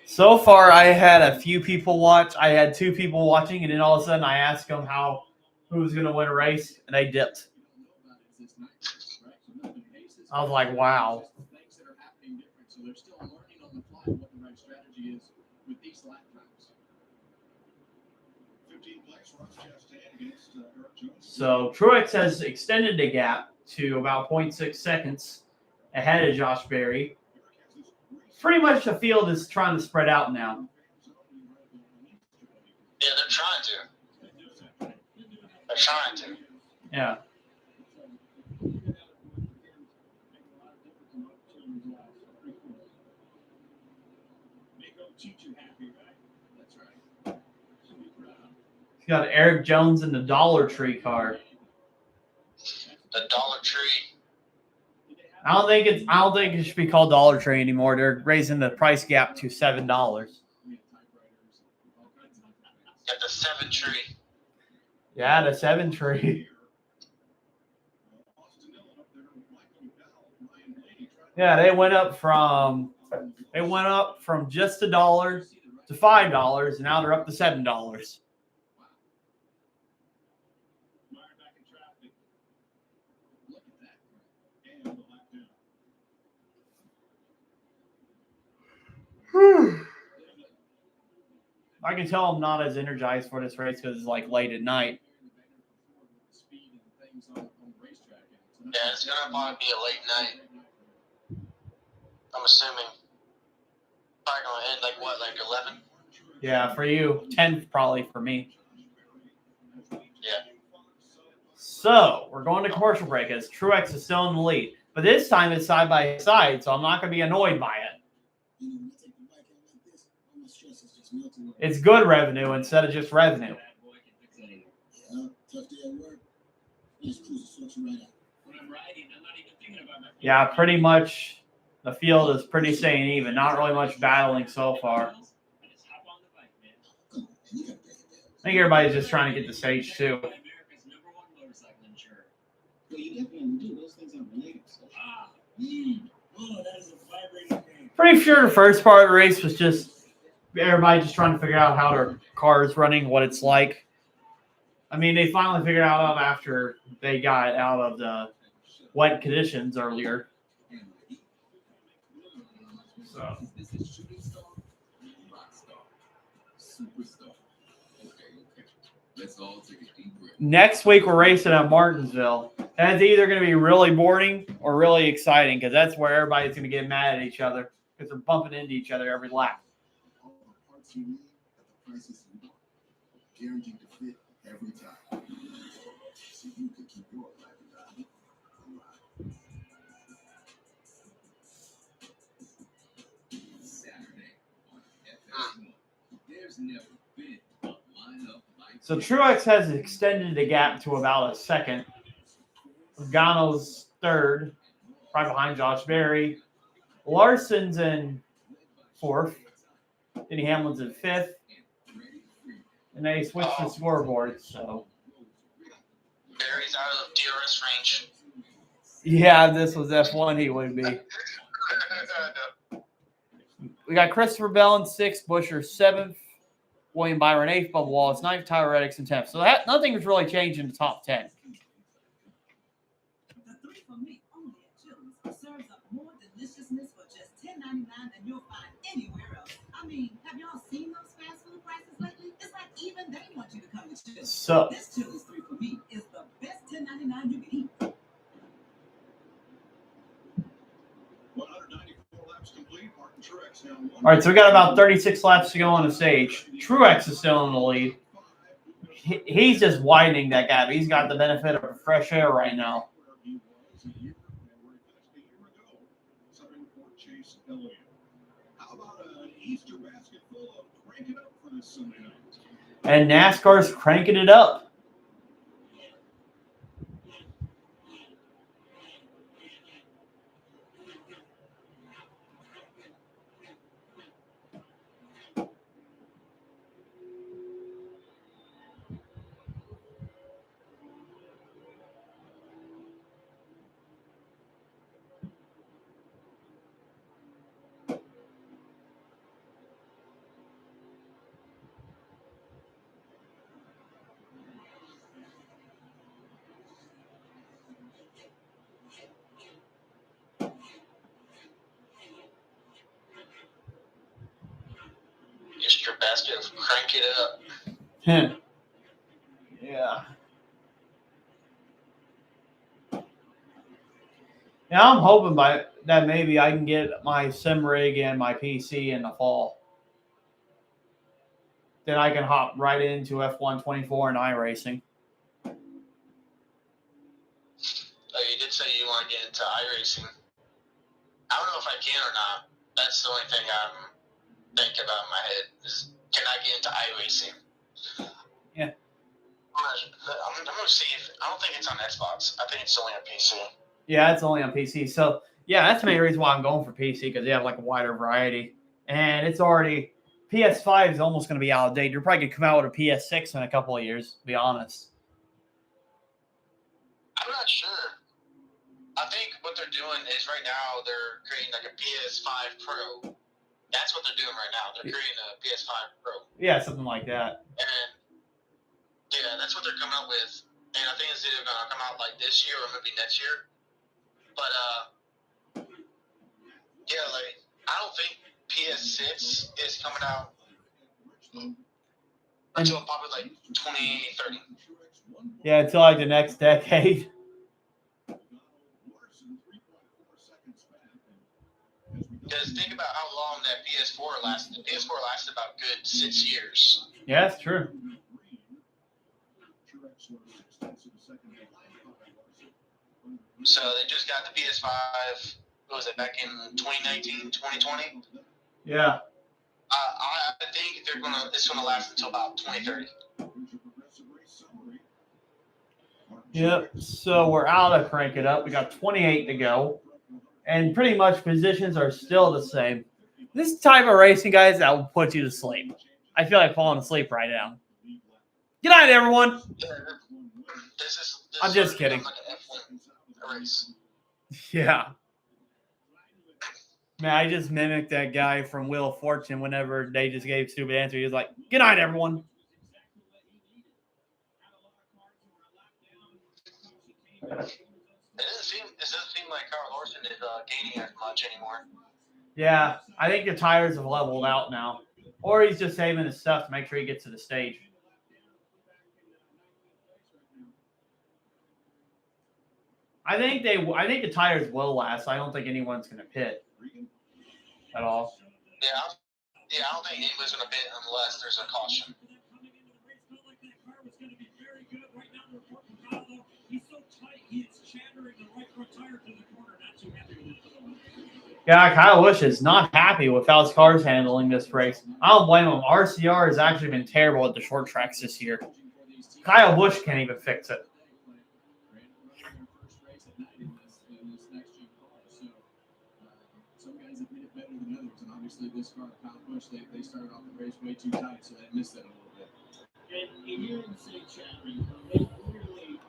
So far, I had a few people watch. I had 2 people watching, and then all of a sudden, I asked them who was going to win a race, and they dipped. I was like, wow. So Truex has extended the gap to about 0.6 seconds ahead of Josh Berry. Pretty much the field is trying to spread out now. Yeah, they're trying to. They're trying to. Yeah. He's got Eric Jones in the Dollar Tree car. The Dollar Tree. I don't think it should be called Dollar Tree anymore. They're raising the price gap to $7. Got the 7 tree. Yeah, the 7 tree. Yeah, they went up from just $1 to $5, and now they're up to $7. I can tell I'm not as energized for this race because it's like late at night. Yeah, it's gonna probably be a late night. I'm assuming. Probably gonna end like what, like 11? Yeah, for you, 10 probably for me. Yeah. So we're going to commercial break as Truex is still in the lead, but this time it's side by side, so I'm not gonna be annoyed by it. It's good revenue instead of just revenue. Yeah, pretty much the field is pretty staying even. Not really much battling so far. I think everybody's just trying to get to stage 2. Pretty sure the first part of the race was just everybody just trying to figure out how their car is running, what it's like. I mean, they finally figured out after they got out of the wet conditions earlier. So. Next week we're racing at Martinsville. That's either going to be really boring or really exciting because that's where everybody's going to get mad at each other because they're bumping into each other every lap. Guaranteed to fit every time. So you can keep your life alive. Saturday on FS1. There's never been a lineup like So Truex has extended the gap to about a second. Logano's third, right behind Josh Berry. Larson's in fourth. Denny Hamlin's in fifth. And they switched the scoreboard, so. Barry's out of DRS range. Yeah, this was F1, he would be. We got Christopher Bell in 6th, Buescher 7th, William Byron 8th, Bubba Wallace 9th, Tyler Reddick's in 10th. So nothing has really changed in the top 10. The 3 for me only at Chili's serves up more deliciousness for just $10.99 than you'll find anywhere else. I mean, have y'all seen those fast food prices lately? It's like even they want you to come to Chili's. So this Chili's 3 for me is the best $10.99 you can eat. 194 laps complete. Martin Truex now all right, so we got about 36 laps to go on the stage. Truex is still in the lead. He's just widening that gap. He's got the benefit of fresh air right now. How about an Easter basket full of crank it up for this Sunday night? And NASCAR's cranking it up. Easter basket, crank it up. Yeah. Now I'm hoping by that maybe I can get my sim rig and my PC in the fall. Then I can hop right into F1 24 and iRacing. Oh, you did say you want to get into iRacing. I don't know if I can or not. That's the only thing I'm thinking about in my head is, can I get into iRacing? Yeah. I'm going to see if, I don't think it's on Xbox. I think it's only on PC. Yeah, it's only on PC. So Yeah, that's the main reason why I'm going for PC, because they have like a wider variety. And it's already PS5 is almost going to be out of date. You're probably going to come out with a PS6 in a couple of years, to be honest. I'm not sure. I think what they're doing is right now they're creating like a PS5 Pro. That's what they're doing right now. They're creating a PS5 Pro. Yeah, something like that. And yeah, that's what they're coming up with. And I think it's either going to come out like this year or maybe next year. But yeah, like I don't think PS6 is coming out until probably like 2030. Yeah, until like the next decade. Because think about how long that PS4 lasted. The PS4 lasted about good 6 years. Yeah, that's true. So they just got the PS5. What was it, back in 2019, 2020? Yeah. I think it's gonna last until about 2030. Yep. So we're out of Crank It Up. We got 28 to go. And pretty much positions are still the same. This type of racing, guys, that will put you to sleep. I feel like falling asleep right now. Good night, everyone. I'm just kidding. Like an F1 race. Yeah. Man, I just mimicked that guy from Wheel of Fortune whenever they just gave stupid answer. He was like, good night, everyone. It doesn't seem like Carl Larson is gaining as much anymore. Yeah, I think the tires have leveled out now. Or he's just saving his stuff to make sure he gets to the stage. I think the tires will last. I don't think anyone's going to pit at all. Yeah, I don't think anyone's going to pit unless there's a caution. Yeah, Kyle Busch is not happy with how his car's handling this race. I don't blame him. RCR has actually been terrible at the short tracks this year. Kyle Busch can't even fix it. Some guys have hit it better than others, and obviously this car, Kyle Busch, they started off the race way too tight, so they missed that a little bit. And you're in the same chattering. They clearly,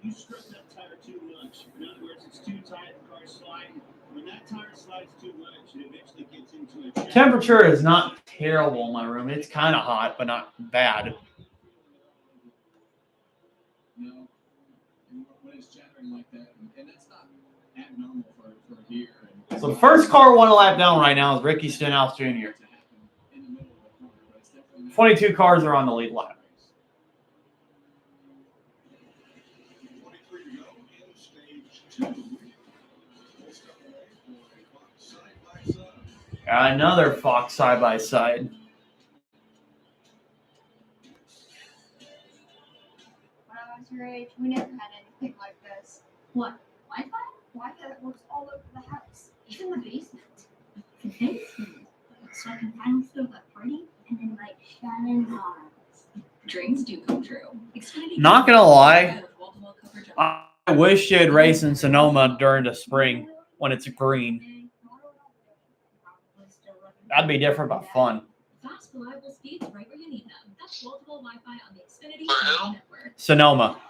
you stress that tire too much. In other words, it's too tight, the car's sliding. When that tire slides too much, it eventually gets into a chatter. Temperature is not terrible in my room. It's kind of hot, but not bad. No, when it's chattering like that, and that's not abnormal for here. So the first car one lap down right now is Ricky Stenhouse Jr. 22 cars are on the lead lap. Got another Fox side-by-side. When I was your age, we never had anything like this. What? Wi-Fi? Wi-Fi that works all over the house, even the basement. The basement? So I can finally feel that party and then like Shannon's arms. Dreams do come true. Xfinity. Not gonna lie, I wish you'd race in Sonoma during the spring when it's green. That'd be different but fun. Fast, reliable speeds right where you need them. That's multiple Wi-Fi on the Xfinity network. Sonoma.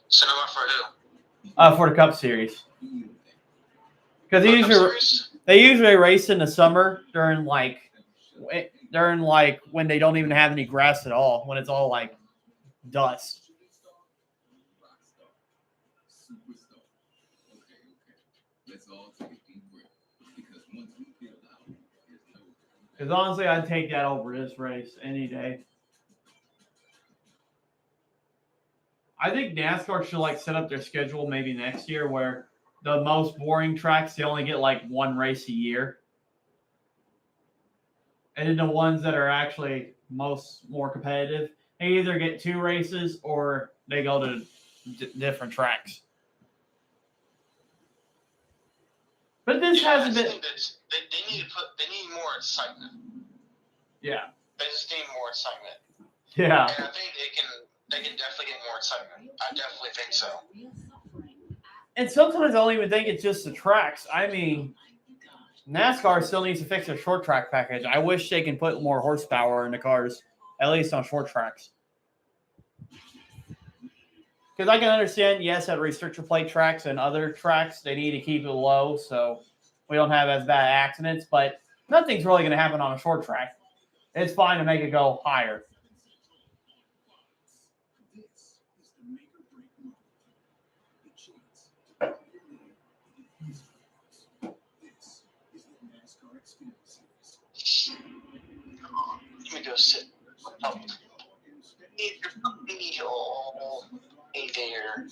Sonoma for who? For the Cup Series. Because they usually race in the summer during like when they don't even have any grass at all, when it's all like dust. Because honestly, I'd take that over this race any day. I think NASCAR should like set up their schedule maybe next year where the most boring tracks, they only get like one race a year. And then the ones that are actually more competitive, they either get 2 races or they go to different tracks. But this hasn't been. They need more excitement. Yeah. They just need more excitement. Yeah. And I think they can definitely get more excitement. I definitely think so. And sometimes I don't even think it's just the tracks. I mean, NASCAR still needs to fix their short track package. I wish they can put more horsepower in the cars, at least on short tracks. Because I can understand, yes, at restrictor plate tracks and other tracks, they need to keep it low so we don't have as bad accidents. But nothing's really going to happen on a short track. It's fine to make it go higher. Let me go sit. Oh. Hey there.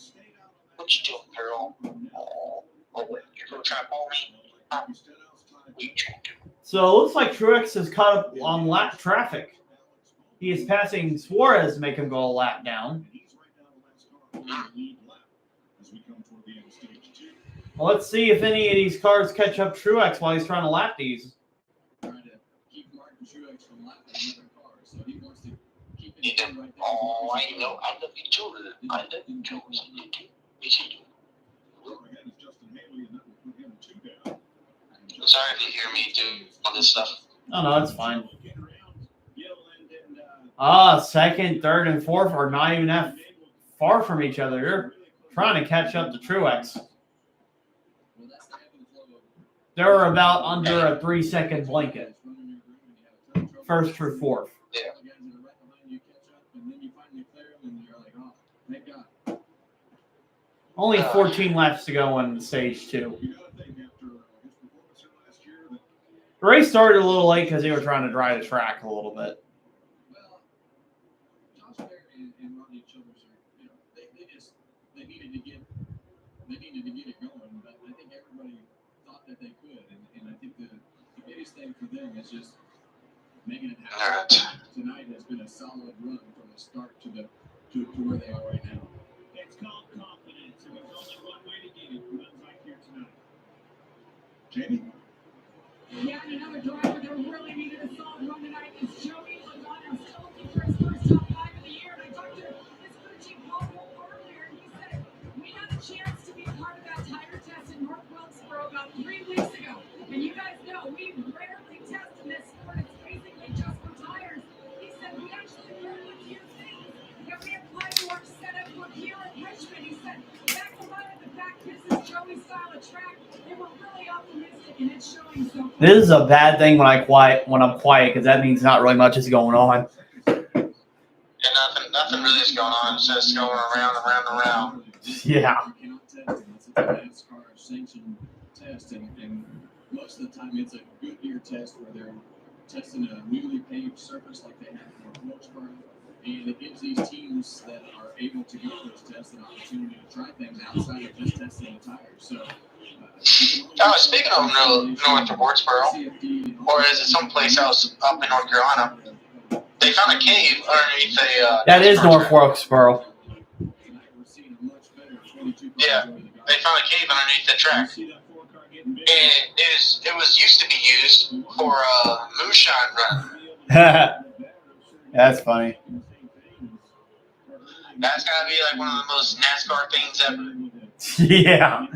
What you doing, girl? Oh, wait. You're going to try to call me? What you trying to do? So it looks like Truex is caught up on lap traffic. He is passing Suarez to make him go a lap down. Well, let's see if any of these cars catch up Truex while he's trying to lap these. Oh, I know. I love you too. I love you too. Yes, you do. I'm sorry if you hear me do all this stuff. Oh, no, that's fine. Ah, second, third, and fourth are not even that far from each other. They're trying to catch up to Truex. They're about under a 3-second blanket. First through fourth. Yeah. Only 14 laps to go in stage 2. The race started a little late because they were trying to dry the track a little bit. They needed to get it going, but I think everybody thought that they could, and I think the biggest thing for them is just making it happen. Tonight has been a solid run from the start to where they are right now. It's called confidence, and there's only one way to get it. Runs like here tonight. Jamie? Yeah, and another driver that really needed a solid run tonight is Joey Logano, still looking for his first top 5 of the year. And I talked to his crew chief Paul Wolf earlier, and he said we had a chance to be part of that tire test in North Wilkesboro about 3 weeks ago. And you guys know we rarely test in this sport. It's basically just for tires. He said we actually learned a few things that we applied to our setup for here at Richmond. He said back a lot of the fact this is Joey's style of track. They were really optimistic, and it's showing so. This is a bad thing when I'm quiet because that means not really much is going on. Yeah, nothing really is going on. It's just going around and around and around. Yeah. You cannot test it unless it's a NASCAR sanctioned test, and most of the time it's a Goodyear test where they're testing a newly paved surface like they have in Wilkesboro, and it gives these teams that are able to go to those tests an opportunity to try things outside of just testing the tires. So. Speaking of North Wilkesboro, or is it someplace else up in North Carolina? They found a cave underneath a. That is North Wilkesboro. Yeah, they found a cave underneath the track, and it was used to be used for a moonshine run. That's funny. That's gotta be like one of the most NASCAR things ever. Yeah.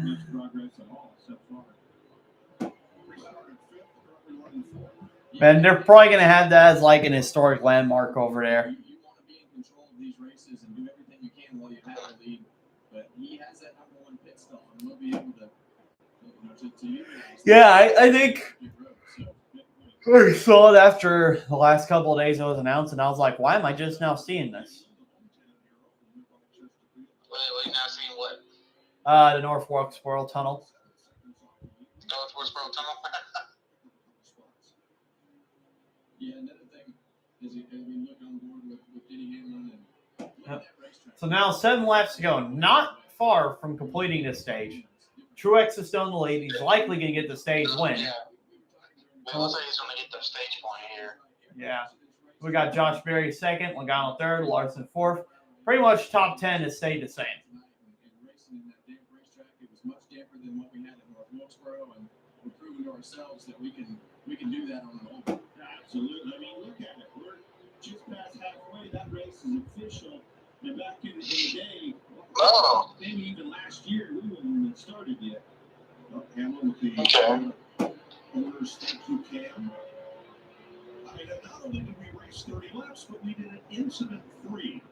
Man, they're probably going to have that as like an historic landmark over there. You want to be in control of these races and do everything you can while you have a lead, but he has that #1 pit stop, and we'll be able to utilize. Yeah, I think I saw it after the last couple of days it was announced, and I was like, why am I just now seeing this? What you now seeing? What? The North Wilkesboro Tunnel. North Wilkesboro Tunnel. Yeah, another thing is we look on board with Denny Hamlin and Yep. So now 7 laps to go. Not far from completing this stage. Truex is still in the lead. He's likely going to get the stage win. Yeah. It looks like he's going to get the stage point here. Yeah. We got Josh Berry second, Logano third, Larson fourth. Pretty much top 10 has stayed the same. and racing in that damp racetrack, it was much damper than what we had at North Wilkesboro, and we're proving to ourselves that we can do that on an oval. Absolutely. I mean, look at it. We're just past halfway. That race is official. And back in the day, maybe even last year, we were in haven't started yet. Hamlin with the owners. Thank you, Cam. Not only did we race 30 laps, but we did an incident-free.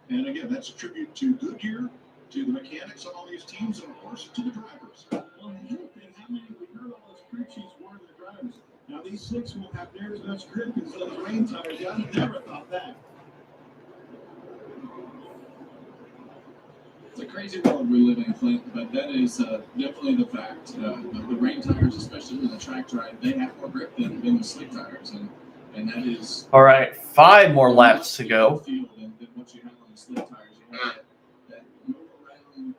And again, that's a tribute to Goodyear, to the mechanics on all these teams, and of course to the drivers. Well, and how many we heard all those crew chiefs warning the drivers. Now these slicks won't have near as much grip as those rain tires. I never thought that. It's a crazy world we live in, Clint, but that is definitely the fact. The rain tires, especially with the track drive, they have more grip than the slick tires, and that is. All right, 5 more laps to go. Than what you have on the slick tires. You have that move around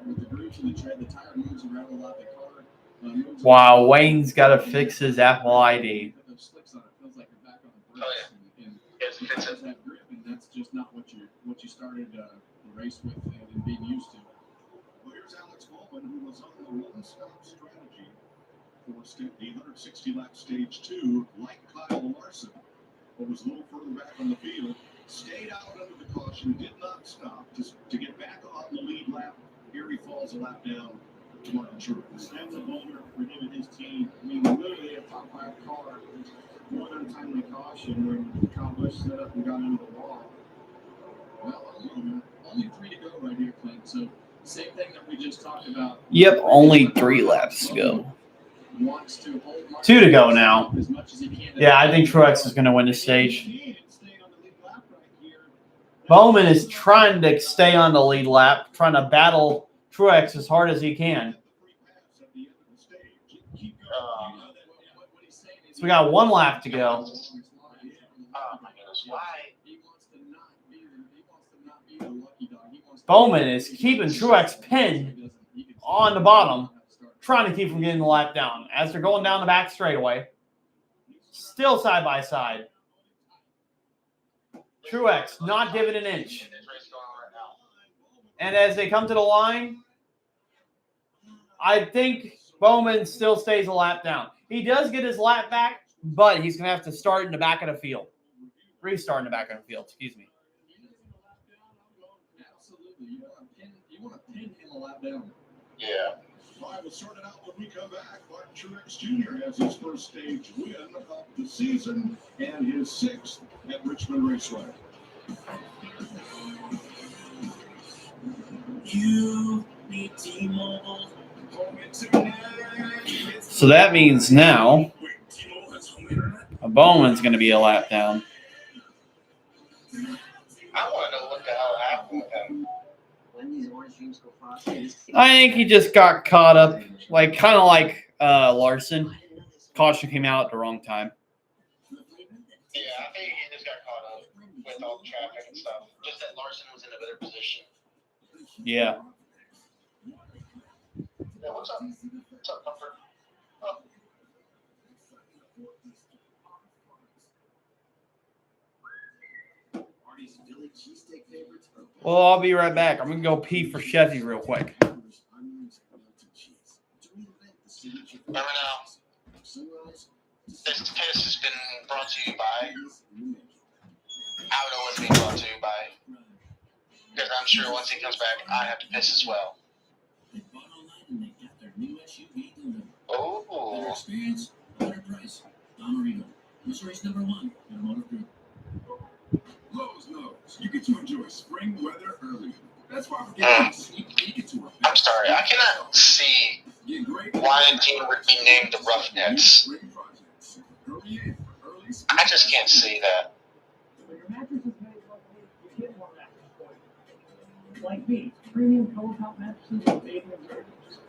with the grooves in the tread. The tire moves around a lot. The car moves. Wow, Wayne's got to fix his Apple ID. The slicks on it feels like you're back on the brakes. And it does have grip, and that's just not what you started the race with and being used to. Well, here's Alex Baldwin, who was on the one-stop strategy for the 160-lap stage 2, like Kyle Larson, but was a little further back on the field, stayed out under the caution, did not stop to get back on the lead lap. Here he falls a lap down to Martin Truex. That's a boulder for him and his team. I mean, literally a top 5 car, more than timely caution when Kyle Busch set up and got into the wall. Well, only 3 to go right here, Clint. So same thing that we just talked about. Yep, only 3 laps to go. 2 to go now. Yeah, I think Truex is going to win this stage. Bowman is trying to stay on the lead lap, trying to battle Truex as hard as he can. So we got 1 lap to go. Bowman is keeping Truex pinned on the bottom, trying to keep from getting the lap down. As they're going down the back straightaway, still side by side. Truex not giving an inch. And as they come to the line, I think Bowman still stays a lap down. He does get his lap back, but he's going to have to start in the back of the field. Restart in the back of the field, excuse me. Absolutely. You want to pin him a lap down. Yeah. 5 will sort it out when we come back. Martin Truex Jr. has his first stage win of the season and his 6th at Richmond Raceway. You need T-Mobile. So that means now Bowman's going to be a lap down. I want to know what the hell happened with him. When these orange dreams go frosty, I think he just got caught up, kind of like Larson. Caution came out at the wrong time. Yeah, I think he just got caught up with all the traffic and stuff. Just that Larson was in a better position. Yeah. Yeah, what's up? What's up, Comfort? Oh. Well, I'll be right back. I'm going to go pee for Chevy real quick. Remember now, this piss has been brought to you by, I don't know what's being brought to you by, because I'm sure once he comes back, I have to piss as well. Oh. Better experience, better price. Don Marino, Missouri's #1 in motor group. Lowe's knows you get to enjoy spring weather early. That's why we're getting a sneak peek into a I'm sorry, I cannot see why a team would be named the Roughnecks. I just can't see that. When your mattress is made locally, you get more mattress quality. Like these premium color top mattresses with bathing and just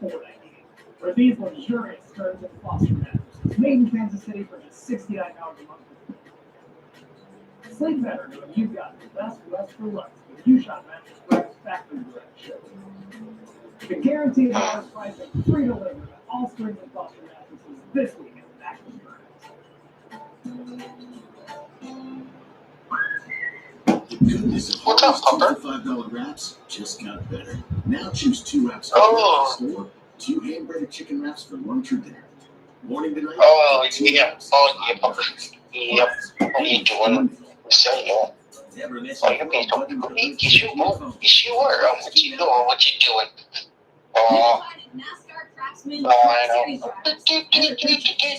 $4.98. Or these luxurious Stearns and Foster mattresses made in Kansas City for just $69 a month. Sleep better knowing you've got the best rest for less with U-Shot Mattress Direct's factory direct shipping. The guaranteed lowest price and free delivery on all Stearns and Foster mattresses this week at Mattress Direct. The goodness of What's up, Pumper? $5 wraps just got better. Now choose 2 wraps for the store, 2 hand-breaded chicken wraps for lunch or dinner. Morning to night. Oh, yeah. Oh, yeah, Pumper. Yep. What are you doing? Say no. Never miss Oh, you mean, yes, you were. Yes, you were. What you doing? What you doing? Oh, NASCAR Craftsman oh, I Series know. drivers to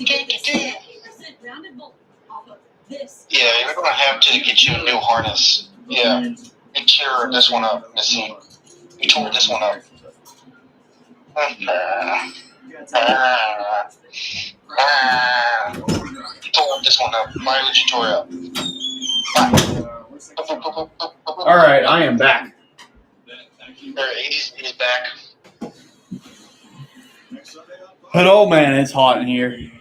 get this 50% rounded bolt off of this. Yeah, you're gonna have to get you a new harness. Yeah, you tear this one up, Missy. You tore this one up. You tore this one up. Why would you tore it up? All right, I am back. He's back. But oh man, it's hot in here.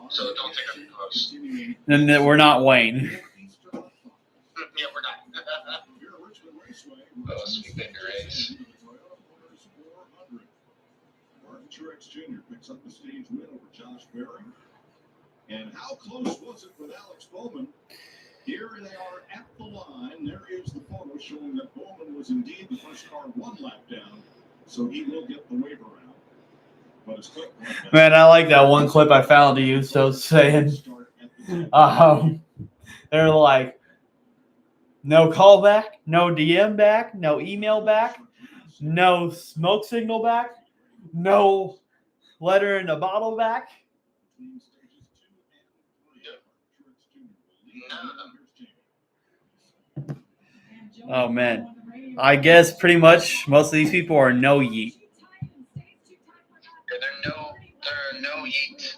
So don't take up your clothes. And that we're not Wayne. Yeah, we're not. Oh, sweet baby rays. Martin Truex Jr. picks up the stage win over Josh Berry. And how close was it with Alex Bowman? Here they are at the line. There is the photo showing that Bowman was indeed the first car one lap down, so he will get the waiver round. But his clip Man, I like that one clip I found of you. So saying, they're like, no call back, no DM back, no email back, no smoke signal back, no letter in a bottle back. Oh man, I guess pretty much most of these people are no yeet. They're no yeet.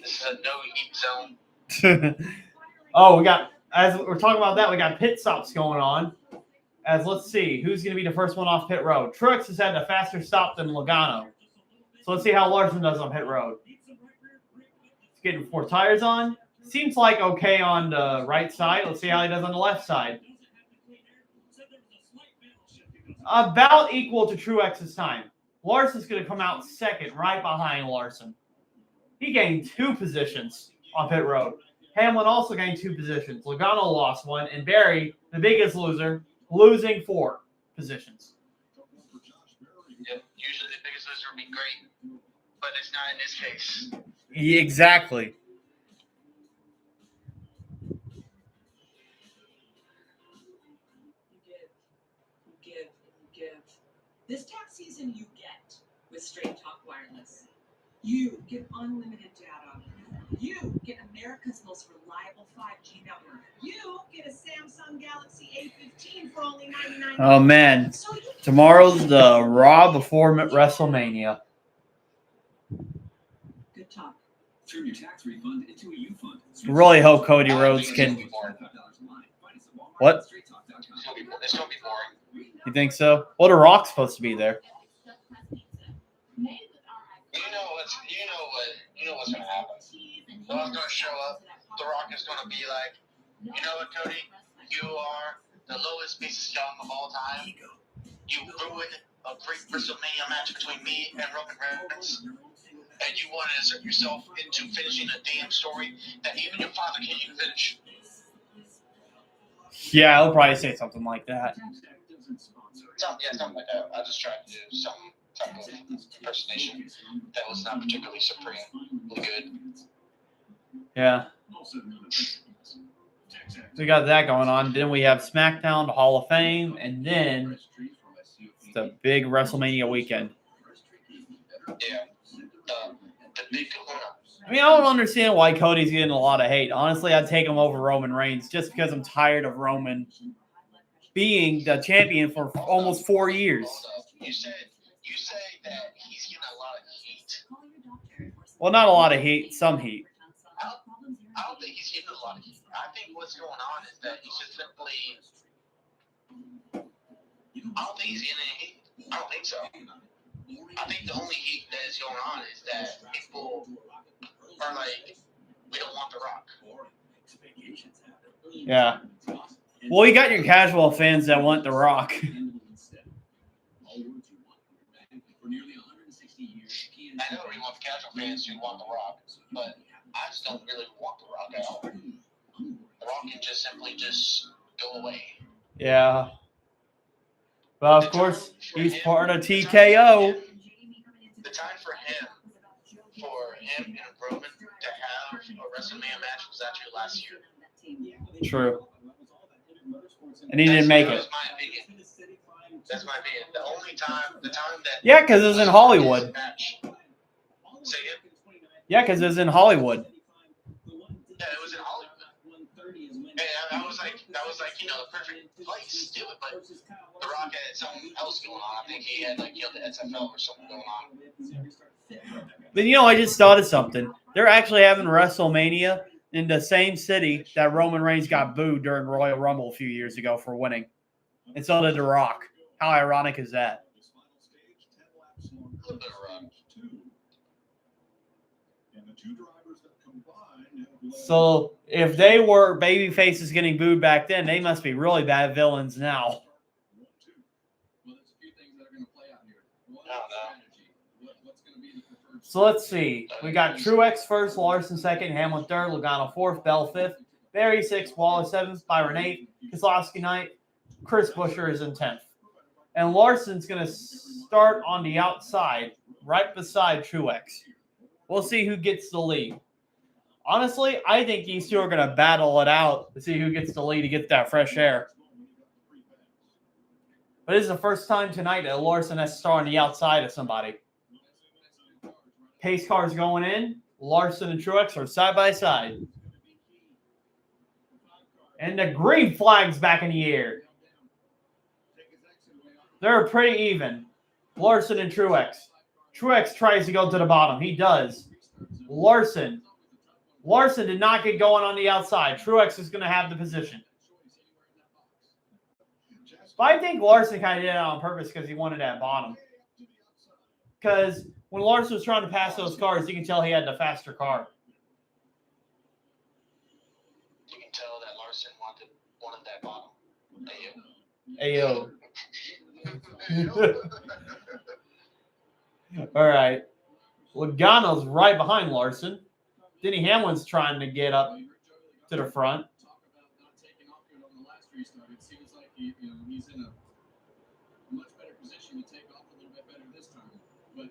This is a no yeet zone. Oh, we got, as we're talking about that, we got pit stops going on. As let's see, who's going to be the first one off pit road? Truex has had a faster stop than Logano. So let's see how Larson does on pit road. He's getting 4 tires on. Seems like okay on the right side. Let's see how he does on the left side. About equal to Truex's time. Larson's going to come out second, right behind Larson. He gained 2 positions on pit road. Hamlin also gained 2 positions. Logano lost 1, and Berry, the biggest loser, losing 4 positions. Yeah, usually the biggest loser would be great, but it's not in this case. Yeah, exactly. Give. This tax season you get with Straight Talk Wireless. You get unlimited data. You get America's most reliable 5G network. You get a Samsung Galaxy A15 for only $99. Oh man, tomorrow's the Raw before WrestleMania. Good talk. Turn your tax refund into a U fund. Really hope Cody Rhodes can. What? It's gonna be boring. You think so? Well, The Rock's supposed to be there. You know what's gonna happen. The Rock's gonna show up. The Rock is gonna be like, you know what, Cody? You are the lowest piece of scum of all time. You ruined a great WrestleMania match between me and Roman Reigns, and you want to insert yourself into finishing a damn story that even your father can't even finish. Yeah, I'll probably say something like that. Something like that. I just tried to do some type of impersonation that was not particularly supremely good. Yeah. We got that going on. Then we have SmackDown, the Hall of Fame, and then the big WrestleMania weekend. Yeah. The big kahuna. I mean, I don't understand why Cody's getting a lot of hate. Honestly, I'd take him over Roman Reigns just because I'm tired of Roman being the champion for almost 4 years. You say that he's getting a lot of heat. Well, not a lot of heat, some heat. I don't think he's getting a lot of heat. I think what's going on is that he's just simply. I don't think he's getting any heat. I don't think so. I think the only heat that is going on is that people are like, we don't want The Rock. Yeah. Well, you got your casual fans that want The Rock. I know you want the casual fans who want The Rock, but I just don't really want The Rock at all. The Rock can just simply just go away. Yeah. Well, of course, he's part of TKO. The time for him and Roman to have a WrestleMania match was actually last year. True. and he didn't make it. That's my opinion. That's my opinion. The time that Yeah, because it was in Hollywood. Say it. Yeah, because it was in Hollywood. Yeah, it was in Hollywood. Hey, that was like the perfect place to do it. But The Rock had something else going on. I think he had the XFL or something going on. But I just thought of something. They're actually having WrestleMania in the same city that Roman Reigns got booed during Royal Rumble a few years ago for winning. And so did The Rock. How ironic is that? So if they were baby faces getting booed back then, they must be really bad villains now. So let's see. We got Truex first, Larson second, Hamlin third, Logano fourth, Bell fifth, Barry sixth, Wallace seventh, Byron eighth, Keselowski ninth, Chris Buescher is in 10th. And Larson's going to start on the outside, right beside Truex. We'll see who gets the lead. Honestly, I think these two are going to battle it out to see who gets the lead to get that fresh air. But this is the first time tonight that Larson has to start on the outside of somebody. Pace cars going in. Larson and Truex are side by side. And the green flag's back in the air. They're pretty even. Larson and Truex. Truex tries to go to the bottom. He does. Larson did not get going on the outside. Truex is going to have the position. But I think Larson kind of did it on purpose because he wanted that bottom. Because when Larson was trying to pass those cars, you can tell he had the faster car. You can tell that Larson wanted that bottom. Ayo. All right. Logano's right behind Larson. Denny Hamlin's trying to get up to the front. It seems like he's in a much better position to take off a little bit better this time. But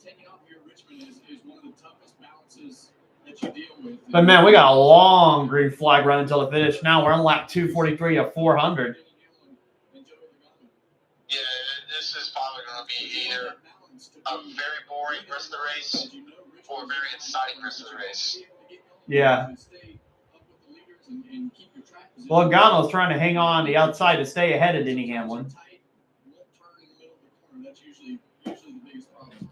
taking off here at Richmond is one of the toughest balances that you deal with. But man, we got a long green flag run until the finish. Now we're on lap 243 of 400. Yeah, this is probably going to be either a very boring rest of the race or a very exciting rest of the race. Yeah. Logano's trying to hang on the outside to stay ahead of Denny Hamlin. That's usually the biggest problem.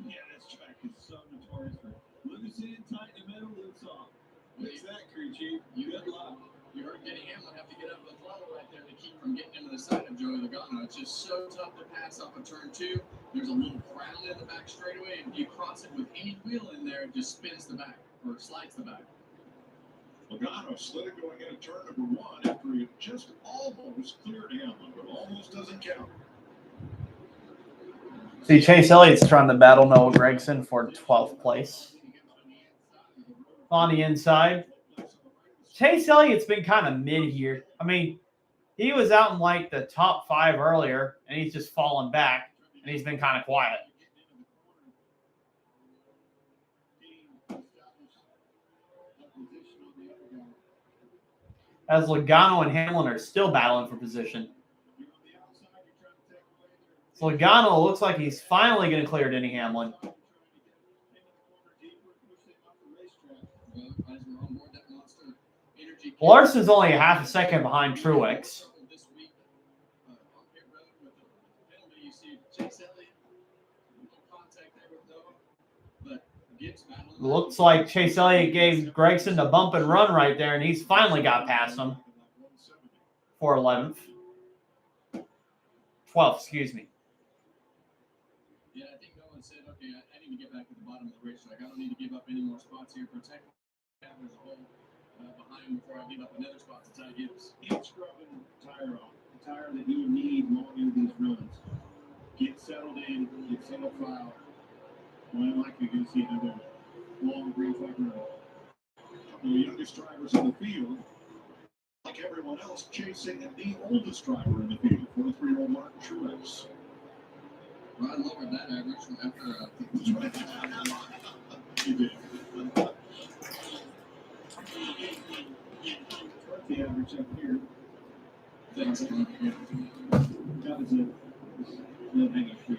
Yeah, this track is so notorious for losing tight in the middle and soft. What's that, crew chief? You got luck. You heard Denny Hamlin have to get up the throttle right there to keep from getting into the side of Joey Logano. It's just so tough to pass off a turn two. There's a little crown in the back straightaway, and if you cross it with any wheel in there, it just spins the back or slides the back. Logano slid it going into turn number one after he just almost cleared Hamlin, but almost doesn't count. See, Chase Elliott's trying to battle Noah Gragson for 12th place. On the inside. Chase Elliott's been kind of mid here. I mean, he was out in like the top 5 earlier, and he's just fallen back, and he's been kind of quiet. As Logano and Hamlin are still battling for position. So Logano looks like he's finally going to clear Denny Hamlin. Larson's only a half a second behind Truex. Looks like Chase Elliott gave Gragson the bump and run right there, and he's finally got past him for 11th. 12th, excuse me. Yeah, I think Nolan said, okay, I need to get back to the bottom of the racetrack. I don't need to give up any more spots here. Protect as a whole behind before I give up another spot to Ty Gibbs. Get scrubbing the tire off. The tire that you need going into these runs. Get settled in, get single file. More than likely you're going to see another long green flag run. The youngest drivers in the field, like everyone else, chasing the oldest driver in the field, 43-year-old Martin Truex. Ron lowered that average after He did. The average up here. Thanks. That was a low-hanging fruit.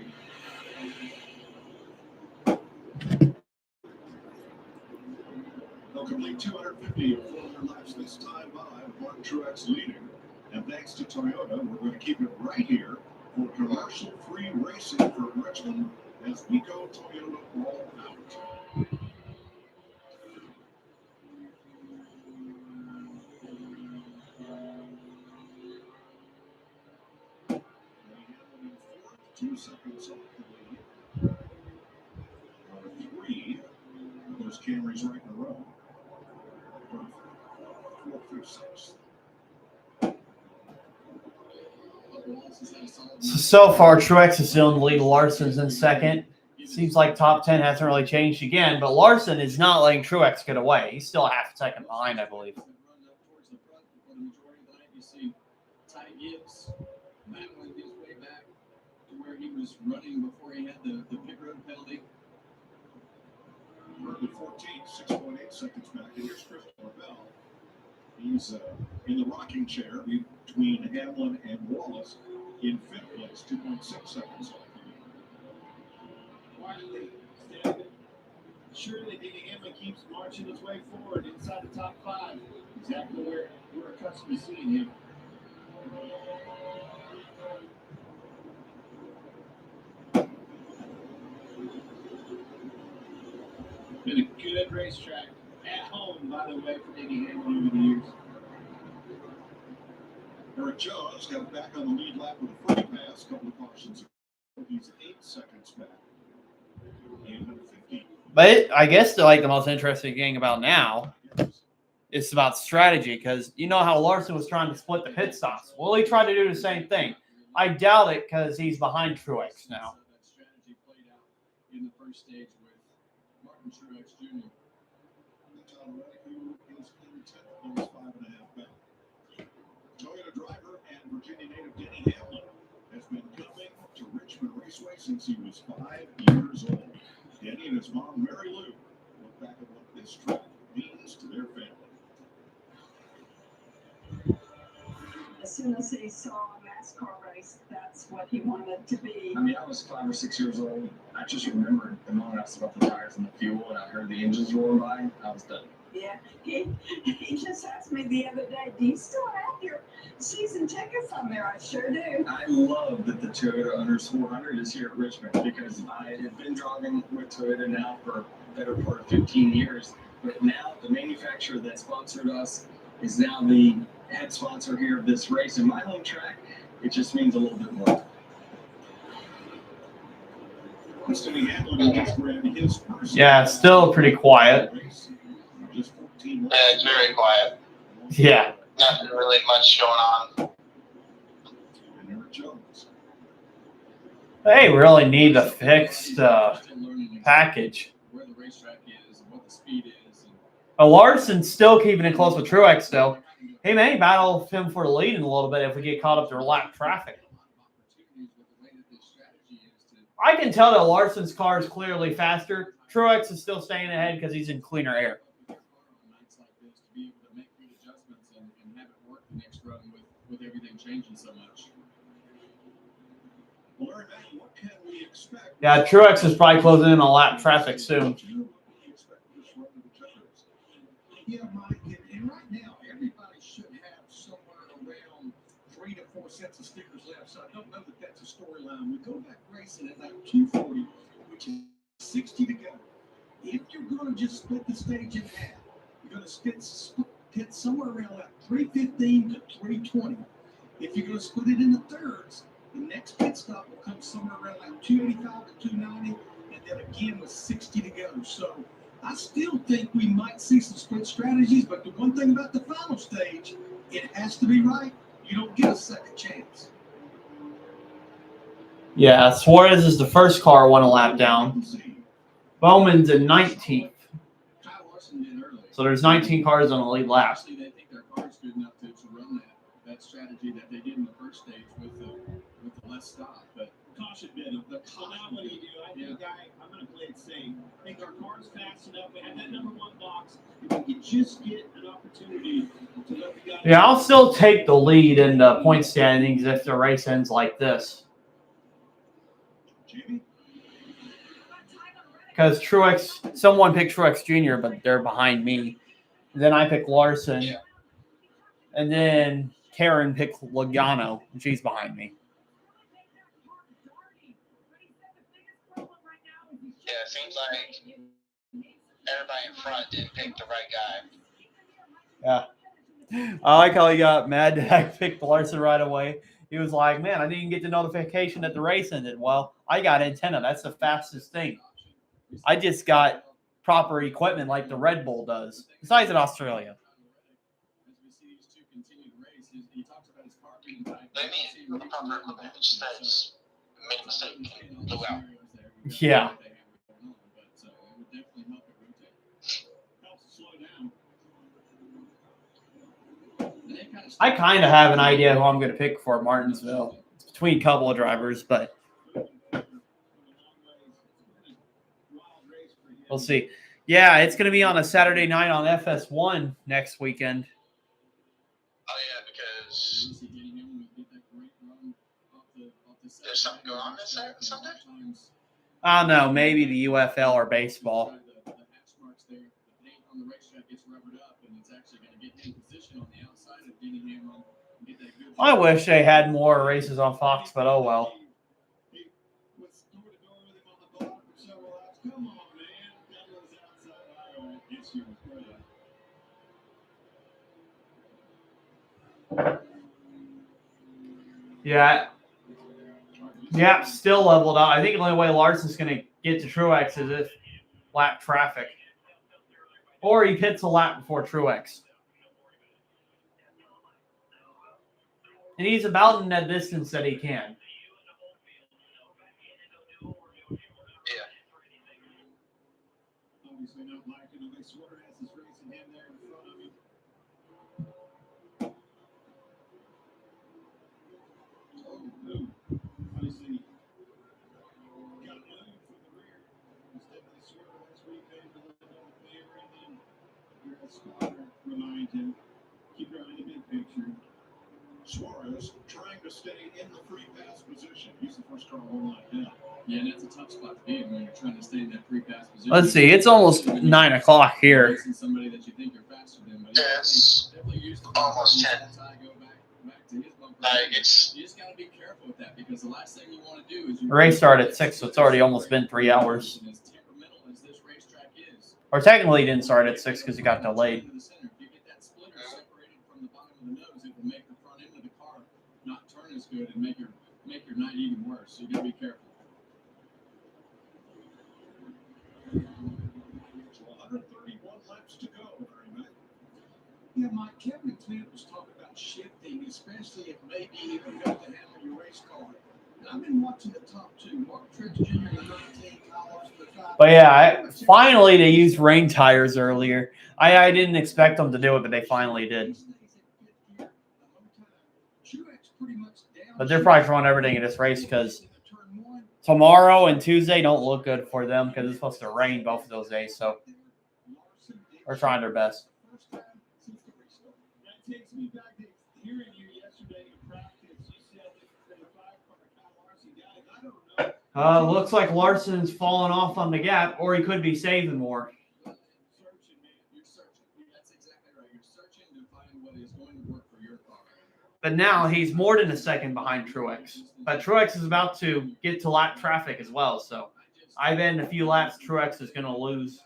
They'll complete 250 or 400 laps this time by Martin Truex leading. And thanks to Toyota, we're going to keep it right here for commercial-free racing for Richmond as we go Toyota all out. They have them in fourth, 2 seconds off the lead. Number 3 of those Camrys right in a row. Fourth through sixth. So far, Truex is still in the lead. Larson's in second. Seems like top 10 hasn't really changed again, but Larson is not letting Truex get away. He's still a half a second behind, I believe. You see Ty Gibbs battling his way back to where he was running before he had the pit road penalty. Early 14th, 6.8 seconds back. And here's Christopher Bell. He's in the rocking chair between Hamlin and Wallace in fifth place, 2.6 seconds off. Quietly, steady. Surely Denny Hamlin keeps marching his way forward inside the top 5. Exactly where we're accustomed to seeing him. Been a good racetrack at home, by the way, for Denny Hamlin over the years. Eric Jones got back on the lead lap with a free pass, couple of cautions. He's 8 seconds back. And 50. But I guess the most interesting thing about now is about strategy, because you know how Larson was trying to split the pit stops. Will he try to do the same thing? I doubt it, because he's behind Truex now. That strategy played out in the first stage with Martin Truex Jr. Tom Reddick, who is in 10th place, 5.5 back. Toyota driver and Virginia native Denny Hamlin has been coming to Richmond Raceway since he was 5 years old. Denny and his mom, Mary Lou, look back at what this track means to their family. As soon as he saw a NASCAR race, that's what he wanted to be. I mean, I was 5 or 6 years old. I just remembered the moment I saw the tires and the fuel and I heard the engines roaring by, I was done. Yeah, he just asked me the other day, do you still have your season tickets on there? I sure do. I love that the Toyota Owners 400 is here at Richmond because I have been driving with Toyota now for a better part of 15 years. But now the manufacturer that sponsored us is now the head sponsor here of this race. In my home track, it just means a little bit more. Yeah, it's still pretty quiet. Yeah, it's very quiet. Yeah. Nothing really much going on. They really need a fixed package. Where the racetrack is and what the speed is. Larson's still keeping it close with Truex, though. He may battle him for the lead in a little bit if we get caught up to lap traffic. I can tell that Larson's car is clearly faster. Truex is still staying ahead because he's in cleaner air. Nights like this to be able to make good adjustments and have it work the next run with everything changing so much. Well, Larry, what can we expect? Yeah, Truex is probably closing in on lap traffic soon. Yeah, Mike, and right now, everybody should have somewhere around 3 to 4 sets of stickers left, so I don't know that that's a storyline. We go back racing at like 240, which is 60 to go. If you're going to just split the stage in half, you're going to hit somewhere around like 315 to 320. If you're going to split it into thirds, the next pit stop will come somewhere around like 285 to 290, and then again with 60 to go. So I still think we might see some split strategies, but the one thing about the final stage, it has to be right. You don't get a second chance. Yeah, Suarez is the first car one lap down. Bowman's in 19th. So there's 19 cars on the lead lap. Actually, they think their car is good enough to run that strategy that they did in the first stage with the less stop. But caution bit of the. So now what do? I think I'm going to play it safe. I think our car's fast enough. We have that number 1 box. If we could just get an opportunity to let the guy. Yeah, I'll still take the lead in the point standings if the race ends like this. Because Truex, someone picked Truex Jr., but they're behind me. Then I picked Larson. Yeah. And then Karen picked Logano, and she's behind me. Yeah, it seems like everybody in front didn't pick the right guy. Yeah. I like how he got mad that I picked Larson right away. He was like, man, I didn't get the notification that the race ended. Well, I got antenna. That's the fastest thing. I just got proper equipment like the Red Bull does, besides in Australia. They mean proper equipment, which says made a mistake and blew out. Yeah. I kind of have an idea who I'm going to pick for Martinsville. It's between a couple of drivers, but we'll see. Yeah, it's going to be on a Saturday night on FS1 next weekend. Oh, yeah, because there's something going on this Sunday? I don't know, maybe the UFL or baseball. I wish they had more races on Fox, but oh well. Yeah. Yeah, still leveled out. I think the only way Larson's going to get to Truex is if lap traffic. Or he pits a lap before Truex. And he's about in that distance that he can. Obviously not liking the way Suarez is racing him there in front of him. Obviously, got to move from the rear. Instead of the Suarez repay the little favor, and then your spotter remind him, keep driving the big picture. Suarez trying to stay in the free pass position. He's the first car on like that. Yeah, and that's a tough spot to be in when you're trying to stay in that free pass position. Let's see. It's almost 9 o'clock here. Somebody that you think you're faster than, but It's almost 10. Like, it's... You just got to be careful with that because the last thing you want to do is... The race started at 6, so it's already almost been 3 hours. As temperamental as this racetrack is, Or technically it didn't start at 6 because it got delayed. if you get that splitter separated from the bottom of the nose, it will make the front end of the car not turn as good and make your night even worse. So you got to be careful. So 131 laps to go. Yeah, Mike, Kevin McLeod was talking about shifting, especially if maybe you got to handle your race car. And I've been watching the top 2, Mark Truex Jr. the 19, Kyle the 5. But yeah, finally they used rain tires earlier. I didn't expect them to do it, but they finally did. But they're probably throwing everything in this race because tomorrow and Tuesday don't look good for them because it's supposed to rain both of those days. So they're trying their best. That takes me back to hearing you yesterday in practice. You said that the 5-car Kyle Larson guy, I don't know. Looks like Larson's falling off on the gap, or he could be saving more. Searching, man. You're searching. That's exactly right. You're searching to find what is going to work for your car. But now he's more than a second behind Truex. But Truex is about to get to lap traffic as well. So I bet in a few laps, Truex is going to lose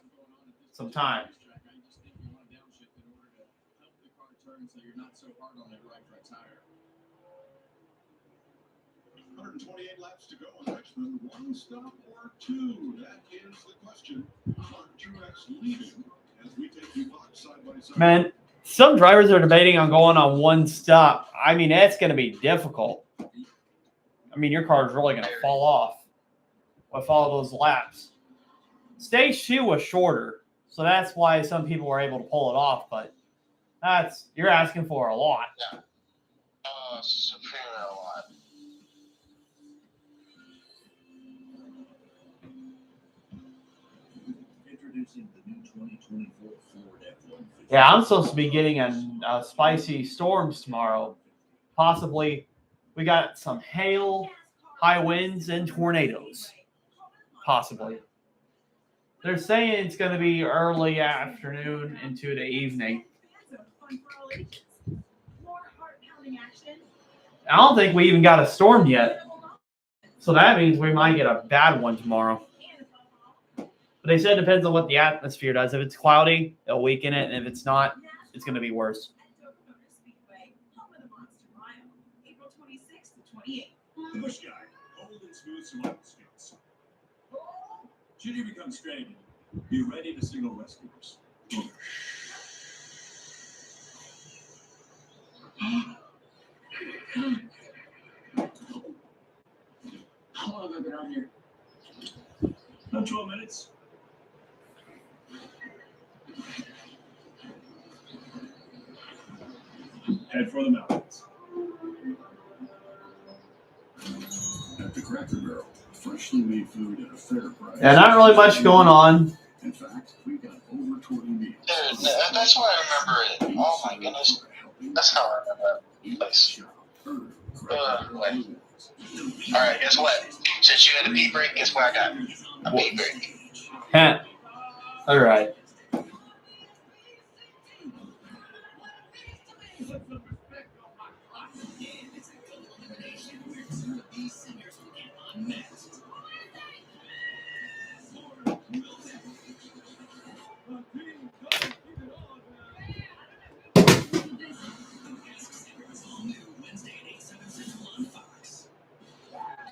some time. So you're not so hard on that right front tire. 128 laps to go in Richmond. 1 stop or 2? That is the question. Mark Truex leading as we take you box side by side. Man, some drivers are debating on going on 1 stop. I mean, that's going to be difficult. I mean, your car is really going to fall off with all those laps. Stage 2 was shorter, so that's why some people were able to pull it off, but you're asking for a lot. Yeah. Supreme a lot. Introducing the new 2024 Ford F-150. Yeah, I'm supposed to be getting a spicy storms tomorrow. Possibly, we got some hail, high winds, and tornadoes. Possibly. They're saying it's going to be early afternoon into the evening. I don't think we even got a storm yet. So that means we might get a bad one tomorrow. But they said it depends on what the atmosphere does. If it's cloudy, it'll weaken it. And if it's not, it's going to be worse. The Bush Guy, cold and smooth survival skills. Should you become stranded, be ready to signal rescuers. How long have I been out here? About 12 minutes. Head for the mountains. At the Cracker Barrel, freshly made food at a fair price. Yeah, not really much going on. In fact, we got over 20 meals. Dude, that's why I remember it. Oh my goodness. That's how I remember that place. Alright, guess what? Since you had a pee break, guess what I got? A pee break. Heh. All right.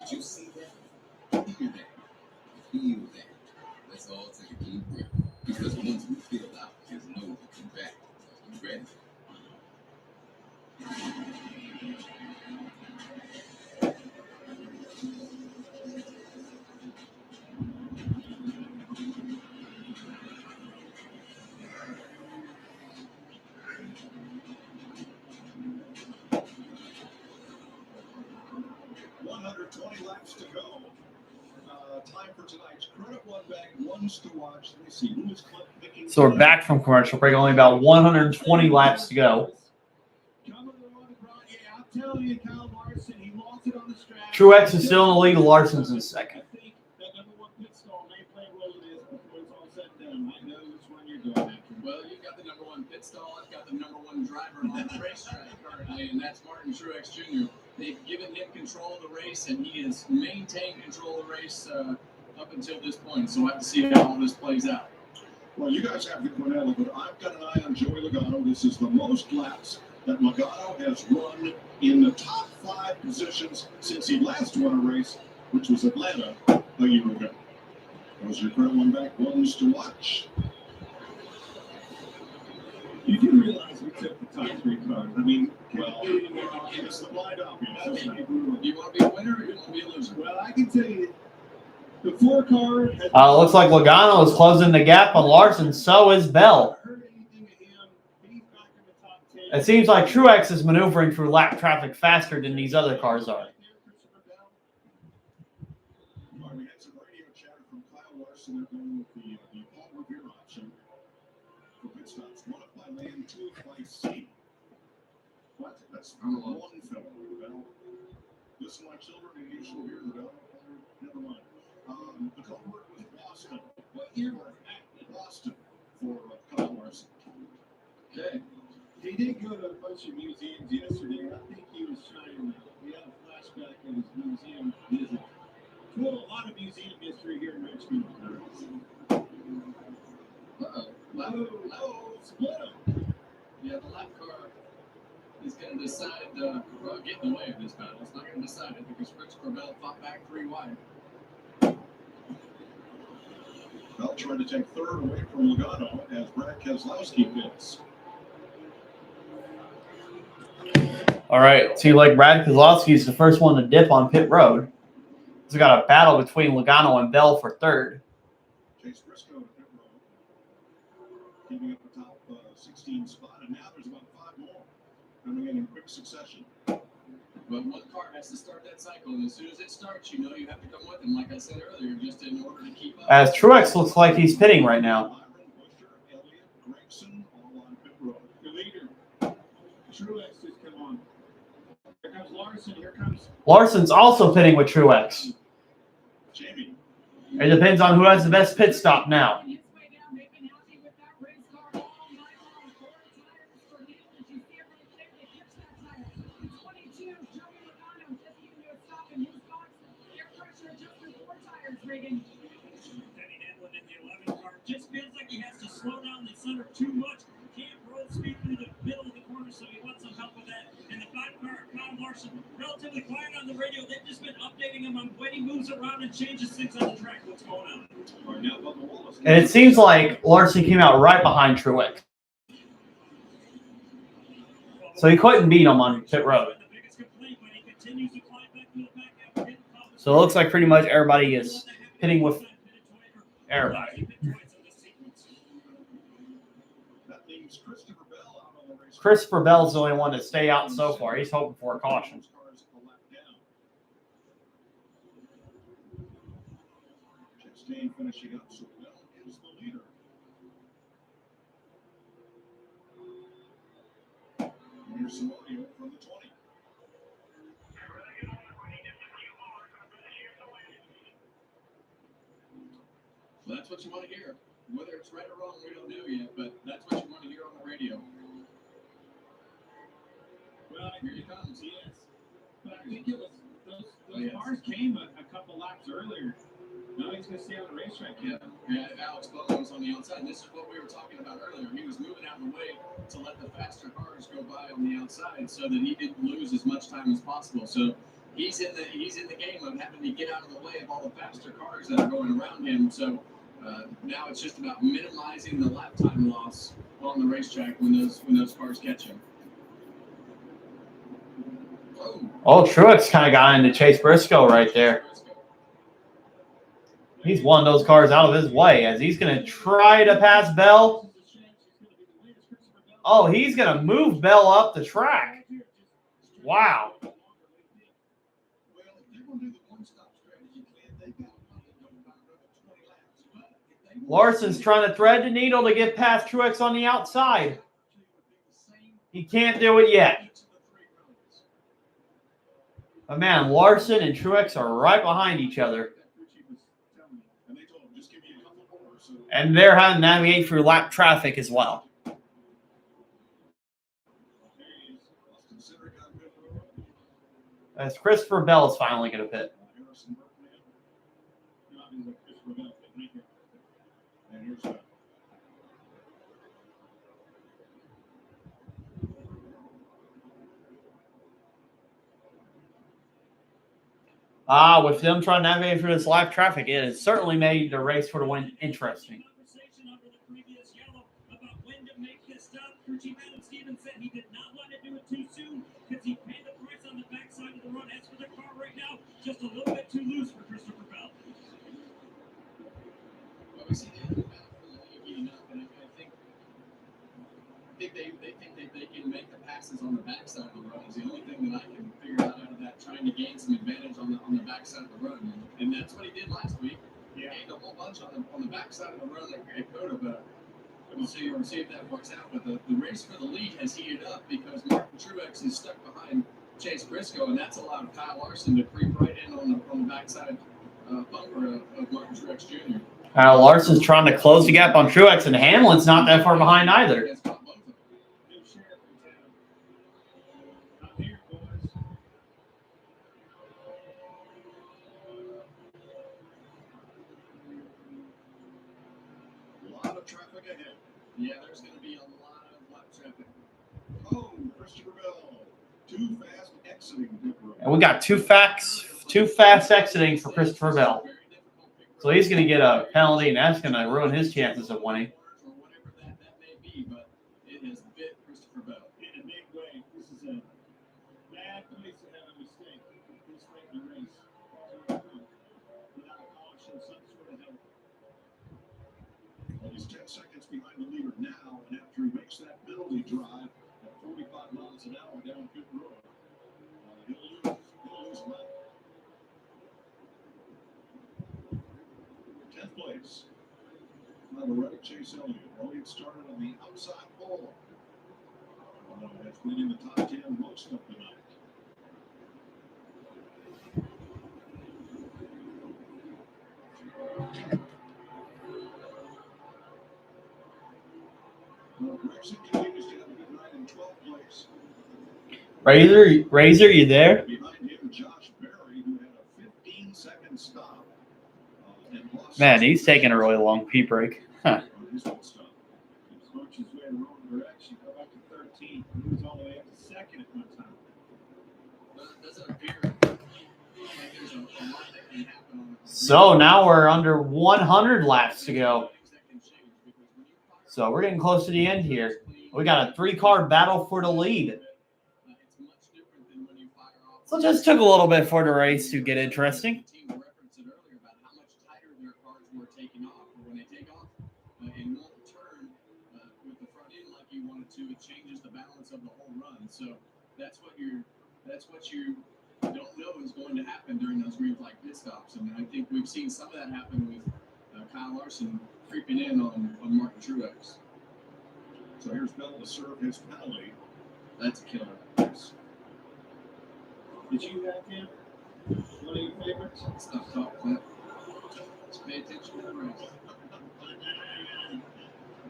Did you see that? Hear that? Feel that. Let's all take a deep breath. Because once we feel out, there's no looking back. You ready? Laps to go. Time for tonight's credit one bag, ones to watch. Let me see. Who is Clint? So we're back from commercial break. Only about 120 laps to go. Truex is still in the lead. Larson's in second. Well, you've got the number one pit stall. I've got the number one driver on the racetrack currently, and that's Martin Truex Jr. They've given him control of the race, and he has maintained control of the race up until this point. So we'll have to see how all this plays out. Well, you guys have the Quinella, but I've got an eye on Joey Logano. This is the most laps that Logano has run in the top 5 positions since he last won a race, which was Atlanta a year ago. Those are your credit one back, ones to watch. You do realize we took the top 3 cars. I mean, well, it's the blind obvious. Do you want to be a winner or do you want to be a loser? Well, I can tell you, the 4 car has Looks like Logano is closing the gap on Larson. So is Bell. It seems like Truex is maneuvering through lap traffic faster than these other cars are. We had some radio chatter from Kyle Larson. They're going with the Paul Revere option for pit stops. 1 up by land, 2 up by sea. What? That's number 1 fellow. Listen, my children, and you shall hear the bell. Never mind. The culprit was Boston. What year was that? Boston for Kyle Larson. Okay. He did go to a bunch of museums yesterday. I think he was trying to get a flashback of his museum visit. Well, a lot of museum history here in Richmond. Split him. Yeah, the lap car is going to decide, get in the way of this battle. It's not going to decide it because Rich Corbell fought back 3 wide. Bell trying to take 3rd away from Logano as Brad Keselowski pits. All right. See, like Brad Keselowski is the first one to dip on pit road. So we got a battle between Logano and Bell for 3rd. Chase Briscoe to pit road. Keeping up the top 16 spot, and now there's about 5 more coming in quick succession. But one car has to start that cycle, and as soon as it starts, you know you have to come with them. Like I said earlier, just in order to keep up. As Truex looks like he's pitting right now. Truex just come on. Here comes Larson. Here comes Larson's also pitting with Truex. Jamie. It depends on who has the best pit stop now. Denny Hamlin in the 11 car just feels like he has to slow down the center too much. Can't roll speed through the middle of the corner, so he wants some help with that. And the 5 car, Kyle Larson, relatively quiet on the radio. They've just been updating him on when he moves around and changes things on the track. What's going on? Right now, Bubba Wallace. And it seems like Larson came out right behind Truex. So he couldn't beat him on pit road. So it looks like pretty much everybody is pitting with everybody. That leaves Christopher Bell out on the race. Christopher Bell's the only one to stay out so far. He's hoping for a caution. Chastain finishing up, so Bell is the leader. Here's some audio from the 20. Well, that's what you want to hear. Whether it's right or wrong, we don't know yet, but that's what you want to hear on the radio. Well, Here he comes. He is. but I think it was those cars came a couple laps earlier. Now he's going to stay on the racetrack. Yeah, Alex Bowman was on the outside, and this is what we were talking about earlier. He was moving out of the way to let the faster cars go by on the outside so that he didn't lose as much time as possible. So he's in the game of having to get out of the way of all the faster cars that are going around him. So now it's just about minimizing the lap time loss on the racetrack when those cars catch him. Oh, Truex kind of got into Chase Briscoe right there. He's one of those cars out of his way as he's going to try to pass Bell. Oh, he's going to move Bell up the track. Wow. Larson's trying to thread the needle to get past Truex on the outside. He can't do it yet. But man, Larson and Truex are right behind each other. And they're having to navigate through lap traffic as well. As Christopher Bell is finally going to pit. With them trying to navigate through this live traffic, it has certainly made the race for the win interesting. Stevens said he did not want to do it too soon because he paid the price on the backside of the run. As for the car right now, just a little bit too loose for Christopher Bell. Well, we see the heating up, and I think they think they can make the passes on the backside of the run. Is the only thing that I can figure out of that, trying to gain some advantage on the backside of the run, and that's what he did last week. He gained a whole bunch on the backside of the run at Coda, but we'll see if that works out. But the race for the lead has heated up because Martin Truex is stuck behind Chase Briscoe, and that's allowed Kyle Larson to creep right in on the backside bumper of Martin Truex Jr. Larson's trying to close the gap on Truex, and Hamlin's not that far behind either. Yeah, there's going to be a lot of lap traffic. Oh, Christopher Bell. Too fast exiting pit road. And we got too fast exiting for Christopher Bell. So he's going to get a penalty, and that's going to ruin his chances of winning. Or whatever that may be, but it has bit Christopher Bell. In a big way. This is a bad place to have a mistake. This late in the race. Without a caution, some sort of help. Well, he's 10 seconds behind the leader now, and after he makes that penalty drive at 45 miles an hour down pit road, he'll lose lap. 10th place. Now the Reddick Chase Elliott. Elliott started on the outside pole. That's winning the top 10 most of the night. Grayson continues to have a good night in 12th place. Razor, you there? Behind him, Josh Berry, who had a 15-second stop. Man, he's taking a really long pee break. Huh. On his own stop. He was going his way in the wrong direction. Go back to 13. He was all the way up to second at one time. Doesn't appear like there's a lot that can happen on So now we're under 100 laps to go. So we're getting close to the end here. We got a 3-car battle for the lead. So it just took a little bit for the race to get interesting. It changes the balance of the whole run. So that's what you don't know is going to happen during those green flag pit stops. And I think we've seen some of that happen with Kyle Larson creeping in on Martin Truex. So here's Bell to serve his penalty. That's a killer. Yes. Did you have him? One of your favorites? Stop talk, Clint. Let's pay attention to the race.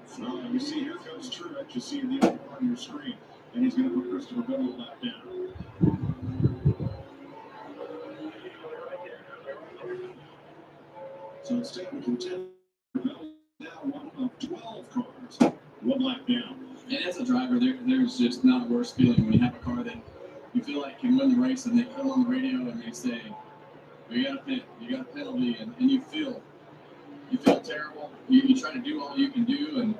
So you see, here comes Truex. You see the other part of your screen. And he's going to put Christopher Bell a lap down. So it's taking contention. Bell now one of 12 cars. One lap down. And as a driver, there's just not a worse feeling when you have a car that you feel like can win the race and they come on the radio and they say, you got a pit, you got a penalty, and you feel terrible. You try to do all you can do, and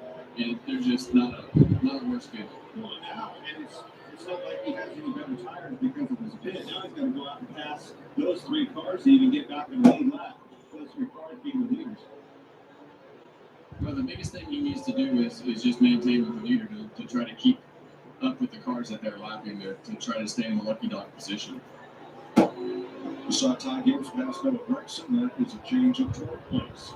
there's just not a worse feeling. Well, now, and it's not like he has any better tires because of his pit. Now he's going to go out and pass those 3 cars to even get back in the lead lap. Those 3 cars being the leaders. Well, the biggest thing he needs to do is just maintain with the leader to try to keep up with the cars that they're lapping to try to stay in the lucky dog position. We saw Ty Gibbs pass Noah Gragson. That is a change of 4 points.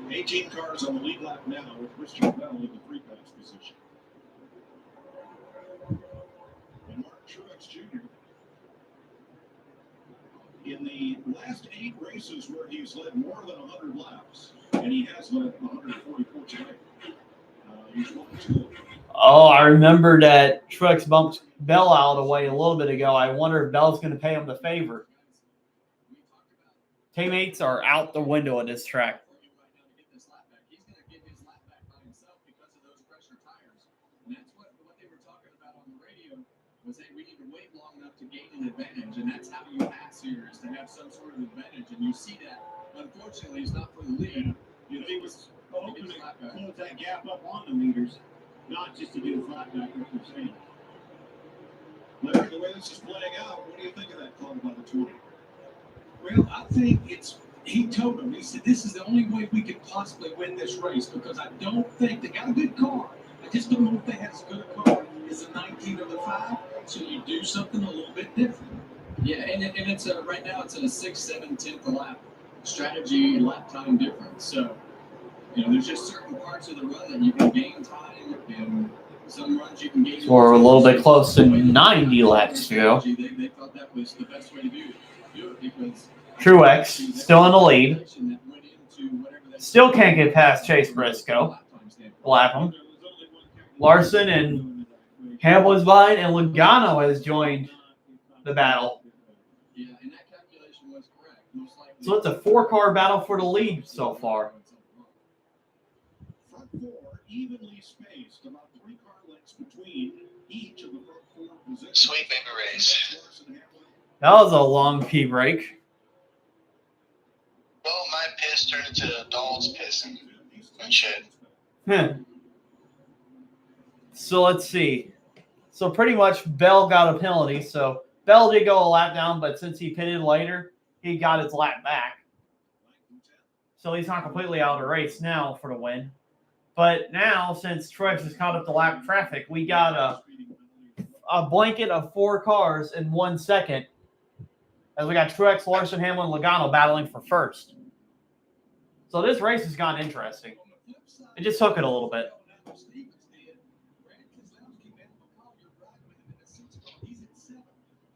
$18 cars on the lead lap now with Christian Bell in the 3-pass position. And Martin Truex Jr. in the last 8 races where he's led more than 100 laps, and he has led 144 tonight. He's 1-2. Oh, I remember that Truex bumped Bell out of the way a little bit ago. I wonder if Bell's going to pay him the favor. Teammates are out the window at this track. We need to wait long enough to gain an advantage, and that's how you pass here, is to have some sort of advantage, and you see that. Unfortunately, it's not for the lead. You know, he was hoping to close that gap up on the leaders, not just to get a flat back, like you're saying. Larry, the way this is playing out, what do you think of that call by the 20? Well, I think he told him, he said, this is the only way we could possibly win this race, because I don't think they got a good car. I just don't know if they have as good a car as the 19 or the 5. So you do something a little bit different. Yeah, and it's right now it's at a 6, 7, 10th a lap strategy lap time difference. So, there's just certain parts of the run that you can gain time, and some runs you can gain. So we're a little bit close to 90 laps to go. They thought that was the best way to do it because Truex still in the lead. Still can't get past Chase Briscoe. Lap him. Larson and Hamlin's behind, and Logano has joined the battle. Yeah, and that calculation was correct. Most likely. So it's a 4-car battle for the lead so far. Front 4 evenly spaced, about 3 car lengths between each of the front 4 positions. Sweet baby race. That was a long pee break. Well, my piss turned into a dog's piss and shit. So let's see. So pretty much Bell got a penalty. So Bell did go a lap down, but since he pitted later, he got his lap back. So he's not completely out of the race now for the win. But now, since Truex has caught up to lap traffic, we got a blanket of 4 cars in 1 second. As we got Truex, Larson, Hamlin, Logano battling for first. So this race has gotten interesting. It just took it a little bit.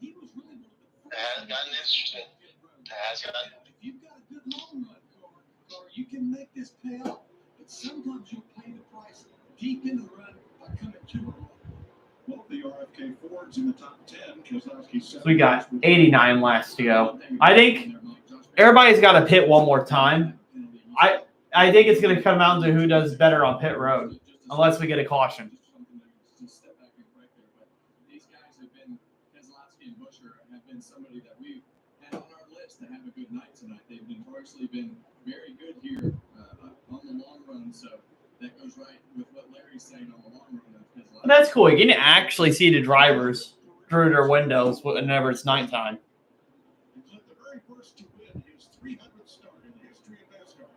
It has gotten interesting. It has gotten. If you've got a good long run car, you can make this pay off. But sometimes you'll pay the price deep in the run by coming too early. Both the RFK Fords in the top 10. Keselowski So we got 89 laps to go. I think everybody's got to pit one more time. I think it's going to come down to who does better on pit road, unless we get a caution. These guys have been, Keselowski and Buscher have been somebody that we've had on our list to have a good night tonight. They've notoriously been very good here on the long run, so that goes right with what Larry's saying on the long run. But that's cool. You can actually see the drivers through their windows whenever it's nighttime. The very first to win his 300th start in the history of NASCAR.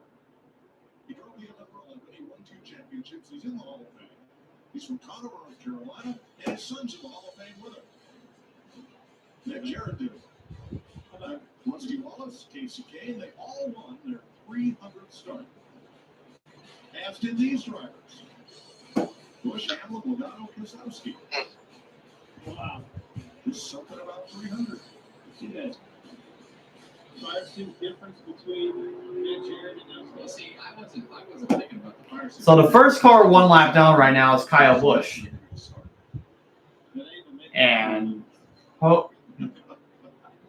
He drove the 11 when he won 2 championships. He's in the Hall of Fame. He's from Conroe, North Carolina, and his son's in the Hall of Fame with him. Nick Jarrett did it. Rusty Wallace, Casey Kane, they all won their 300th start. As did these drivers. Busch, Hamlin, Logano, Keselowski. Wow. There's something about 300. See that 5 suit difference between Nick Jarrett and us? Well, see, I wasn't thinking about the fire suit. So the first car one lap down right now is Kyle Busch. And, oh,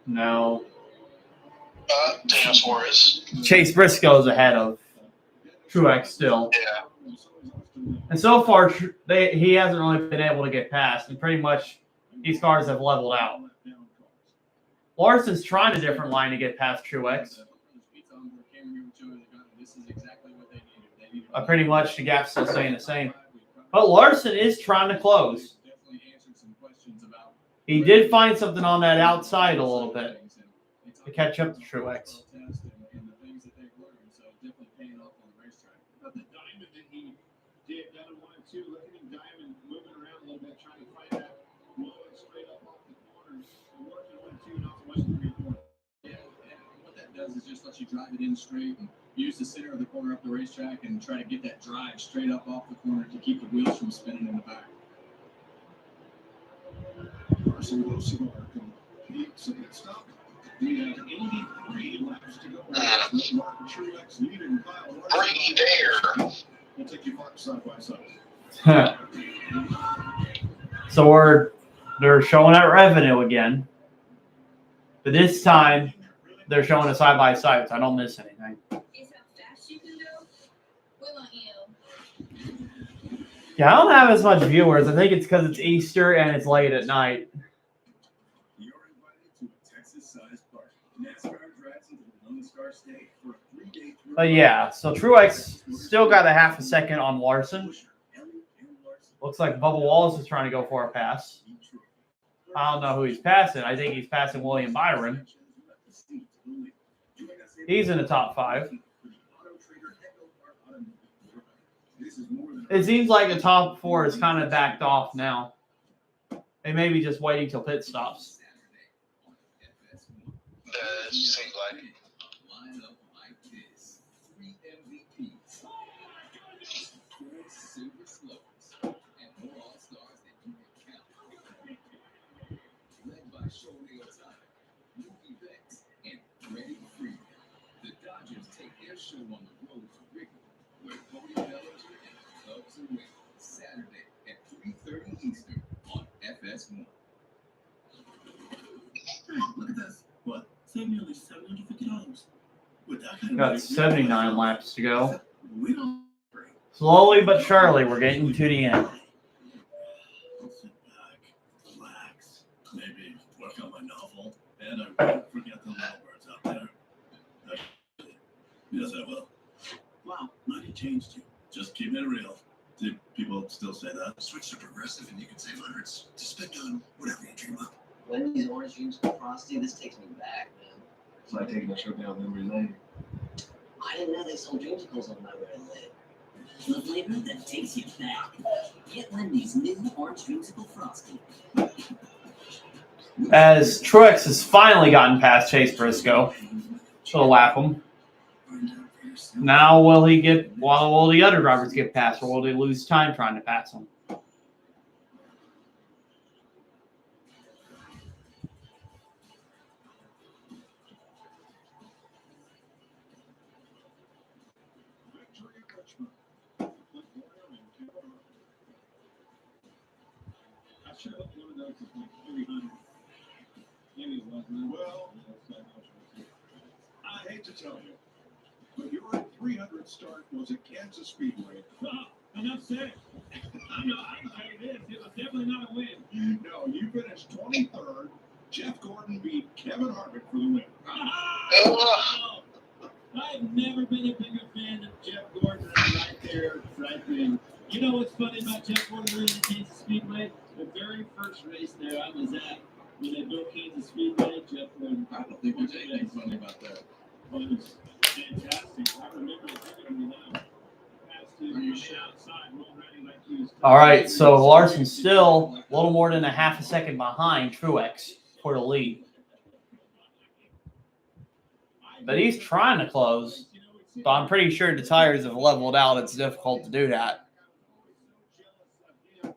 no. Daniel Suarez. Chase Briscoe is ahead of Truex still. Yeah. And so far, he hasn't really been able to get past. And pretty much these cars have leveled out. Larson's trying a different line to get past Truex. Pretty much the gap's still staying the same. But Larson is trying to close. He did find something on that outside a little bit to catch up to Truex. Is just let you drive it in straight and use the center of the corner up the racetrack and try to get that drive straight up off the corner to keep the wheels from spinning in the back. Carson Wilson completes a pit stop. We have 83 laps to go. Mark Truex leading Kyle Larson. There. We'll take you side by side. So they're showing that revenue again. But this time, they're showing a side-by-side, so I don't miss anything. Yeah, I don't have as much viewers. I think it's because it's Easter and it's late at night. You're invited to a Texas-sized party. NASCAR drives into the Lone Star State for a 3-day tour. But yeah, so Truex still got a half a second on Larson. Looks like Bubba Wallace is trying to go for a pass. I don't know who he's passing. I think he's passing William Byron. He's in the top 5. It seems like the top 4 is kind of backed off now. They may be just waiting till pit stops. It seems like. Show on the road to Wrigley, where Cody Bellinger and Cubs and Wings, Saturday at 3:30 Eastern on FS1. Hey, look at this. What? Save nearly $750. With that kind of Got 79 laps to go. We don't. Slowly but surely, we're getting to the end. I'll sit back, relax, maybe work on my novel, and I won't forget the little birds out there. Yes, I will. Wow, money changed you. Just keep it real. Do people still say that? Switch to Progressive and you can save hundreds to spend on whatever you dream of. Wendy's orange dreamsicle frosty, this takes me back, man. It's like taking a trip down memory lane. I didn't know they sold dreamsicles on my red lid. The flavor that takes you back. Get Wendy's new orange dreamsicle frosty. As Truex has finally gotten past Chase Briscoe. She'll lap him. Now will he get? Well, will the other drivers get past, or will they lose time trying to pass him? Victory at Richmond. Clint Boyer and Kevin Harvick. I should have one of those is like 300. Maybe it wasn't. Well, I hate to tell you, but your 300 start was at Kansas Speedway. Enough said. I'm not. I can tell you this. It was definitely not a win. No, you finished 23rd. Jeff Gordon beat Kevin Harvick for the win. I've never been a bigger fan of Jeff Gordon than right there, right then. You know what's funny about Jeff Gordon winning the Kansas Speedway? The very first race there I was at, when they built Kansas Speedway, Jeff Gordon. I don't think there's anything funny about that. Well, it was fantastic. I remember it now. All right, so Larson still a little more than a half a second behind Truex for the lead. But he's trying to close. But I'm pretty sure the tires have leveled out. It's difficult to do that. Yeah.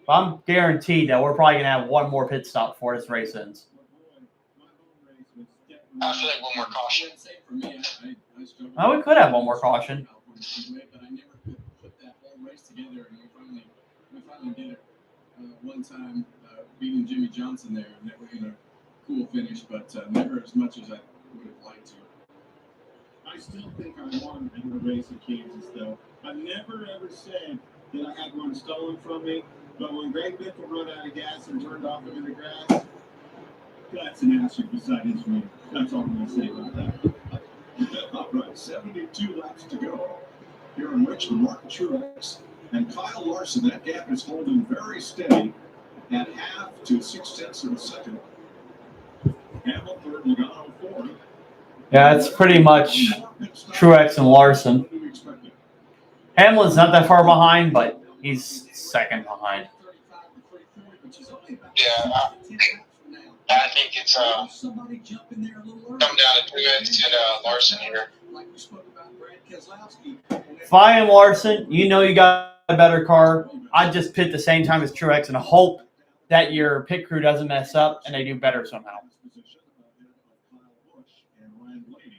But I'm guaranteed that we're probably going to have one more pit stop before this race ends. I feel like one more caution. Oh, we could have one more caution. But I never could put that whole race together, and we finally did it one time, beating Jimmy Johnson there, and that was in a cool finish, but never as much as I would have liked to. I still think I won in the race at Kansas, though. I never ever said that I had one stolen from me, but when Greg Biffle ran out of gas and turned off him in the grass, that's an asterisk beside his name. That's all I'm going to say about that. All right, 72 laps to go. Here in Richmond, Martin Truex and Kyle Larson. That gap is holding very steady at half to 6/10 of a second. Hamilton third, Logano fourth. Yeah, it's pretty much Truex and Larson. Hamlin's not that far behind, but he's second behind. Yeah, I think it's come down to Truex and Larson here. If I am Larson, you know you got a better car. I'd just pit the same time as Truex and hope that your pit crew doesn't mess up and they do better somehow.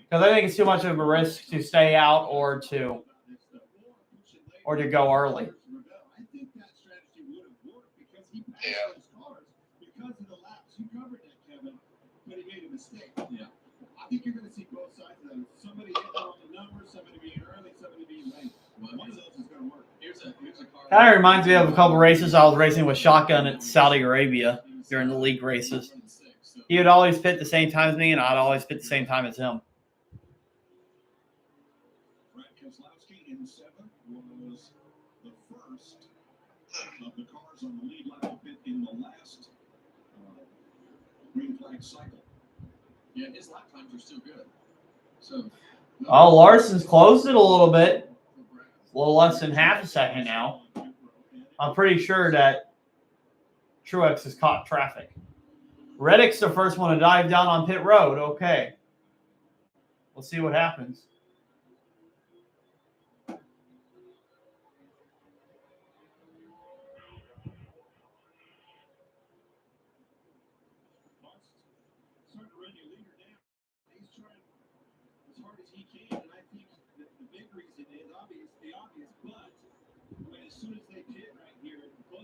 Because I think it's too much of a risk to stay out or to go early. Yeah. Because of the laps, you covered that, Kevin, but he made a mistake. Yeah. I think you're going to see both sides of that. Somebody hitting on the numbers, somebody being early, somebody being late. One of those is going to work. Here's a car. Kind of reminds me of a couple races I was racing with Shotgun at Saudi Arabia during the league races. He would always pit the same time as me, and I'd always pit the same time as him. Brad Keselowski in seventh was the first of the cars on the lead lap to pit in the last green flag cycle. Yeah, his lap times are still good. So. Oh, Larson's closed it a little bit. A little less than half a second now. I'm pretty sure that Truex has caught traffic. Reddick's the first one to dive down on pit road. Okay. We'll see what happens.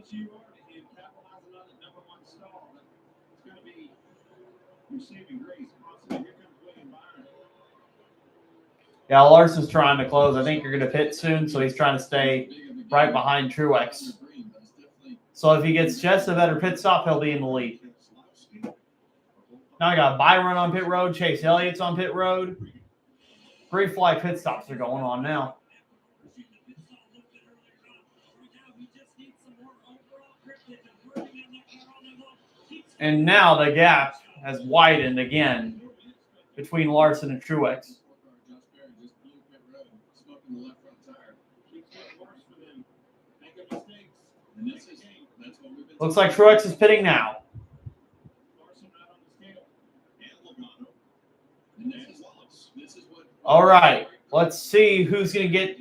You are to him capitalizing on the number one stall. It's going to be your saving grace. Possibly here comes William Byron. Yeah, Larson's trying to close. I think you're going to pit soon, so he's trying to stay right behind Truex. So if he gets just a better pit stop, he'll be in the lead. Now I got Byron on pit road. Chase Elliott's on pit road. Three fly pit stops are going on now. And now the gap has widened again between Larson and Truex. Looks like Truex is pitting now. All right. Let's see who's going to get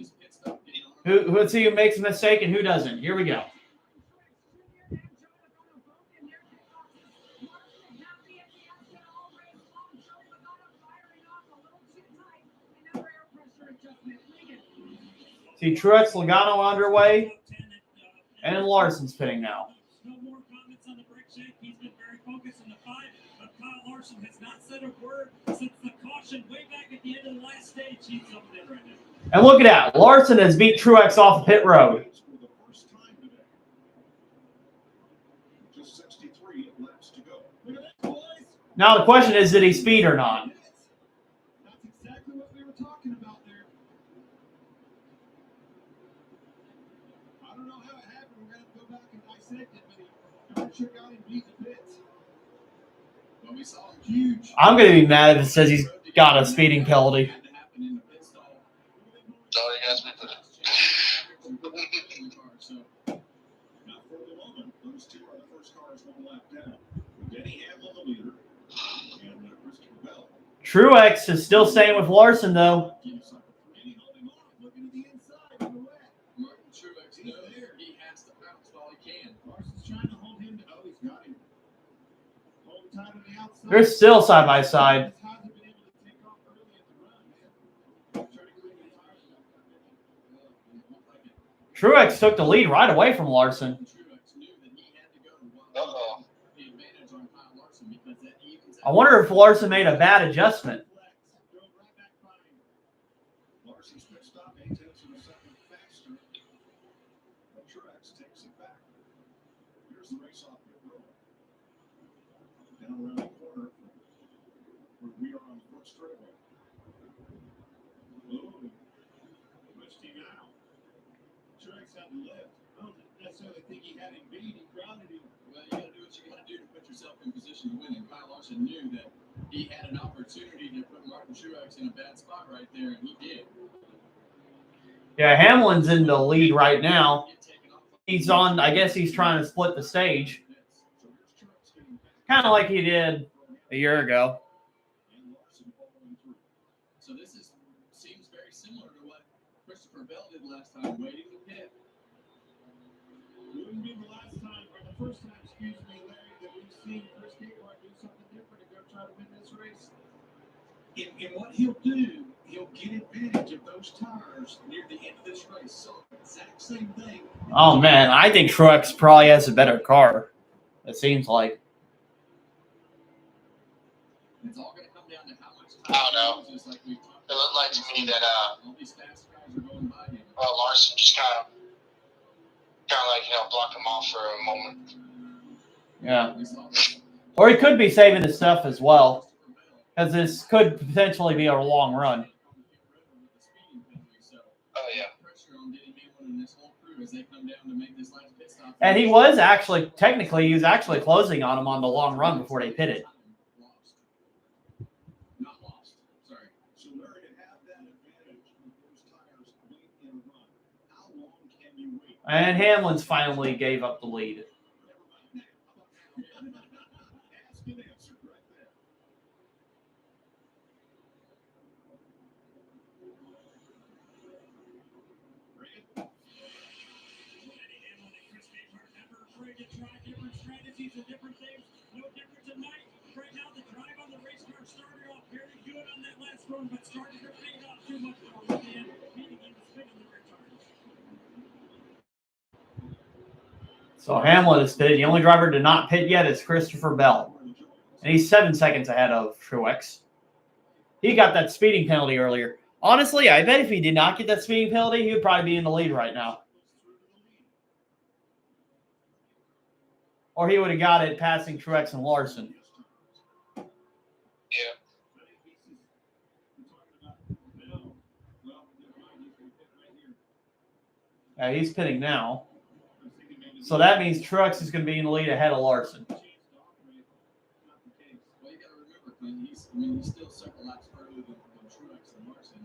who. Let's see who makes a mistake and who doesn't. Here we go. See Truex, Logano underway, and Larson's pitting now. No more comments on the brake check. He's been very focused in the 5, but Kyle Larson has not said a word since the caution way back at the end of the last stage. He's up there right now. And look at that. Larson has beat Truex off the pit road. Just 63 laps to go. Look at that, boys. Now the question is, did he speed or not? That's exactly what we were talking about there. I don't know how it happened. We're going to go back and dissect it, but he sure got him beat the pits. Well, we saw a huge. I'm going to be mad if it says he's got a speeding penalty. Sorry, guys, we put it. Now for the moment, those two are the first cars one lap down. Denny Hamlin, the leader, and Christopher Bell. Truex is still staying with Larson, though. Denny holding on, looking to the inside of the wet. Martin Truex knows he has to bounce while he can. Larson's trying to hold him to, oh, he's got him. Hold time to the outside. They're still side by side. Hasn't been able to take off early at the run, man. Trying to clean the tires back up. Truex took the lead right away from Larson. Truex knew that he had to go to Uh-oh. the advantage on Kyle Larson because that evens I wonder if Larson made a bad adjustment. Larson's pit stop 8 tenths of a second faster. But Truex takes it back. Here's the race off pit road. Down around the corner where we are on the front straightaway. Ooh, twisting out. Truex had the lift. I don't necessarily think he had him beat. He grounded him. Well, you got to do what you got to do to put yourself in position to win. And Kyle Larson knew that he had an opportunity to put Martin Truex in a bad spot right there, and he did. Yeah, Hamlin's in the lead right now. He's on, I guess he's trying to split the stage. Kind of like he did a year ago. So this seems very similar to what Christopher Bell did last time, waiting to pit. Wouldn't be the last time, or the first time, excuse me, Larry, that we've seen Chris Gaylord do something different and go try to win this race. And what he'll do, he'll get advantage of those tires near the end of this race. So exact same thing. Oh, man, I think Truex probably has a better car. It seems like. It's all going to come down to how much I time. don't know. Just like we talked It looked like to me that all these fast cars are going by him. Larson just kind of like, block him off for a moment. Yeah. Or he could be saving his stuff as well. Because this could potentially be a long run. Oh, yeah. And he was actually, technically, he was actually closing on him on the long run before they pitted. Not lost. Sorry. So Larry, to have that advantage with those tires late in a run, how long can you wait? And Hamlin's finally gave up the lead. Ask and answer right there. Different strategies and different things. No different tonight. Right now, the drive on the race car started off very good on that last run, but started to fade off too much towards the end, meaning he was spinning the return. So Hamlin is pitted. The only driver to not pit yet is Christopher Bell. And he's 7 seconds ahead of Truex. He got that speeding penalty earlier. Honestly, I bet if he did not get that speeding penalty, he would probably be in the lead right now. Or he would have got it passing Truex and Larson. Yeah. He's pitting now. So that means Truex is going to be in the lead ahead of Larson. Well, you got to remember, Clint, he's still several laps further than Truex and Larson.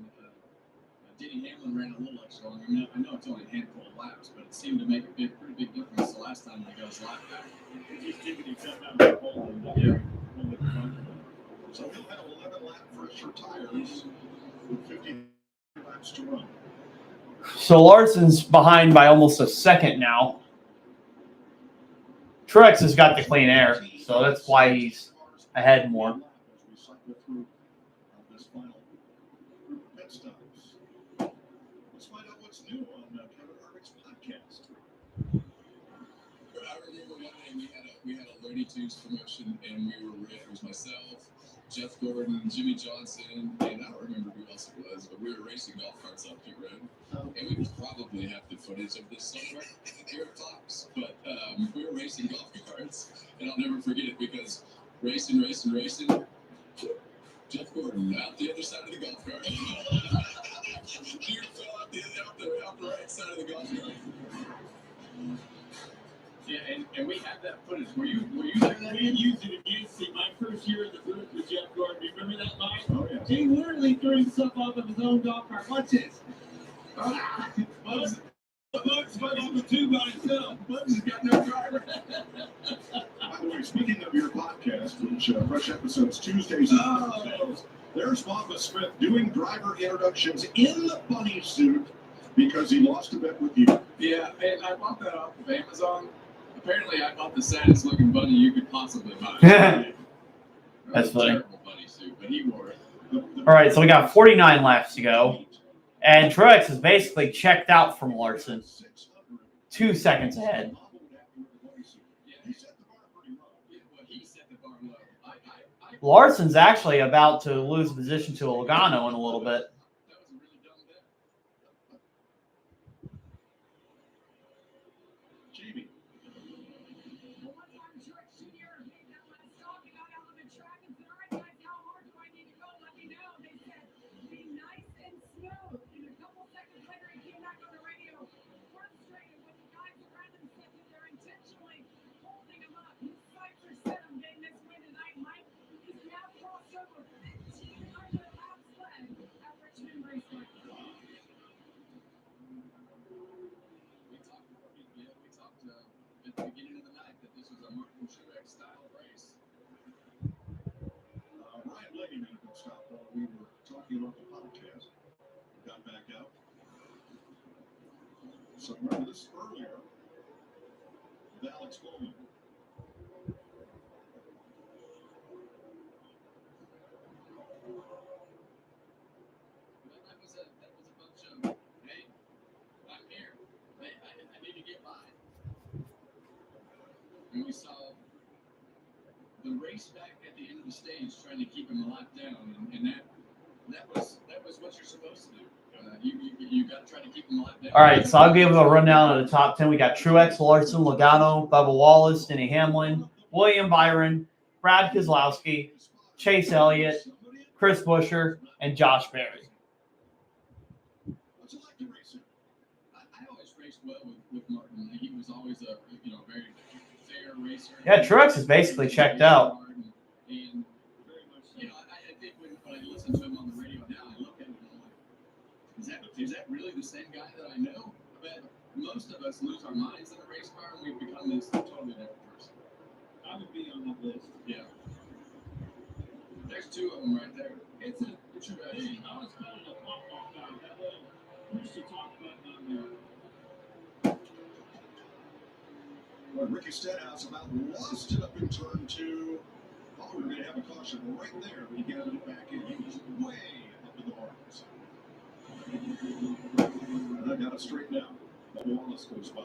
Denny Hamlin ran a little extra long. I mean, I know it's only a handful of laps, but it seemed to make a pretty big difference the last time they got his lap back. He's taking himself out of the pole. Yeah. So he'll have 11 lap fresher tires with 50 laps to run. So Larson's behind by almost a second now. Truex has got the clean air, so that's why he's ahead more. As we cycle through this final pit stops. Let's find out what's new on Kevin Harvick's podcast. I remember one day we had a Looney Tunes promotion, and it was myself, Jeff Gordon, Jimmy Johnson, and I don't remember who else it was, but we were racing golf carts up Pete Road. And we probably have the footage of this somewhere here at Fox, but we were racing golf carts, and I'll never forget it because racing, Jeff Gordon out the other side of the golf cart. Dude fell out the right side of the golf cart. Yeah, and we have that footage. Were you there? We used it against him. My first year in the booth with Jeff Gordon. Do you remember that, Mike? Oh, yeah. He literally threw himself off of his own golf cart. Watch this. Bugs went on the two by himself. Bugs has got no driver. By the way, speaking of your podcast, which fresh episodes Tuesdays and Thursdays, there's Mama Smith doing driver introductions in the bunny suit because he lost a bet with you. Yeah, and I bought that off of Amazon. Apparently, I bought the saddest looking bunny you could possibly buy. That's funny. Terrible bunny suit, but he wore it. All right, so we got 49 laps to go. And Truex is basically checked out from Larson. 2 seconds ahead. Larson's actually about to lose position to Logano in a little bit. Beginning of the night that this was a Martin Truex style race. Ryan Blaney made a good stop while we were talking about the podcast. Got back out. So remember this earlier with Alex Bowman. That was a bunch of, hey, I'm here. Hey, I need to get by. And we saw the race back at the end of the stage trying to keep him a lap down, and that was what you're supposed to do. You got to try to keep him a lap down. All right, so I'll give a rundown of the top 10. We got Truex, Larson, Logano, Bubba Wallace, Denny Hamlin, William Byron, Brad Keselowski, Chase Elliott, Chris Buescher, and Josh Berry. I always raced well with Martin. He was always a very fair racer. Yeah, Truex is basically checked out. And I think when I listen to him on the radio now, I look at him and I'm like, is that really the same guy that I know? I bet most of us lose our minds in a race car and we become this totally different person. I would be on that list. Yeah. There's two of them right there. It's a true Hey, I was calling a pop-off guy. Push the talk button on there. Well, Ricky Stenhouse about lost it up in turn 2. Oh, we were going to have a caution right there, but he got it back in. He was way up in the horns. And I got it straightened out. Wallace goes by.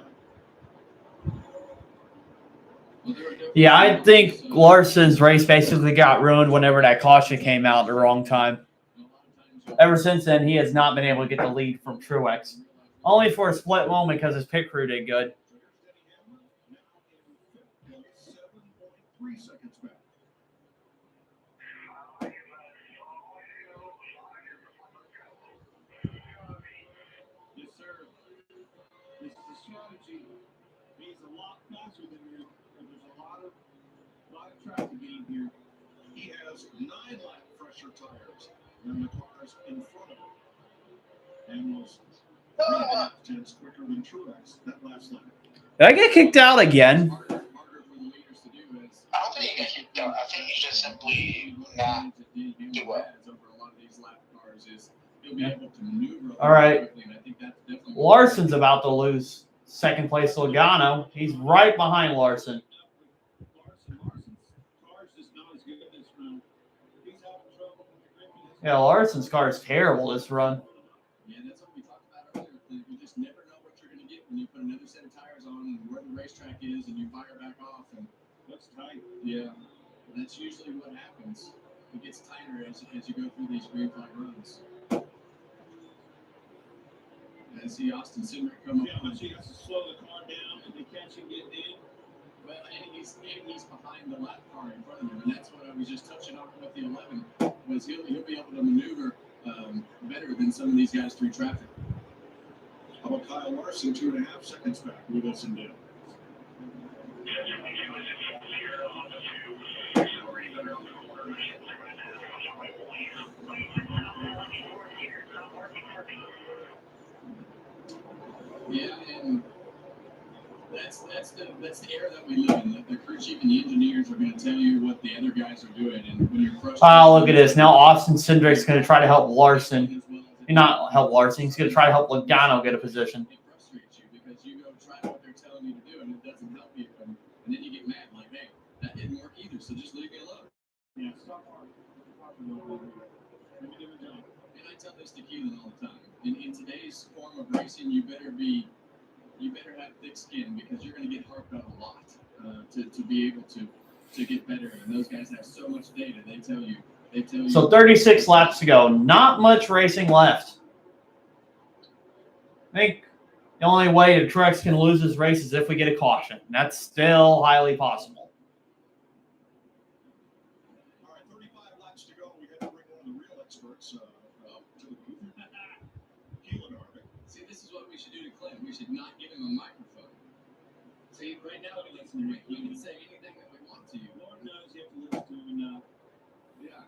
Yeah, I think Larson's race basically got ruined whenever that caution came out at the wrong time. Ever since then, he has not been able to get the lead from Truex. Only for a split moment because his pit crew did good. 3 seconds back. Yes, sir. This is a strategy. He's a lot faster than you, and there's a lot of track to gain here. He has 9-lap fresher tires than the cars in front of him. And was 3.5 tenths quicker than Truex that last lap. Did I get kicked out again? I don't think you get kicked out. I think you just simply not do well. Over a lot of these lap cars is he'll be able to maneuver. All right. Quickly, and I think that's definitely Larson's about to lose second place to Logano. He's right behind Larson. Yeah, Larson's car is terrible this run. Yeah, that's what we talked about earlier. You just never know what you're going to get when you put another set of tires on and where the racetrack is and you fire back off. And Looks tight. yeah, that's usually what happens. It gets tighter as you go through these green flag runs. I see Austin Cindric come up. Yeah, but he has to slow the car down and they catch him getting in. Well, and he's behind the lap car in front of him, and that's what I was just touching on with the 11. Was he'll be able to maneuver better than some of these guys through traffic. How about Kyle Larson, 2.5 seconds back with us in Dale? Yeah, and that's the era that we live in. The crew chief and the engineers are going to tell you what the other guys are doing, and when you're frustrated. Oh, look at this. Now Austin Cindric's going to try to help Larson. Not help Larson. He's going to try to help Logano get a position. It frustrates you because you go try what they're telling you to do, and it doesn't help you, and then you get mad like, hey, that didn't work either, so just leave me alone. Yeah, stop hard. And I tell this to Keelan all the time. In today's form of racing, you better have thick skin because you're going to get harped on a lot to be able to get better. And those guys have so much data. They tell you. So 36 laps to go. Not much racing left. I think the only way the Truex can lose this race is if we get a caution. And that's still highly possible. All right, 35 laps to go. We got to bring one of the real experts to the booth. Keelan Harvick. See, this is what we should do to Clint. We should not give him a microphone. See, right now we listen to Rick. We can say anything that we want to you. Lord knows you have to listen to him now. Yeah.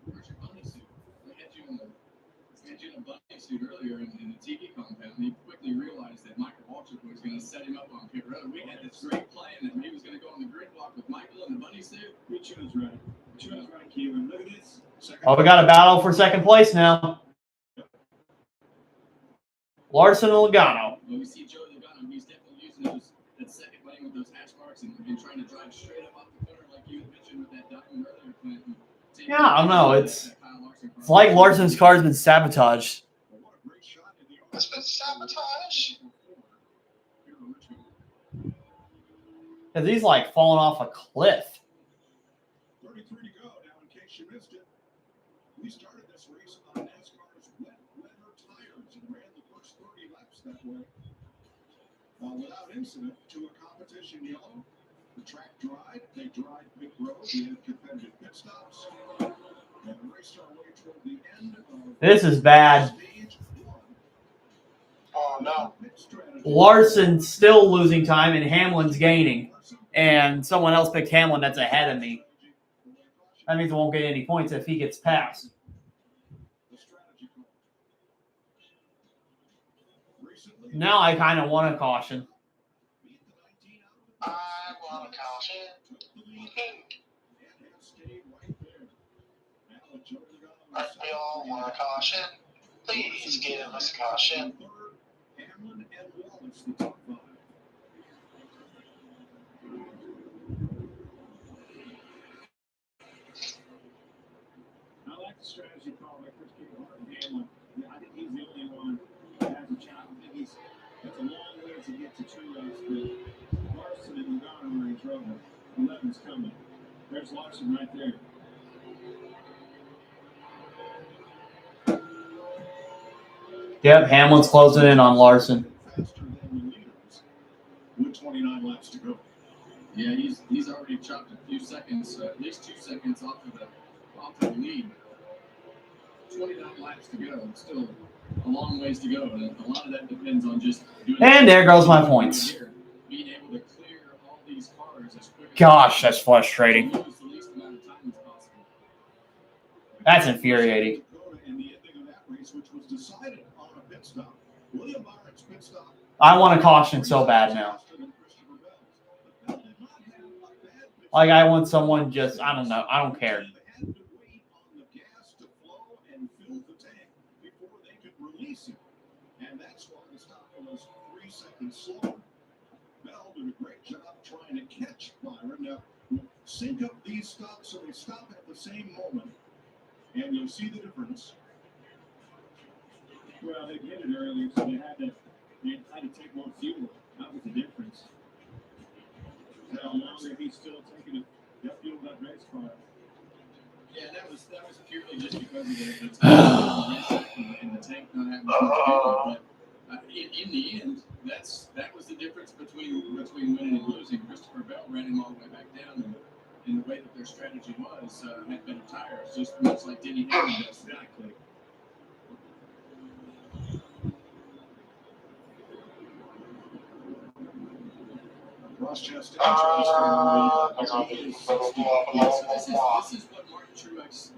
Where's your bunny suit? We had you in a bunny suit earlier in the TV compound. And he quickly realized that Michael Waltrip was going to set him up on pit road. We had this great plan that he was going to go on the grid walk with Michael in the bunny suit. We chose right. Chose right, Keelan. Look at this. Oh, we got a battle for second place now. Larson and Logano. Well, we see Joey Logano. He's definitely using that second lane with those hash marks and trying to drive straight up off the corner like you had mentioned with that diamond earlier, Clint. Yeah, I don't know. It's like Larson's car's been sabotaged. It's been sabotage. Because he's like falling off a cliff. 33 to go now, in case you missed it. We started this race on NASCAR's wet weather tires and ran the first 30 laps that way. Without incident to a competition yellow. The track dried. They dried pit road. We had competitive pit stops. And raced our way toward the end of This is bad. stage 1. Oh no. Larson's still losing time and Hamlin's gaining. And someone else picked Hamlin that's ahead of me. That means I won't get any points if he gets past. Now I kind of want a caution. I want a caution. We all want a caution. Please give us a caution. Hamlin and Wallace, the top 5. I like the strategy call by Chris Kehart and Hamlin. I think he's the only one that has a chance. I think that's a long way to get to Truex, but Larson and Logano are in trouble. 11's coming. There's Larson right there. Yep, Hamlin's closing in on Larson. Faster than the leaders with 29 laps to go. Yeah, he's already chopped a few seconds, at least 2 seconds off of the lead. 29 laps to go. It's still a long ways to go, and a lot of that depends on just doing. And there goes my points. Being able to clear all these cars as quick. Gosh, that's frustrating. Lose the least amount of time as possible. That's infuriating. And the ending of that race, which was decided on a pit stop. William Byron's pit stop. I want a caution so bad now. Like I want someone just, I don't know. I don't care. Had to wait on the gas to flow and fill and slower. Bell did a great job trying to catch Byron. Now, sync up these stops so they stop at the same moment, and you'll see the difference. Well, they did it earlier, so they had to take more fuel. That was the difference. How longer he's still taking that fuel that race car. Yeah, that was purely just because of the tank and the tank not having as much fuel. But in the end, that was the difference between winning and losing. Christopher Bell ran him all the way back down, and the way that their strategy was had better tires, just much like Denny Hamlin does. Exactly. Ross Chastain transferring This is what Martin Truex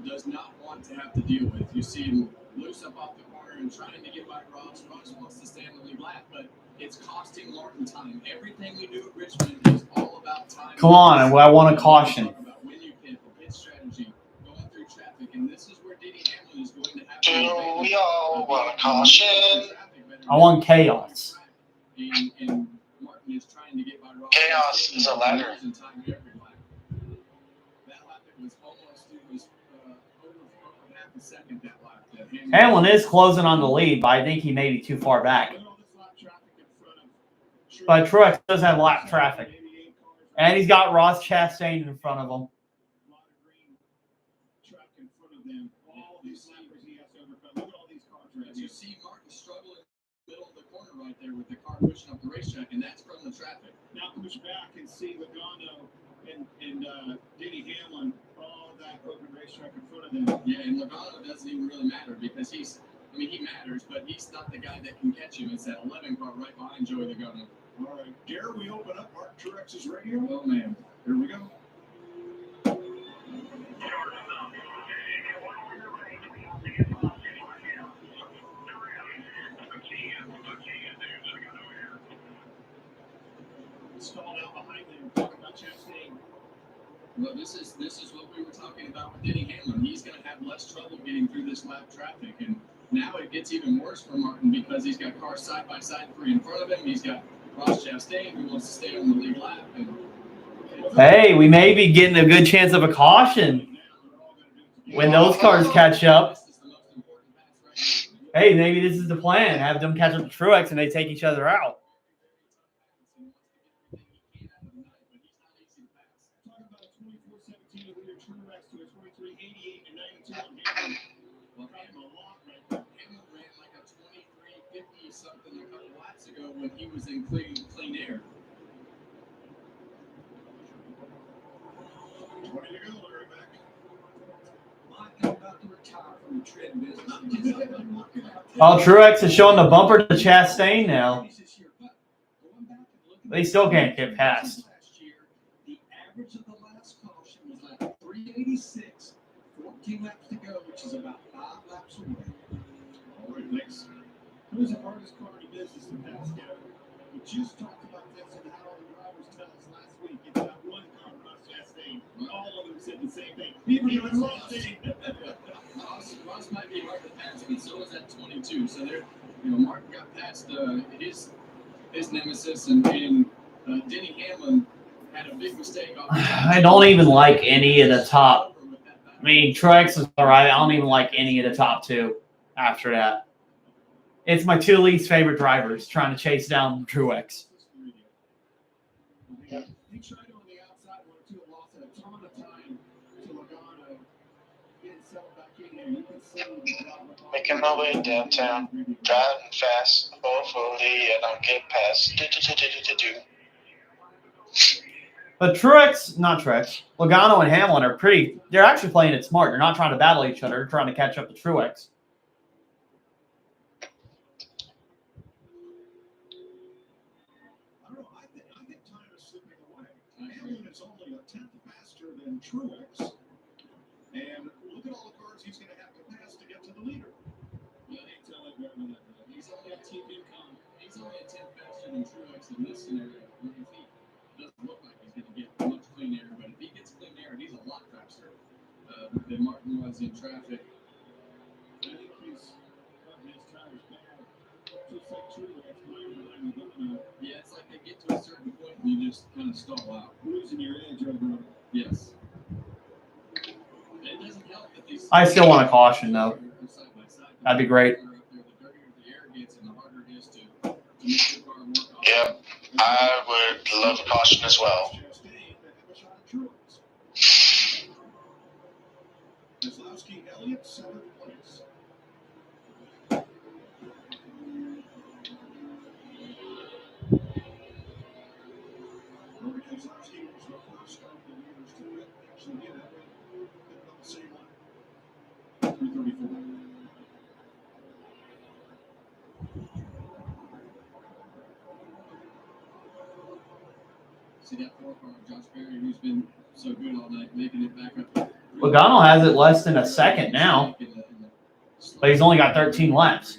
does not want to have to deal with. You see him loose up off the corner and trying to get by Ross. Ross wants to stay on the lead lap, but it's costing Martin time. Everything we do at Richmond is all about time. Come on, I want a caution. About when you pit strategy, going through traffic, and this is where Denny Hamlin is going to have Do we all want a caution? I want chaos. And Martin is trying to get by Ross. Chaos is a ladder. That lap it was over half a second that lap. Hamlin is closing on the lead, but I think he may be too far back. But Truex does have lap traffic. And he's got Ross Chastain in front of him. You see Martin struggling in the middle of the corner right there with the car pushing up the racetrack, and that's from the traffic. Now push back and see Logano and Denny Hamlin, all that open racetrack in front of them. Yeah, and Logano doesn't even really matter because he matters, but he's not the guy that can catch him. It's that 11 car right behind Joey Logano. All right, dare we open up Mark Truex's radio? Oh, man. Here we go. Stalled out behind them. Talk about Chastain. Well, this is what we were talking about with Denny Hamlin. He's going to have less trouble getting through this lap traffic, and now it gets even worse for Martin because he's got cars side by side, 3 in front of him. He's got Ross Chastain who wants to stay on the lead lap. Hey, we may be getting a good chance of a caution when those cars catch up. Hey, maybe this is the plan. Have them catch up to Truex and they take each other out. Something a couple laps ago when he was in clean air. 20 to go, Larry back. I'm about to retire from the tread business. Oh, Truex is showing the bumper to Chastain now. They still can't get past. The average of the last caution was like 386, 14 laps to go, which is about 5 laps away. All right, thanks. Who's the hardest car in the business to pass, Gavin? We just talked about this and how the drivers tell us last week. It's not one car, Ross Chastain. All of them said the same thing. Even Ross. Ross might be hard to pass, but so is that 22. So there, Martin got past his nemesis, and Denny Hamlin had a big mistake. I don't even like any of the top. I mean, Truex is all right. I don't even like any of the top 2 after that. It's my 2 least favorite drivers trying to chase down Truex. He tried on the outside one too, lost a ton of time to Logano. Getting settled back in there. You can see Making my way downtown, driving fast, hopefully I don't get past. But Logano and Hamlin are they're actually playing it smart. They're not trying to battle each other. They're trying to catch up to Truex. Hamlin is only a 10th faster than Truex. And look at all the cars he's going to have to pass to get to the leader. Yeah, he's only a 10th faster than Truex in this scenario. It doesn't look like he's going to get much clean air, but if he gets clean air, he's a lot faster than Martin was in traffic. I think he's gotten his tires bad. Just like Truex, Yeah, it's like they get to a certain point and you just kind of stall out. Losing your edge over. Yes. It doesn't help that these. I still want a caution, though. are side by side. That'd be great. The dirtier the air gets and the harder it is to make the car work off. Yeah, I would love a caution as well. Keselowski, Elliott, 7th place. Robert Keselowski was the first of the leaders to actually get out on the same line. 334. See that 4 car, Josh Berry, who's been so good all night, making it back up. Logano has it less than a second now, but he's only got 13 laps.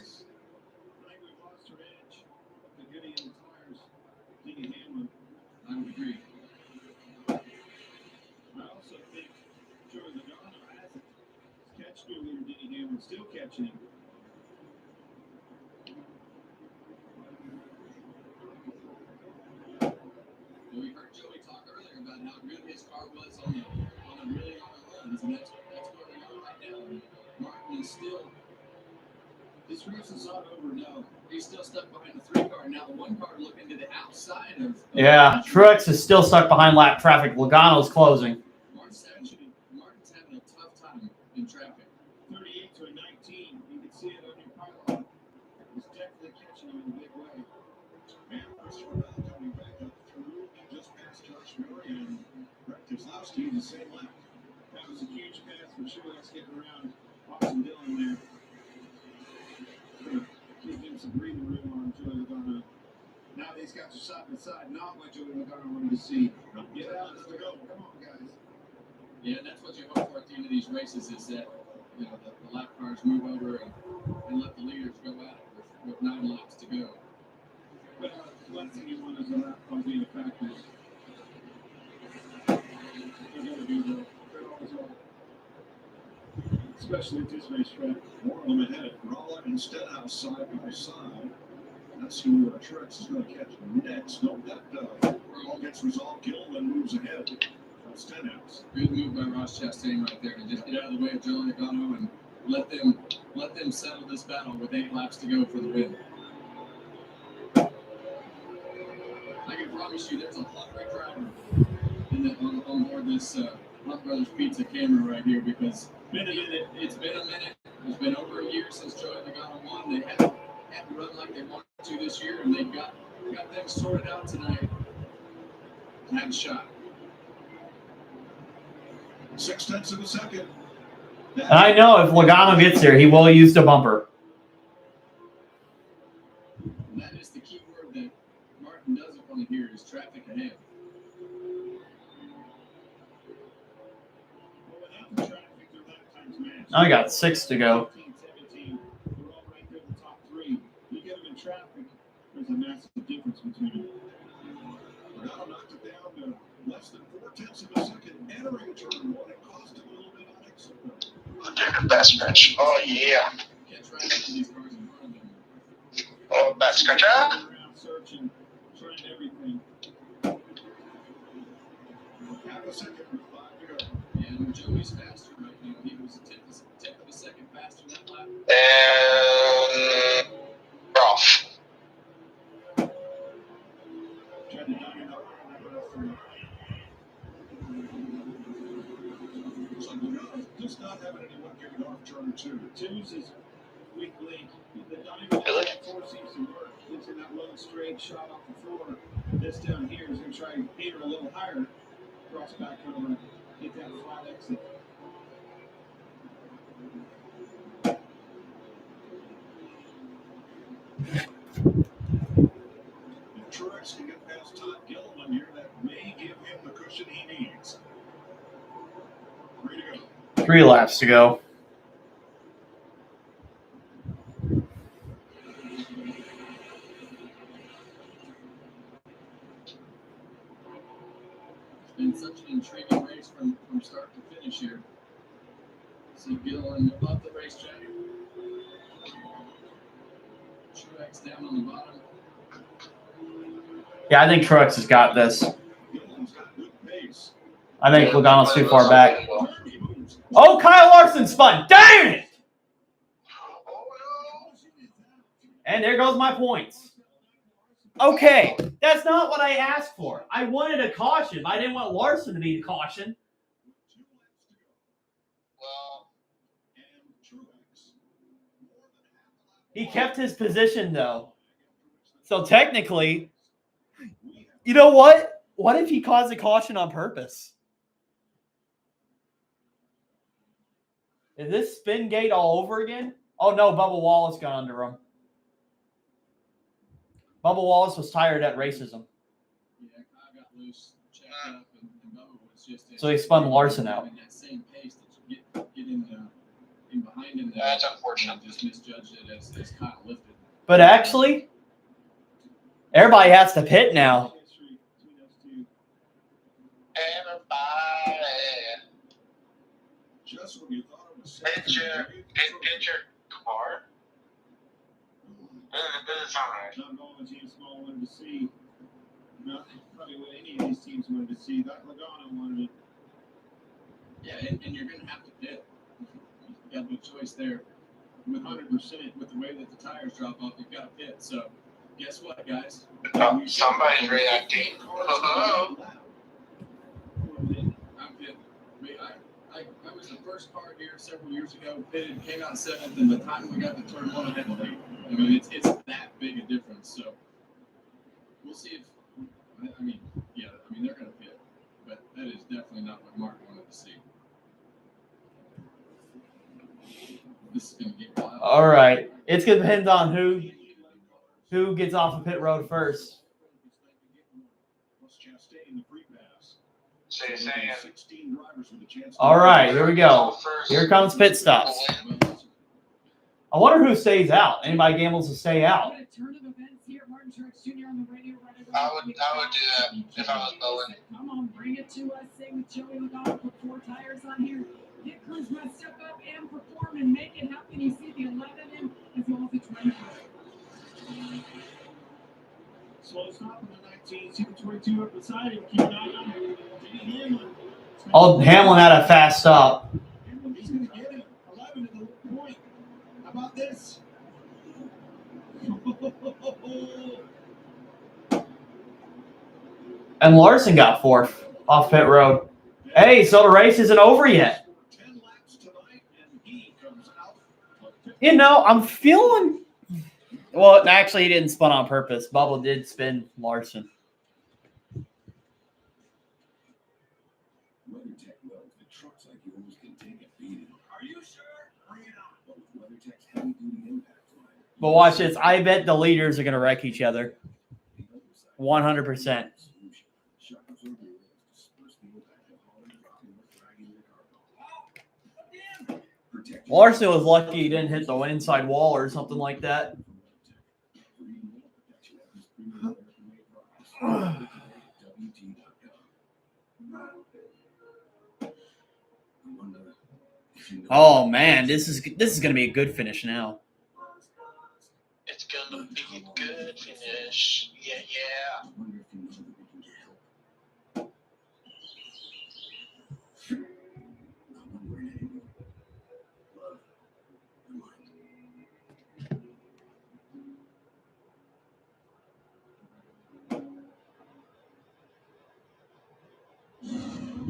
I would agree. I also think Joey Logano hasn't catched earlier. Denny Hamlin still catching him. We heard Joey talk earlier about how good his car was on the really on the runs, and that's where they are right now. Martin is still. This race is not over. No, he's still stuck behind the 3 car. Now the 1 car looking to the outside of. Yeah, Truex is still stuck behind lap traffic. Logano's closing. Martin's having a tough time in traffic. 38 to a 19. You can see it on your pylon. He's definitely catching him in a big way. And Christopher Bell coming back up through and just past Josh Berry and Brett Keselowski in the same lap. That was a huge pass for Truex getting around Austin Dillon there. Give him some breathing room on Joey Logano. Now these guys are side by side, not what Joey Logano wanted to see. Get out, let's go. Come on, guys. Yeah, that's what you hope for at the end of these races is that the lap cars move over and let the leaders go at it with 9 laps to go. But one thing you want is a lap car being a factor. They're going to be the result. Especially at this racetrack. More of them ahead. Rolla and Stenhouse side by side. That's who Truex is going to catch next. No, that all gets resolved. Gilliland moves ahead. Stenhouse. Good move by Ross Chastain right there to just get out of the way of Joey Logano and let them settle this battle with 8 laps to go for the win. I can promise you, there's a hungry driver on board this Hunt Brothers Pizza camera right here because it's been a minute. It's been over a year since Joey Logano won. They haven't run like they wanted to this year, and they got things sorted out tonight. Had a shot. 0.6 of a second. And I know if Logano gets there, he will use the bumper. And that is the key word that Martin doesn't want to hear is traffic ahead. Now I got 6 to go. 17, they're all right there in the top 3. You get them in traffic, there's a massive difference between them. Logano knocked it down to less than 0.4 of a second, entering turn 1. It cost him a little bit on exit. Back scratch. Oh, yeah. Oh, back scratcher. Around searching, trying everything. Half a second with 5 to go. And Joey's faster right now. He was a tenth of a second faster that lap. And off. Tried to knock it out. So Logano just not having anyone get it off turn 2. 2's is weak link. The diamond that 4 seems to work. It's in that low straight shot off the floor. This down here is going to try and hit her a little higher. Cross back over, get that flat exit. If Truex can get past Todd Gilliland here, that may give him the cushion he needs. 3 to go. 3 laps to go. Been such an intriguing race from start to finish here. See Gilliland above the racetrack. Truex down on the bottom. Yeah, I think Truex has got this. I think Logano's too far back. Oh, Kyle Larson spun. Dang it! And there goes my points. Okay, that's not what I asked for. I wanted a caution. I didn't want Larson to be the caution. He kept his position, though. So technically, you know what? What if he caused a caution on purpose? Is this spin gate all over again? Oh, no, Bubba Wallace got under him. Bubba Wallace was tired at racism. Yeah, Kyle got loose, checked up, and Bubba was just So he spun Larson out. in that same pace that you get in behind him. That's unfortunate. Just misjudged it as Kyle lifted. But actually, everybody has to pit now. Everybody. Just when you thought it was Hit your car. It's all right. Not all the teams small wanted to see. Not probably what any of these teams wanted to see. That Logano wanted it. Yeah, and you're going to have to pit. You got no choice there. With 100%, with the way that the tires drop off, you've got to pit. So, guess what, guys? Somebody's reacting. Hello. I'm pit. I was the first car here several years ago, pitted, came out 7th, and the time we got to turn 1 ahead of me. I mean, it's that big a difference. So, we'll see if, they're going to pit. But that is definitely not what Mark wanted to see. This is going to get wild. All right. It's going to depend on who gets off of pit road first. All right, here we go. Here comes pit stops. I wonder who stays out. Anybody gambles to stay out? I would do that if I was Bowen. Come on, bring it to us. Say with Joey Logano, put 4 tires on here. Nick Cruz must step up and perform and make it happen. You see the 11 in as well as the 24. Slow stop in the 19. See the 22 up beside him. Keep an eye on him. Hamlin. Oh, Hamlin had a fast stop. He's going to get it. 11 to the point. How about this? And Larson got 4th off pit road. Hey, so the race isn't over yet. You know, I'm feeling... Well, actually, he didn't spin on purpose. Bubble did spin Larson. WeatherTech knows that trucks like yours can take a beating. Are you sure? Bring it on. But with WeatherTech's heavy-duty impact line. But watch this. I bet the leaders are going to wreck each other. 100%. Larson was lucky he didn't hit the inside wall or something like that. Oh man, this is going to be a good finish now. It's gonna be a good finish. Yeah, yeah.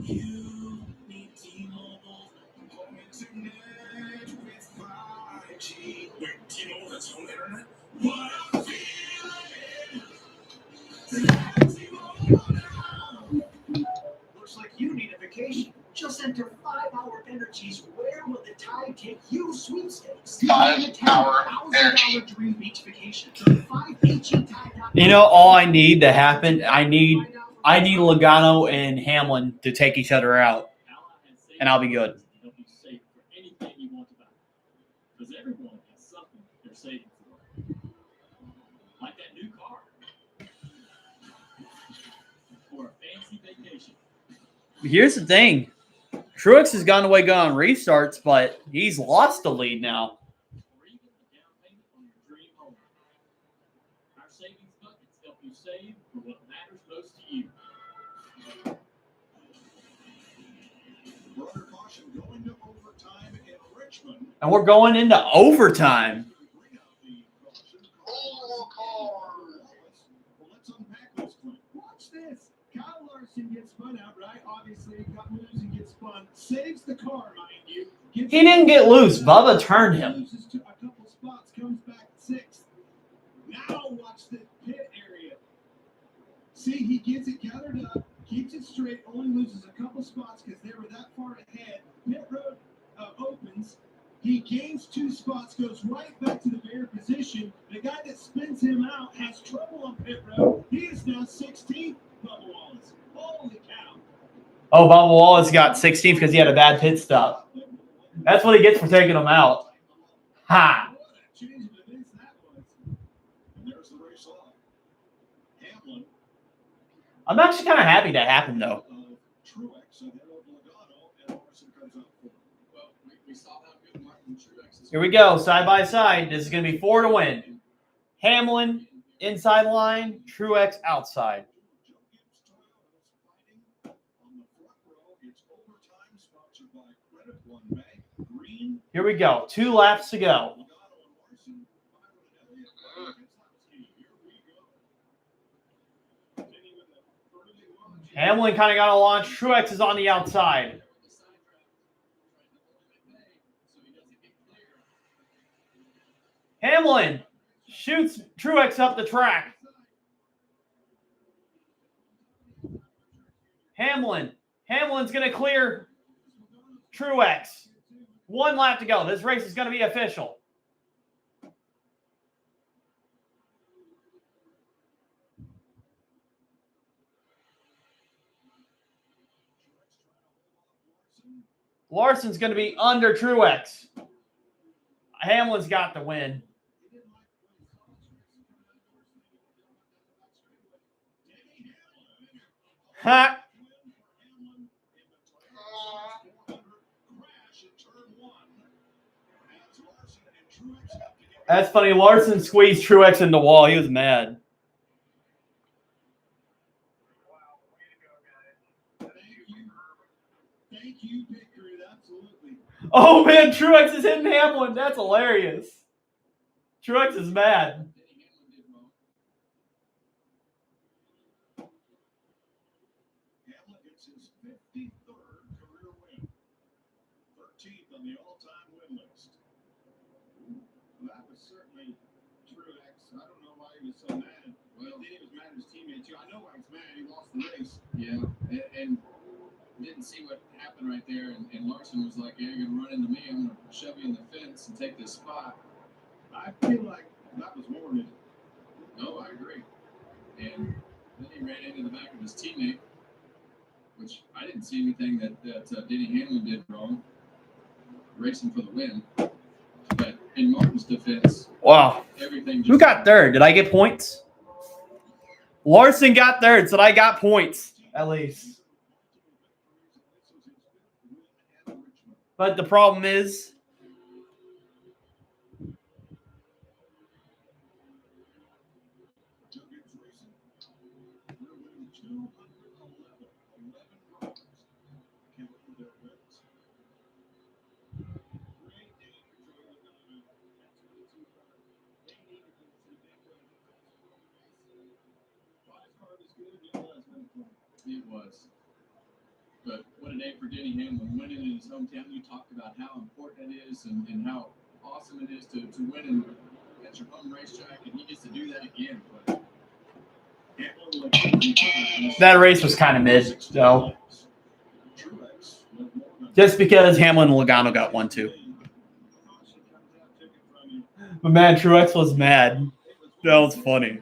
You need T-Mobile. Going to net with 5G. Wait, T-Mobile has home internet? What a feeling! Looks like you need a vacation. Just enter 5-Hour Energy's Where Will the Tide Take You sweepstakes. 5-Hour Energy. Dream beach vacation. Go to 5HETide.com. You know, all I need to happen, I need Logano and Hamlin to take each other out, and I'll be good. They'll be safe for anything you want about it. Because everyone has something they're saving for. Like that new car. Or a fancy vacation. Here's the thing. Truex has gone away, gone on restarts, but he's lost the lead now. Or even a down payment on your dream home. Our savings buckets help you save for what matters. Going to overtime in Richmond. And we're going into overtime. Watch this. Kyle Larson gets spun out, right? Obviously, got loose and gets spun. Saves the car, mind you. He didn't get loose. Bubba turned him. Loses to a couple spots, comes back sixth. Now watch the pit area. See, he gets it gathered up, keeps it straight, only loses a couple spots because they were that far ahead. Pit road opens. He gains 2 spots, goes right back to the bare position. The guy that spins him out has trouble on pit road. He is now 16th, Bubba Wallace. Holy cow. Oh, Bubba Wallace got 16th because he had a bad pit stop. That's what he gets for taking him out. Ha! I'm actually kind of happy that happened, though. Here we go, side by side. This is going to be 4 to win. Hamlin, inside line. Truex, outside. Here we go. 2 laps to go. Hamlin kind of got a launch. Truex is on the outside. Hamlin shoots Truex up the track. Hamlin's going to clear Truex. 1 lap to go. This race is going to be official. Larson's going to be under Truex. Hamlin's got the win. Ha! That's funny. Larson squeezed Truex in the wall. He was mad. Thank you, Pit Crew. Absolutely. Oh, man. Truex is hitting Hamlin. That's hilarious. Truex is mad. Hamlin gets his 53rd career win. 13th on the all-time win list. That was certainly Truex. I don't know why he was so mad. Well, then he was mad at his teammates too. I know why he's mad. He lost the race. Yeah, and didn't see what happened right there. And Larson was like, "Yeah, you're gonna run into me. I'm gonna shove you in the fence and take this spot." I feel like that was warranted. No, I agree. And then he ran into the back of his teammate, which I didn't see anything that Denny Hamlin did wrong, racing for the win. But in Martin's defense, wow, everything. Who got third? Did I get points? Larson got third, so I got points at least. But the problem is, it was. But what a day for Denny Hamlin, winning in his hometown. You talked about how important it is and how awesome it is to win at your home racetrack, and he gets to do that again. But that race was kind of mid, though. Just because Hamlin and Logano got 1-2. But man, Truex was mad. That was funny.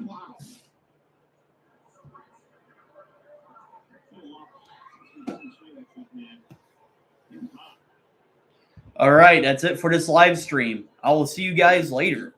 Wow. All right, that's it for this live stream. I will see you guys later.